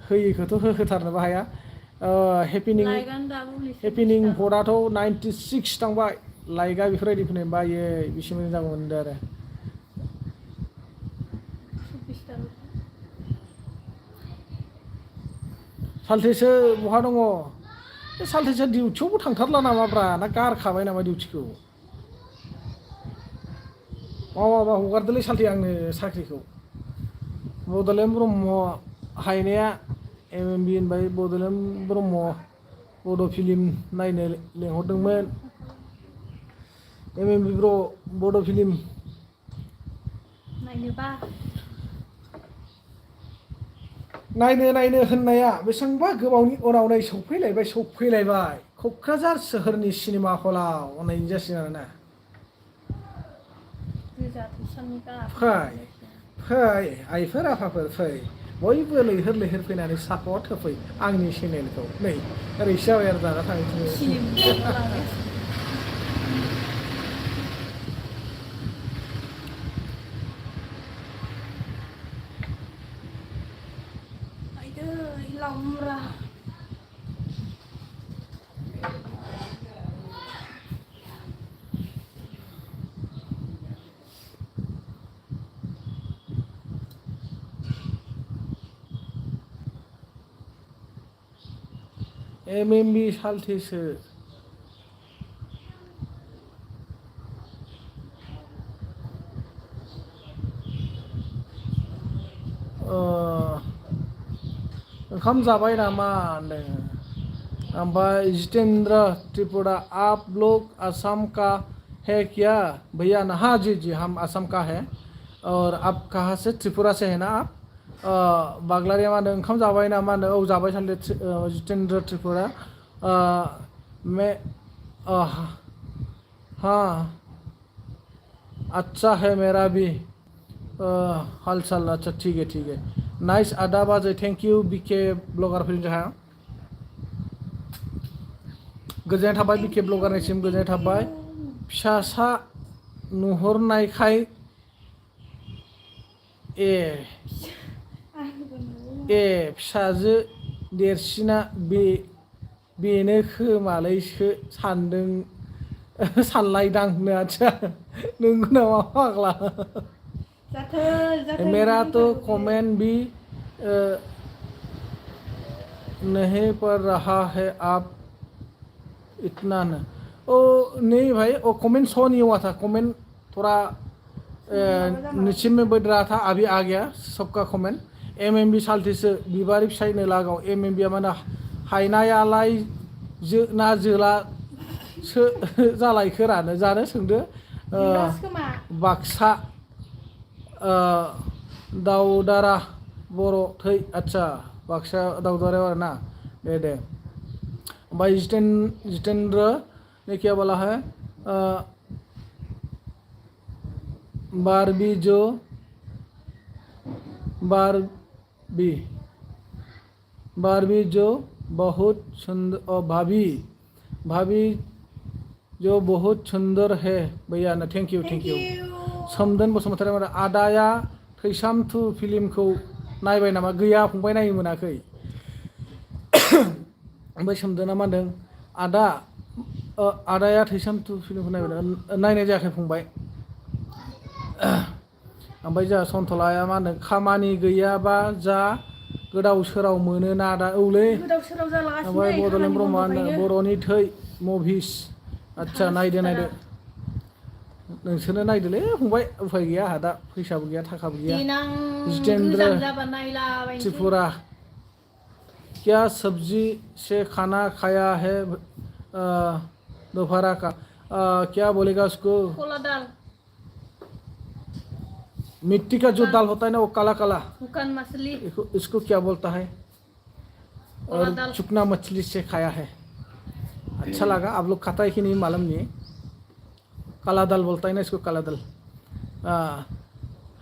होयिखौथ' होथारनोबो हाया हेपिनिं भटआथ' 96 थांबाय लाइकआ बेफोरबायदि फैनाय बायो बेसे मोजां जागौमोन होनदों आरो साल्थेसो बहा दङ बे साल्थेसो डिउटियावबो थांथारला नामाब्रा ना गारखाबाय नामा डिउटिखौ मावाबा हगारदोलै साल्थे आंनो साख्रिखौ बड'लेण्ड ब्रह्म हायनाया MMB होनबाय बड'लेण्ड ब्रह्म बड' फिल्म नायनो लेंहरदोंमोन MMB ब्र बड' फिल्म नायनो होननाया बेसेबांबा गोबावनि उनाव नै सौफैलायबाय क'क्राझार सोहोरनि सिनेमा हलाव नायनो जासिगोन आरोना फै आइफोर आफाफोर फै बयबो लैहोर फैनानै सापर्ट होफै आंनि चेनेलखौ नै ओरैसो जाबाय आरो दाना थांनो MMB साल्थेसो ओंखाम जाबाय नामा होनदों ओमफ्राय जितेंद्र त्रिपुरा आप लोग असम का है क्या भैया ना हाँ जी हम असम का है और आप कहाँ से त्रिपुरा से है ना आप बाग्लारिया मा होनदों ओंखाम जाबाय नामा होनदों औ जाबाय सानदे जितेंद्र त्रिपुरा मैं हाँ अच्छा है मेरा भी हाल चाल अच्छा ठीक है नाइस आदा बाजै थैंक यू BK ब्लगार फैनो जोंहा गोजोननाय थाबाय BK ब्लगारनिसिम गोजोननाय थाबाय फिसासा नुहुरनायखाय फिसाजो देरसिना बेनो खोमालैसो सानलायदां नो आच्छा नंगौ नामा फाग्ला मेरा तो कमेंट भी नहीं पढ़ रहा है आप इतना न ओ नहीं भाई, वो कमेंट शो नहीं हुआ था, कमेंट थोड़ा नीचे में बढ़ रहा था, अभी आ गया सबका कमेंट। MMB साल्टिसो बिबारि फिसायनो लागाव MMB माने हायनायालाय जो ना जोला सो जालायखो रानो जानो सोंदो बिलास खोमा बाक्सा दाउदारा बर' थै आच्छा बाक्सा दाउदारायाव आरो ना दे ओमफ्राय जितेंद्र ने क्या बोला है बारबी जो बारबी जो बहुत सुंदर भाभी जो बहुत सुंदर है भैया ना थैंक यू सोमदोन बसुमतारी माने आदाया थैसामथु फिल्मखौ नायबाय नामा गैया फंबाय नायनो मोनाखै ओमफ्राय सोमदोना मा होनदों आदाया थैसामथु फिल्मखौ नायनाय जायाखै फंबाय ओमफ्राय जोंहा सन्थलाया मा होनदों खामानि गैयाबा जा गोदाव सोराव मोनोना दा औलै ओमफ्राय बड'लेण्ड ब्रह्मआ होनदों बर'नि थै मुभिस आच्छा नायदो नोंसोरनो नायदोलै फंबाय उफाय गैया आंहा दा फैसाबो गैया थाखाबो गैया जितेंद्र त्रिपुरा क्या सब्जी से खाना खाया है दोपहर का क्या बोलेगा उसको मिट्टी का जो दाल होता है ना वो काला काला मछली इसको क्या बोलता है और चुकना मछली से खाया है अच्छा लगा आप लोग खाता है कि नहीं मालूम नहीं काला दाल बोलता है ना इसको काला दाल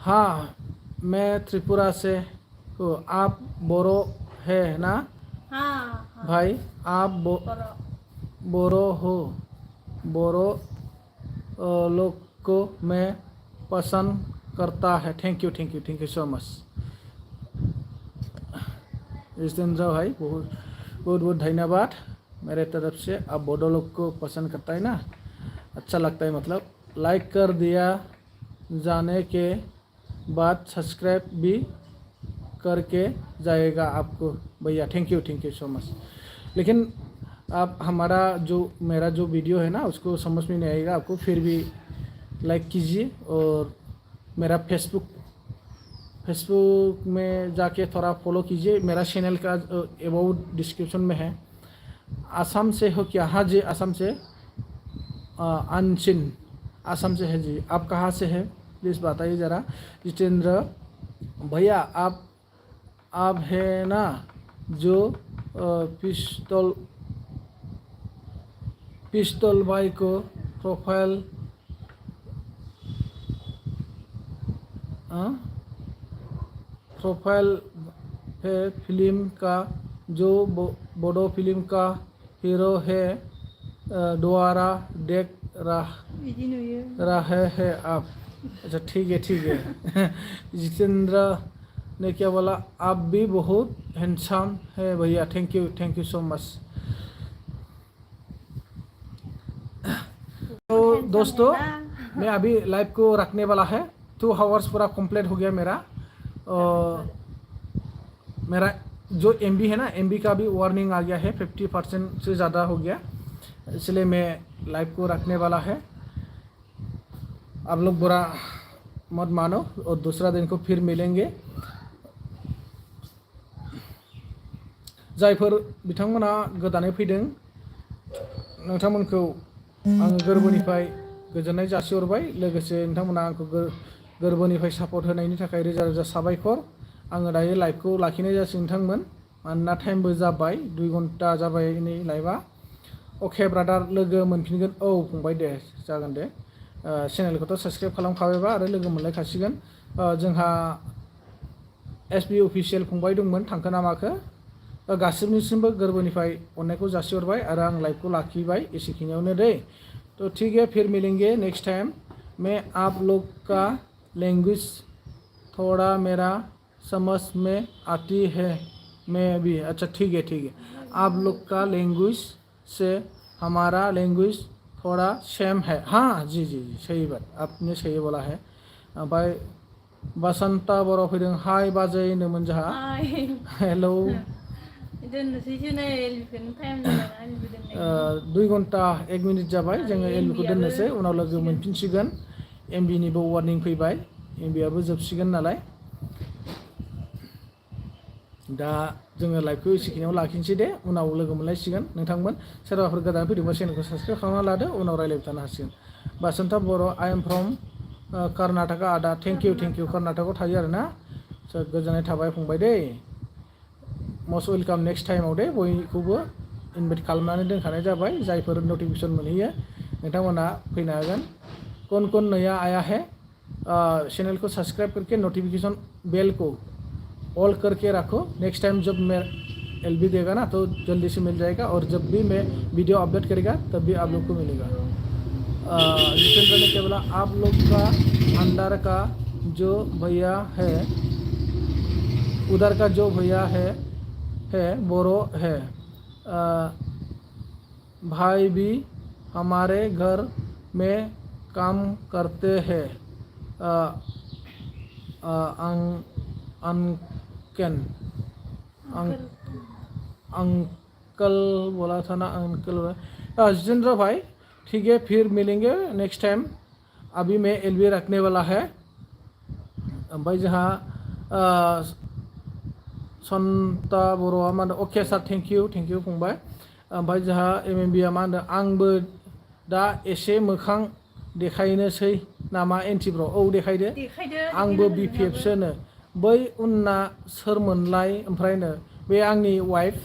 हाँ मैं त्रिपुरा से हूँ आप बोरो है ना हाँ भाई आप बोरो हो बोरो लोग को मैं पसंद करता है thank you so much Jitendra भाई बहुत धन्यवाद मेरे तरफ से आप बोडो लोग को पसंद करता है ना अच्छा लगता है मतलब लाइक कर दिया जाने के बाद सब्सक्राइब भी करके जाएगा आपको भैया थैंक यू सो मच लेकिन आप मेरा जो वीडियो है ना उसको समझ में नहीं आएगा आपको फिर भी लाइक कीजिए और मेरा फेसबुक में जाके थोड़ा फॉलो कीजिए मेरा चैनल का अबाउट डिस्क्रिप्शन में है आसाम से हो क्या हाँ जी आसाम से अनचिन आसाम से है जी आप कहाँ से है प्लीज़ बताइए ज़रा जितेंद्र भैया आप है ना जो पिस्तौल भाई को प्रोफाइल है फिल्म का जो बोडो फिल्म का हीरो है द्वारा देख रहे हैं आप अच्छा ठीक है जितेंद्र ने क्या बोला आप भी बहुत हैंडसम है भैया थैंक यू सो मच तो दोस्तों मैं अभी लाइव को रखने वाला है 2 आवर्स पूरा कंप्लीट हो गया मेरा जो MB है ना MB का भी वार्निंग आ गया है 50% से ज़्यादा हो गया इसलिए मैं लाइव को रखने वाला है आप लोग बुरा मत मानो और दूसरा दिन को फिर मिलेंगे जायफोर बिथांमोना गोदानै फैदों नोंथांमोनखौ आं गोरबोनिफ्राय गोजोननाय जासिहरबाय लोगोसे नोंथांमोना आंखौ गोरबोनिफ्राय सापर्ट होनायनि थाखाय रोजा रोजा साबायखर आङो दायो लाइभखौ लाखिनाय जासिगोन नोंथांमोन मानोना टाइमबो जाबाय 2 घन्टा जाबाय नै लाइभआ अके ब्रादार लोगो मोनफिनगोन औ फंबाय दे जागोन दे चेनेलखौथ' साबस्क्राइब खालामखाबायबा आरो लोगो मोनलायखासिगोन जोंहा SB अफिसियेल फंबाय दंमोन थांखो ना माखो गासिबनिसिमबो गोरबोनिफ्राय अननायखौ जासिहरबाय आरो आं लाइभखौ लाखिबाय एसेखिनियावनो दे तो ठीक है फिर मिलेंगे नेक्स्ट टाइम मैं आप लोग का लैंग्वेज थोड़ा मेरा समझ में आती है मैं भी अच्छा ठीक है आप लोग का लैंग्वेज से हमारा लैंग्वेज थोड़ा सेम है हाँ जी सही बात आपने सही बोला है भाई बसंता बर' फैदों हाय बाजै होनोमोन जोंहा हेलौ दोननोसै जोंना एलबिखौनो टाइम जाबायना एलबि दोननाय 2 घन्टा 1 मिनिट जाबाय जोङो एलबिखौ दोननोसै उनाव लोगो मोनफिनसिगोन एमबिनिबो वार्निं फैबाय एमबियाबो जोबसिगोन नालाय दा जोङो लाइभखौ एसेखिनियाव लाखिनोसै दे उनाव लोगो मोनलायसिगोन नोंथांमोन सोरबाफोर गोदान फैदोंबा चेनेलखौ साबस्क्राइब खालामना लादो उनाव रायलायबाय थानो हासिगोन बासन्ता बर' आइ एम फ्रम कर्नाटका आदा थेंक इउ कर्नाटकआव थायो आरोना गोजोननाय थाबाय फंबाय दे मस्ट वेलकाम नेक्स्ट टाइमाव दे बयखौबो इनभाइट खालामनानै दोनखानाय जाबाय जायफोर नटिफिकेसन मोनहैयो नोंथांमोना फैनो हागोन कौन नया आया है चैनल को सब्सक्राइब करके नोटिफिकेशन बेल को ऑल करके रखो नेक्स्ट टाइम जब मैं एलबी देगा ना तो जल्दी से मिल जाएगा और जब भी मैं वीडियो अपलोड करेगा तब भी आप लोग को मिलेगा जितेंद्र ने क्या बोला आप लोग का अंदर का जो भैया है उधर का जो भैया है बोरो है भाई भी हमारे घर में काम करते हैं अंकल बोला था ना अंकल जितेंद्र भाई ठीक है फिर मिलेंगे नेक्स्ट टाइम अभी मैं एलबी रखने वाला है भाई जहाँ सन्ता बर'आ मा होनो अके सार थेंक इउ फंबाय ओमफ्राय जोंहा एमएमबिआ मा होनो आंबो दा एसे मोखां देखायनोसै नामा एनटिफ्राव औ देखायदो आंबो बिपिएफसोनो बै उनना सोरमोनलाय ओमफ्रायनो बे आंनि वाइफ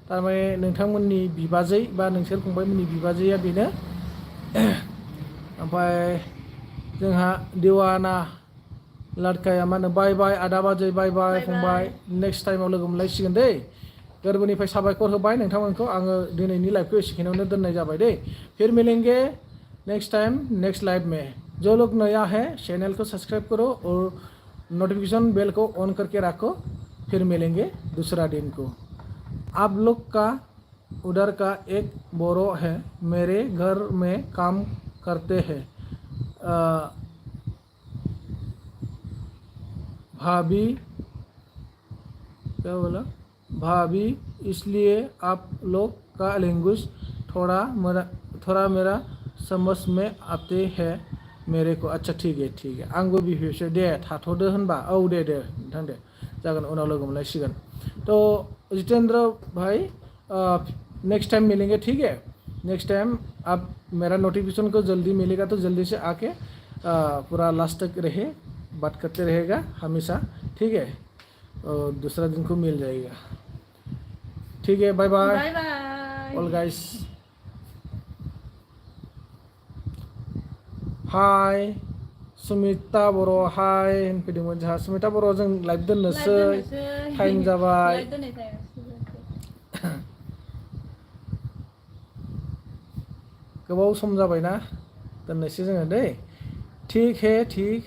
थारमाने नोंथांमोननि बिबाजै बा नोंसोर फंबायमोननि बिबाजैया बेनो ओमफ्राय जोंहा दिवाना लड़काया मा होनो बाय बाय आदा बाजै बाय बाय फंबाय नेक्स्ट टाइमाव लोगो मोनलायसिगोन दै गोरबोनिफ्राय साबायखर होबाय नोंथांमोनखौ आङो दिनैनि लाइभखौ एसेखिनियावनो दोननाय जाबाय दै फिर मिलेंगे नेक्स्ट टाइम नेक्स्ट लाइव में जो लोग नया है चैनल को सब्सक्राइब करो और नोटिफिकेशन बेल को ऑन करके रखो फिर मिलेंगे दूसरा दिन को आप लोग का उधर का एक बोरो है मेरे घर में काम करते हैं भाभी क्या बोला भाभी इसलिए आप लोग का लैंग्वेज थोड़ा मेरा समझ में आते हैं मेरे को अच्छा ठीक है आंबो बिफिएफसो दे थाथ'दो होनबा औ दे नोंथां दे जागोन उनाव लोगो मोनलायसिगोन तो जितेंद्र भाई नेक्स्ट टाइम मिलेंगे ठीक है नेक्स्ट टाइम आप मेरा नोटिफिकेशन को जल्दी मिलेगा तो जल्दी से आके पूरा लास्ट तक रहे बात करते रहेगा हमेशा ठीक है और दूसरा दिन को मिल जाएगा ठीक है बाय बाय ऑल गाइस हाय सुमिता बर' हाय होनफैदोंमोन जोंहा सुमिता बर' जों लाइभ दोननोसै टाइम जाबाय गोबाव सम जाबायना दोननोसै जोङो दै ठीक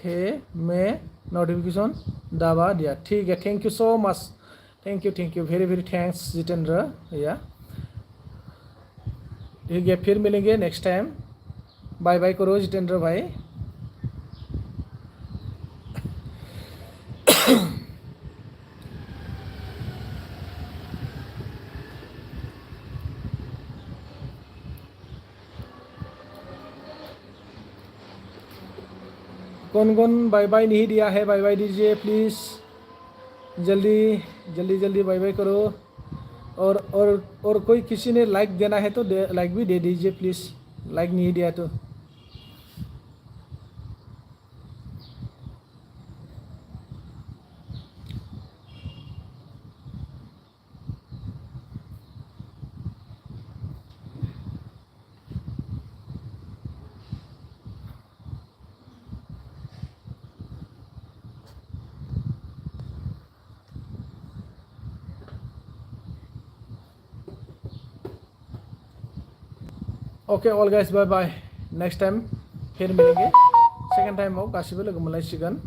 है मैं नोटिफिकेशन दबा दिया ठीक है thank you so much thank you very thanks Jitendra भैया ठीक है फिर मिलेंगे नेक्स्ट टाइम बाय बाय करो जितेंद्र भाई कौन बाय बाय नहीं दिया है बाय बाय दीजिए प्लीज़ जल्दी बाय बाय करो और कोई किसी ने लाइक देना है तो लाइक भी दे दीजिए प्लीज़ लाइक नहीं दिया तो ओके ऑल गाइस बाय बाय नेक्स्ट टाइम फिर मिलेंगे सेकेंड टाइमाव गासिबो लोगो मोनलायसिगोन